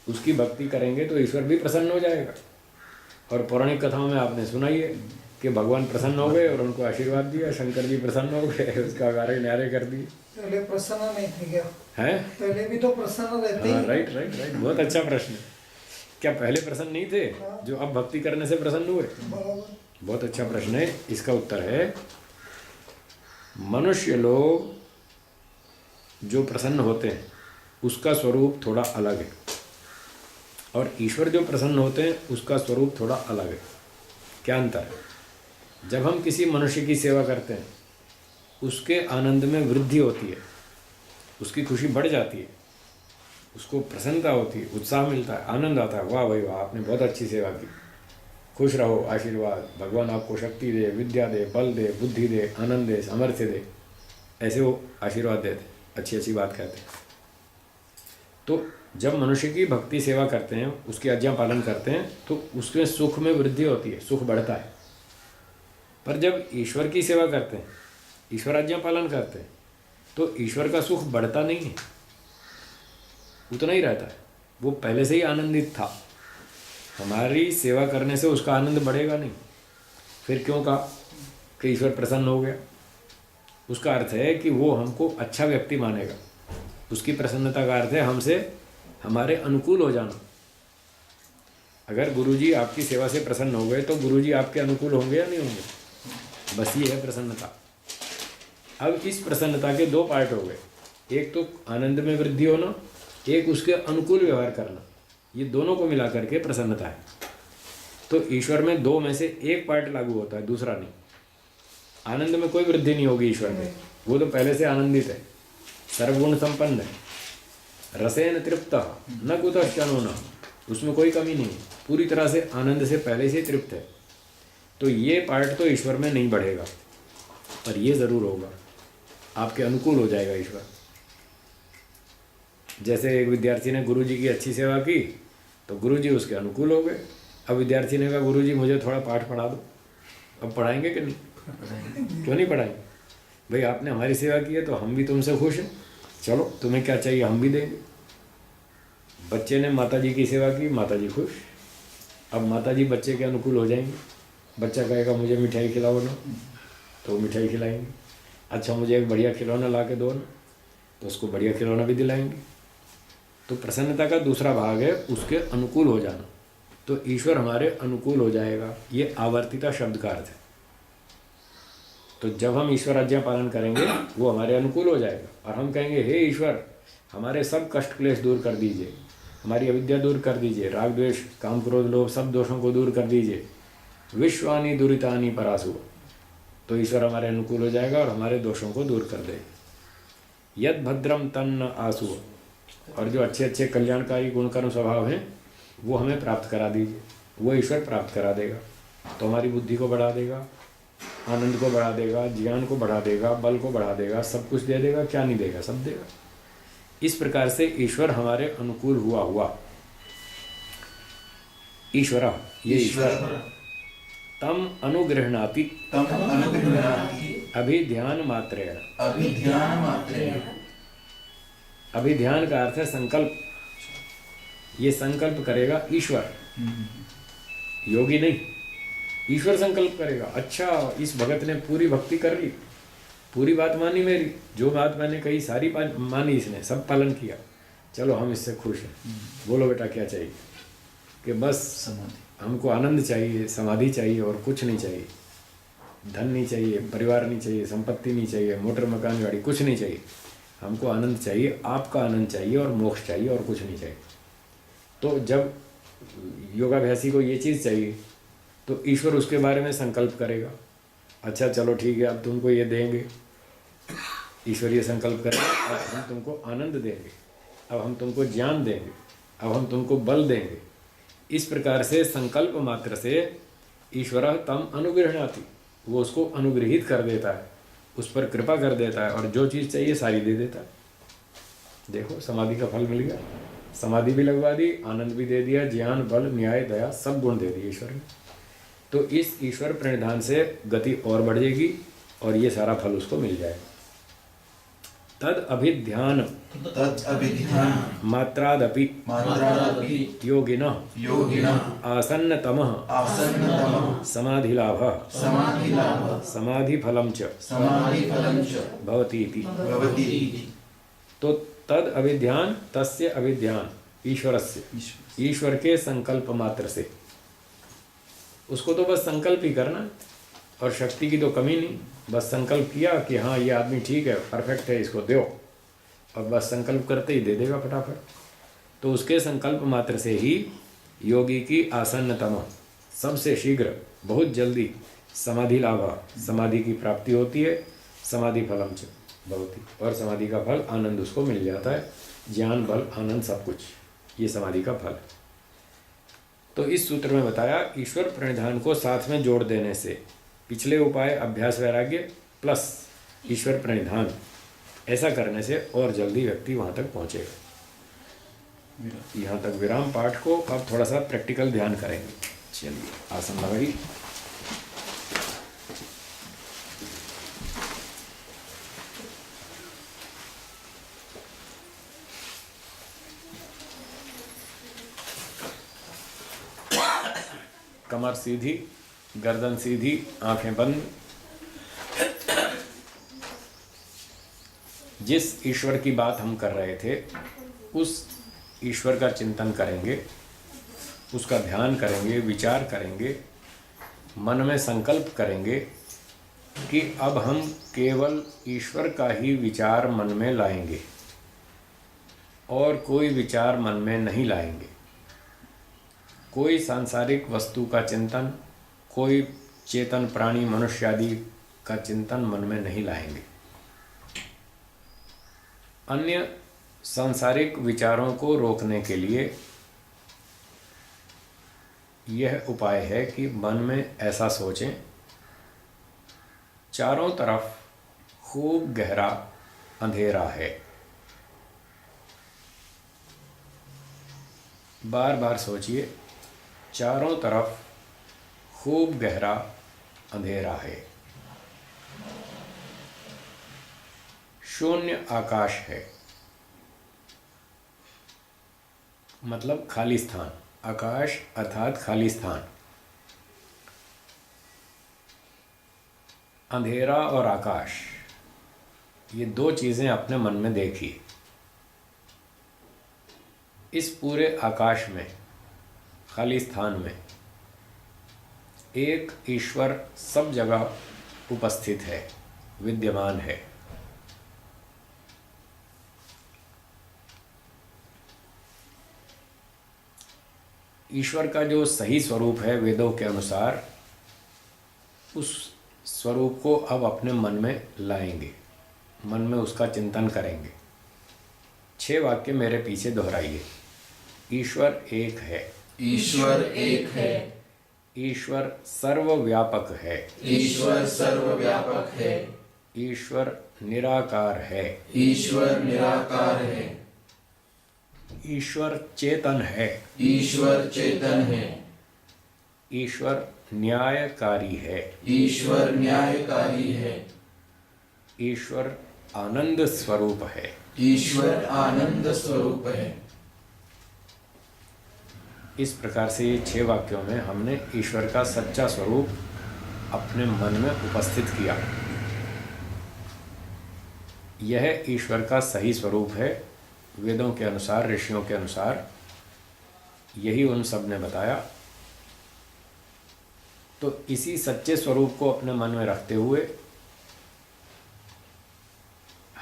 उसकी भक्ति करेंगे तो ईश्वर भी प्रसन्न हो जाएगा। और पौराणिक कथाओं में आपने सुनाई है कि भगवान प्रसन्न हो गए और उनको आशीर्वाद दिया, शंकर जी प्रसन्न हो गए, उसका गारे न्यारे कर दिए। पहले प्रसन्न नहीं थे क्या? हैं? पहले भी तो प्रसन्न रहते ही। राइट राइट राइट, बहुत अच्छा प्रश्न। क्या पहले प्रसन्न नहीं थे जो अब भक्ति करने से प्रसन्न हुए? बराबर। बहुत अच्छा प्रश्न है। इसका उत्तर है मनुष्य लोग जो प्रसन्न होते हैं उसका स्वरूप थोड़ा अलग है, और ईश्वर जो प्रसन्न होते हैं उसका स्वरूप थोड़ा अलग है। क्या अंतर है? जब हम किसी मनुष्य की सेवा करते हैं, उसके आनंद में वृद्धि होती है, उसकी खुशी बढ़ जाती है, उसको प्रसन्नता होती है, उत्साह मिलता है, आनंद आता है, वाह भाई वाह, आपने बहुत अच्छी सेवा की, खुश रहो, आशीर्वाद, भगवान आपको शक्ति दे, विद्या दे, बल दे, बुद्धि दे, आनंद दे, सामर्थ्य दे, ऐसे वो आशीर्वाद देते। अच्छी अच्छी बात कहते हैं। तो जब मनुष्य की भक्ति सेवा करते हैं, उसकी आज्ञा पालन करते हैं, तो उसमें सुख में वृद्धि होती है, सुख बढ़ता है। पर जब ईश्वर की सेवा करते हैं, ईश्वर आज्ञा पालन करते हैं, तो ईश्वर का सुख बढ़ता नहीं है, उतना ही रहता है। वो पहले से ही आनंदित था, हमारी सेवा करने से उसका आनंद बढ़ेगा नहीं। फिर क्यों कहा कि ईश्वर प्रसन्न हो गया? उसका अर्थ है कि वो हमको अच्छा व्यक्ति मानेगा। उसकी प्रसन्नता का अर्थ है हमसे हमारे अनुकूल हो जाना। अगर गुरुजी आपकी सेवा से प्रसन्न हो गए तो गुरुजी आपके अनुकूल होंगे या नहीं होंगे? बस ये है प्रसन्नता। अब इस प्रसन्नता के दो पार्ट हो गए, एक तो आनंद में वृद्धि होना, एक उसके अनुकूल व्यवहार करना। ये दोनों को मिला करके प्रसन्नता है। तो ईश्वर में दो में से एक पार्ट लागू होता है, दूसरा नहीं। आनंद में कोई वृद्धि नहीं होगी ईश्वर में, वो तो पहले से आनंदित है, सर्वगुण संपन्न है, रसेन तृप्त न कुतश्चनो न, उसमें कोई कमी नहीं है, पूरी तरह से आनंद से पहले से तृप्त है। तो ये पार्ट तो ईश्वर में नहीं बढ़ेगा, पर ये ज़रूर होगा, आपके अनुकूल हो जाएगा ईश्वर। जैसे एक विद्यार्थी ने गुरुजी की अच्छी सेवा की तो गुरुजी उसके अनुकूल हो गए। अब विद्यार्थी ने कहा गुरुजी मुझे थोड़ा पाठ पढ़ा दो, अब पढ़ाएंगे कि नहीं? क्यों नहीं पढ़ाएंगे? भाई आपने हमारी सेवा की है तो हम भी तुमसे खुश हैं, चलो तुम्हें क्या चाहिए हम भी देंगे। बच्चे ने माताजी की सेवा की, माताजी खुश। अब माताजी बच्चे के अनुकूल हो जाएंगे। बच्चा कहेगा मुझे मिठाई खिलाओ ना, तो मिठाई खिलाएंगे। अच्छा मुझे एक बढ़िया खिलौना ला के दो ना, तो उसको बढ़िया खिलौना भी दिलाएंगे। तो प्रसन्नता का दूसरा भाग है उसके अनुकूल हो जाना। तो ईश्वर हमारे अनुकूल हो जाएगा, ये आवर्तिता शब्द का अर्थ है। तो जब हम ईश्वर आज्ञा पालन करेंगे वो हमारे अनुकूल हो जाएगा, और हम कहेंगे हे ईश्वर हमारे सब कष्ट क्लेश दूर कर दीजिए, हमारी अविद्या दूर कर दीजिए, राग द्वेष काम क्रोध लोभ सब दोषों को दूर कर दीजिए, विश्वानि दुरितानि परासु। तो ईश्वर हमारे अनुकूल हो जाएगा और हमारे दोषों को दूर कर देगा। यद भद्रम तन्न आसु, और जो अच्छे अच्छे कल्याणकारी गुणकर्म स्वभाव हैं वो हमें प्राप्त करा दीजिए, वो ईश्वर प्राप्त करा देगा। तो हमारी बुद्धि को बढ़ा देगा, आनंद को बढ़ा देगा, ज्ञान को बढ़ा देगा, बल को बढ़ा देगा, सब कुछ दे देगा। क्या नहीं देगा? सब देगा। इस प्रकार से ईश्वर हमारे अनुकूल हुआ ईश्वर, ये ईश्वर तम अनुगृह्णाति अभिध्यान मात्रेण। अभिध्यान का अर्थ है संकल्प। ये संकल्प करेगा ईश्वर, योगी नहीं। ईश्वर संकल्प करेगा, अच्छा इस भगत ने पूरी भक्ति कर ली, पूरी बात मानी मेरी, जो बात मैंने कही सारी मानी इसने, सब पालन किया, चलो हम इससे खुश हैं। बोलो बेटा क्या चाहिए? कि बस हमको आनंद चाहिए, समाधि चाहिए और कुछ नहीं चाहिए, धन नहीं चाहिए, परिवार नहीं चाहिए, संपत्ति नहीं चाहिए, मोटर मकान गाड़ी कुछ नहीं चाहिए, हमको आनंद चाहिए, आपका आनंद चाहिए और मोक्ष चाहिए और कुछ नहीं चाहिए। तो जब योगाभ्यासी को ये चीज़ चाहिए तो ईश्वर उसके बारे में संकल्प करेगा, अच्छा चलो ठीक है अब तुमको ये देंगे। ईश्वर ये संकल्प करेगा अब हम तुमको आनंद देंगे, अब हम तुमको ज्ञान देंगे, अब हम तुमको बल देंगे। इस प्रकार से संकल्प मात्र से ईश्वर तम अनुगृह्णाति, वो उसको अनुग्रहित कर देता है, उस पर कृपा कर देता है और जो चीज़ चाहिए सारी दे देता है। देखो समाधि का फल मिल गया, समाधि भी लगवा दी, आनंद भी दे दिया, ज्ञान बल न्याय दया सब गुण दे दिए ईश्वर ने। तो इस ईश्वर प्रणिधान से गति और बढ़ जाएगी और ये सारा फल उसको मिल जाएगा। तद अभिध्यान मात्रादपि योगिनः आसन्नतमः समाधिलाभः समाधिफलं च भवति इति। तो तद अभिध्यान, तस्य अभिध्यान, ईश्वरस्य, ईश्वर के संकल्प मात्र से। उसको तो बस संकल्प ही करना, और शक्ति की तो कमी नहीं, बस संकल्प किया कि हाँ ये आदमी ठीक है, परफेक्ट है, इसको दो, और बस संकल्प करते ही दे देगा फटाफट। तो उसके संकल्प मात्र से ही योगी की आसन्नतम, सबसे शीघ्र, बहुत जल्दी समाधि लाभ, समाधि की प्राप्ति होती है, समाधि फलम च भवति, और समाधि का फल आनंद उसको मिल जाता है, ज्ञान बल आनंद सब कुछ, ये समाधि का फल है। तो इस सूत्र में बताया ईश्वर प्रणिधान को साथ में जोड़ देने से, पिछले उपाय अभ्यास वैराग्य प्लस ईश्वर प्रणिधान, ऐसा करने से और जल्दी व्यक्ति वहाँ तक पहुँचेगा। यहाँ तक विराम पाठ को अब थोड़ा सा प्रैक्टिकल ध्यान करेंगे। चलिए आसन लगाइए। कमर सीधी, गर्दन सीधी, आंखें बंद। जिस ईश्वर की बात हम कर रहे थे उस ईश्वर का चिंतन करेंगे, उसका ध्यान करेंगे, विचार करेंगे, मन में संकल्प करेंगे कि अब हम केवल ईश्वर का ही विचार मन में लाएंगे और कोई विचार मन में नहीं लाएंगे। कोई सांसारिक वस्तु का चिंतन, कोई चेतन प्राणी मनुष्य आदि का चिंतन मन में नहीं लाएंगे। अन्य सांसारिक विचारों को रोकने के लिए यह उपाय है कि मन में ऐसा सोचें, चारों तरफ खूब गहरा अंधेरा है। बार बार सोचिए, चारों तरफ खूब गहरा अंधेरा है। शून्य आकाश है, मतलब खाली स्थान। आकाश अर्थात खाली स्थान। अंधेरा और आकाश, ये दो चीज़ें अपने मन में देखिए। इस पूरे आकाश में, खाली स्थान में एक ईश्वर सब जगह उपस्थित है, विद्यमान है। ईश्वर का जो सही स्वरूप है वेदों के अनुसार, उस स्वरूप को अब अपने मन में लाएंगे, मन में उसका चिंतन करेंगे। 6 वाक्य मेरे पीछे दोहराइए। ईश्वर एक है। ईश्वर एक है। ईश्वर सर्वव्यापक है। ईश्वर सर्वव्यापक है। ईश्वर निराकार है। ईश्वर निराकार है। ईश्वर चेतन है। ईश्वर चेतन है। ईश्वर न्यायकारी है। ईश्वर न्यायकारी है। ईश्वर आनंद स्वरूप है। ईश्वर आनंद स्वरूप है। इस प्रकार से ये 6 वाक्यों में हमने ईश्वर का सच्चा स्वरूप अपने मन में उपस्थित किया। यह ईश्वर का सही स्वरूप है। वेदों के अनुसार, ऋषियों के अनुसार यही उन सब ने बताया। तो इसी सच्चे स्वरूप को अपने मन में रखते हुए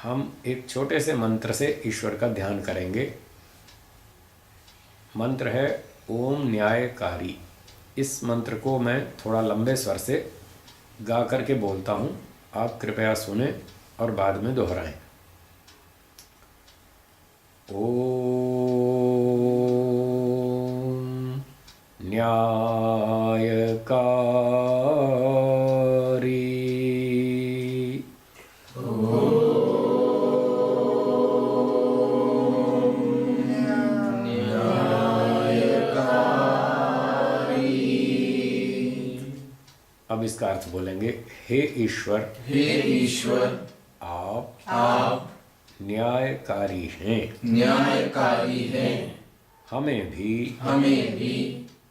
हम एक छोटे से मंत्र से ईश्वर का ध्यान करेंगे। मंत्र है ओम न्यायकारी। इस मंत्र को मैं थोड़ा लंबे स्वर से गा करके बोलता हूँ, आप कृपया सुने और बाद में दोहराएं। ओम न्यायकारी। अब इसका अर्थ बोलेंगे, हे ईश्वर, हे ईश्वर, आप न्यायकारी हैं। न्यायकारी हैं। हमें भी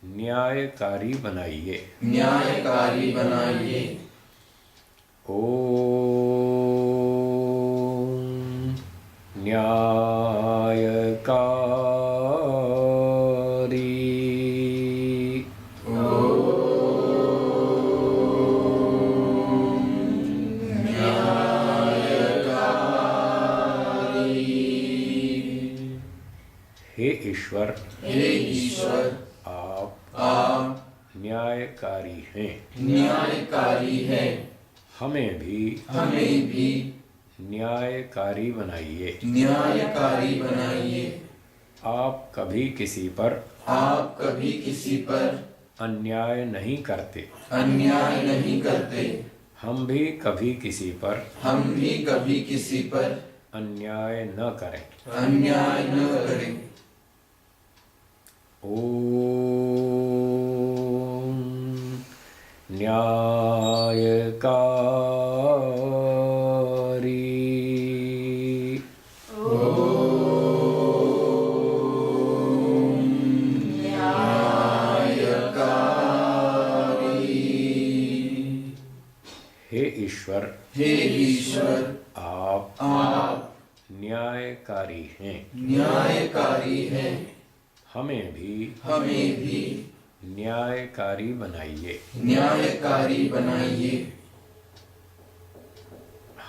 न्यायकारी बनाइए। न्यायकारी बनाइए। ओम न्यायकारी। हे ईश्वर, आप न्यायकारी हैं। न्यायकारी हैं। हमें भी न्यायकारी बनाइए। न्यायकारी बनाइए। आप कभी किसी पर अन्याय नहीं करते। अन्याय नहीं करते। हम भी कभी किसी पर अन्याय न करें। अन्याय न करें। ओम न्यायकारी। हे ईश्वर, हे ईश्वर, आप न्यायकारी हैं। न्यायकारी हैं। हमें भी न्यायकारी बनाइए। न्यायकारी बनाइए।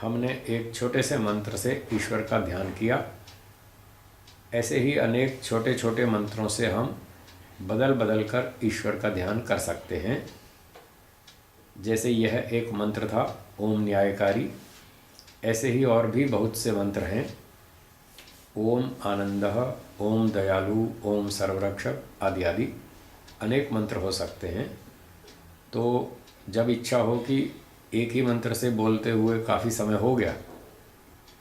हमने एक छोटे से मंत्र से ईश्वर का ध्यान किया। ऐसे ही अनेक छोटे छोटे मंत्रों से हम बदल बदल कर ईश्वर का ध्यान कर सकते हैं। जैसे यह एक मंत्र था ओम न्यायकारी, ऐसे ही और भी बहुत से मंत्र हैं। ओम आनंदः, ओम दयालु, ओम सर्वरक्षक आदि आदि अनेक मंत्र हो सकते हैं। तो जब इच्छा हो कि एक ही मंत्र से बोलते हुए काफ़ी समय हो गया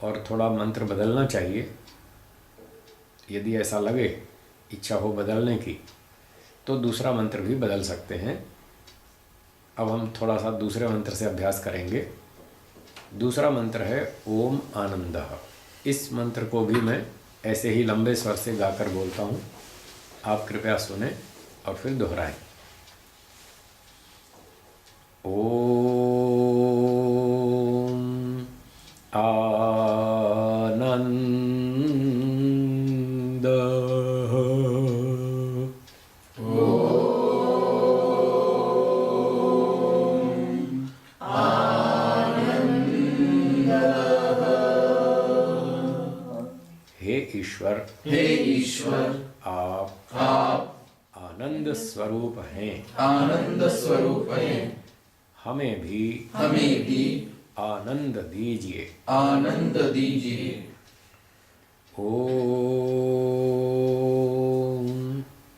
और थोड़ा मंत्र बदलना चाहिए, यदि ऐसा लगे, इच्छा हो बदलने की, तो दूसरा मंत्र भी बदल सकते हैं। अब हम थोड़ा सा दूसरे मंत्र से अभ्यास करेंगे। दूसरा मंत्र है ओम आनंदः। इस मंत्र को भी मैं ऐसे ही लंबे स्वर से गाकर बोलता हूँ। आप कृपया सुने और फिर दोहराएं। ओम आनंदः। हे ईश्वर, आप आनंद स्वरूप हैं। आनंद स्वरूप हैं। हमें भी आनंद दीजिए। आनंद दीजिए। ओम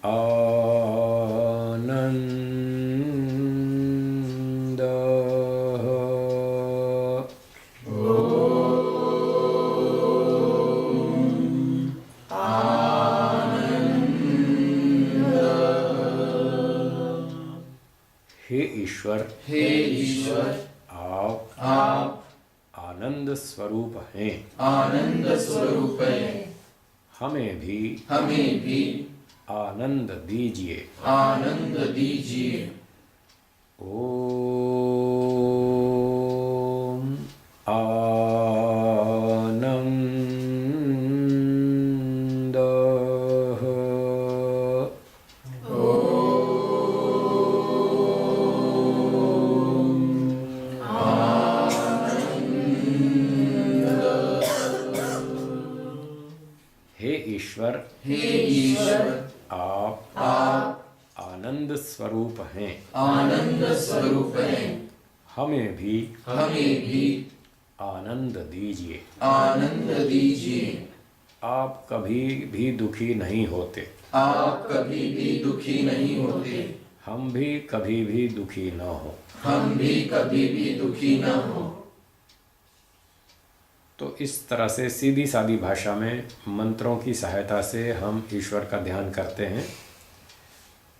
आनंदः। हे ईश्वर, आप आनंद स्वरूप हैं। आनंद स्वरूप हैं। हमें भी आनंद दीजिए। आनंद दीजिए। ओम आनंदः। हे ईश्वर, आप आनंद स्वरूप हैं। आनंद स्वरूप हैं। हमें भी आनंद दीजिए। आनंद दीजिए। आप कभी भी दुखी नहीं होते। आप कभी भी दुखी नहीं होते। हम भी कभी भी दुखी न हो। हम भी कभी भी दुखी न हो। तो इस तरह से सीधी सादी भाषा में मंत्रों की सहायता से हम ईश्वर का ध्यान करते हैं।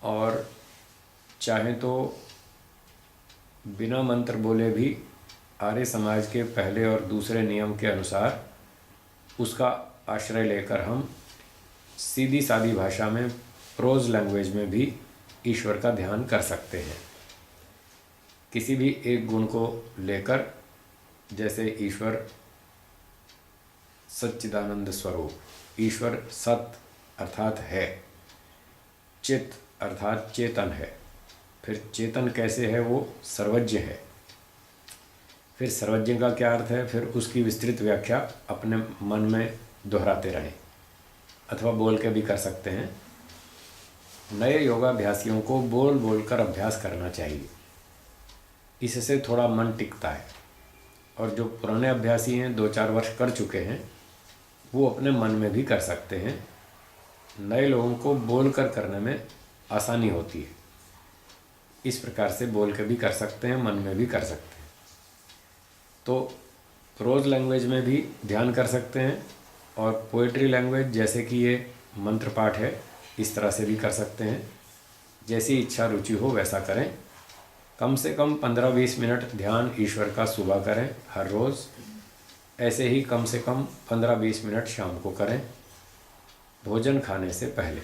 और चाहे तो बिना मंत्र बोले भी आर्य समाज के पहले और दूसरे नियम के अनुसार उसका आश्रय लेकर हम सीधी सादी भाषा में प्रोज लैंग्वेज में भी ईश्वर का ध्यान कर सकते हैं। किसी भी एक गुण को लेकर, जैसे ईश्वर सच्चिदानंद स्वरूप, ईश्वर सत अर्थात है, चित अर्थात चेतन है। फिर चेतन कैसे है? वो सर्वज्ञ है। फिर सर्वज्ञ का क्या अर्थ है? फिर उसकी विस्तृत व्याख्या अपने मन में दोहराते रहें, अथवा बोल के भी कर सकते हैं। नए योगाभ्यासियों को बोल बोल कर अभ्यास करना चाहिए, इससे थोड़ा मन टिकता है। और जो पुराने अभ्यासी हैं, 2-4 वर्ष कर चुके हैं, वो अपने मन में भी कर सकते हैं। नए लोगों को बोल कर करने में आसानी होती है। इस प्रकार से बोल के भी कर सकते हैं, मन में भी कर सकते हैं। तो प्रोज लैंग्वेज में भी ध्यान कर सकते हैं और पोएट्री लैंग्वेज जैसे कि ये मंत्र पाठ है इस तरह से भी कर सकते हैं। जैसी इच्छा रुचि हो वैसा करें। कम से कम 15-20 मिनट ध्यान ईश्वर का सुबह करें हर रोज़। ऐसे ही कम से कम 15-20 मिनट शाम को करें भोजन खाने से पहले।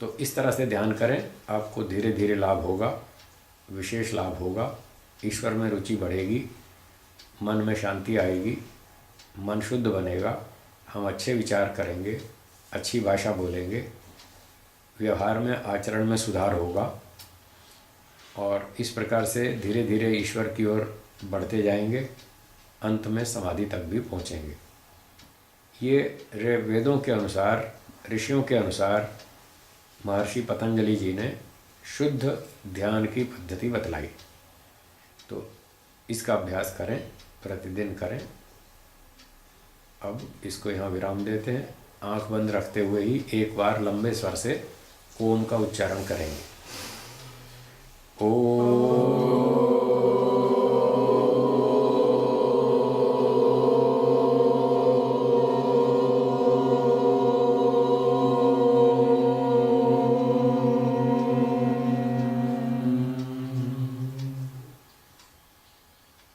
तो इस तरह से ध्यान करें, आपको धीरे धीरे लाभ होगा, विशेष लाभ होगा। ईश्वर में रुचि बढ़ेगी, मन में शांति आएगी, मन शुद्ध बनेगा, हम अच्छे विचार करेंगे, अच्छी भाषा बोलेंगे, व्यवहार में आचरण में सुधार होगा और इस प्रकार से धीरे धीरे ईश्वर की ओर बढ़ते जाएंगे, अंत में समाधि तक भी पहुँचेंगे। ये वेदों के अनुसार, ऋषियों के अनुसार महर्षि पतंजलि जी ने शुद्ध ध्यान की पद्धति बतलाई। तो इसका अभ्यास करें, प्रतिदिन करें। अब इसको यहाँ विराम देते हैं। आँख बंद रखते हुए ही एक बार लंबे स्वर से ओम का उच्चारण करेंगे। ओम।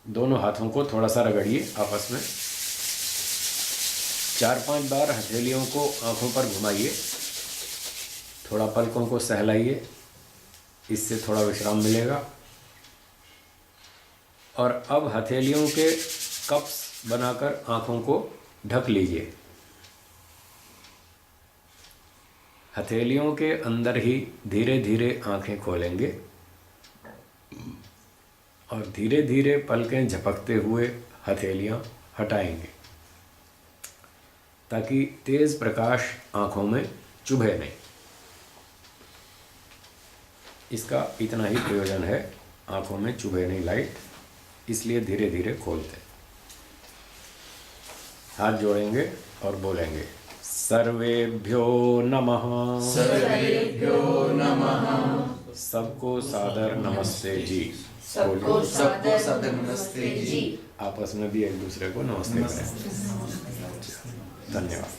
दोनों हाथों को थोड़ा सा रगड़िए आपस में। 4-5 बार हथेलियों को आँखों पर घुमाइए, थोड़ा पलकों को सहलाइए, इससे थोड़ा विश्राम मिलेगा। और अब हथेलियों के कप्स बनाकर आँखों को ढक लीजिए। हथेलियों के अंदर ही धीरे धीरे आँखें खोलेंगे और धीरे धीरे पलकें झपकते हुए हथेलियाँ हटाएंगे ताकि तेज प्रकाश आँखों में चुभे नहीं। इसका इतना ही प्रयोजन है, आँखों में चुभे नहीं लाइट, इसलिए धीरे धीरे खोलते। हाथ जोड़ेंगे और बोलेंगे सर्वेभ्यो नमः। सर्वेभ्यो नमः। सबको सादर नमस्ते जी। सबको सादर नमस्ते जी। आपस में भी एक दूसरे को नमस्ते करें। धन्यवाद।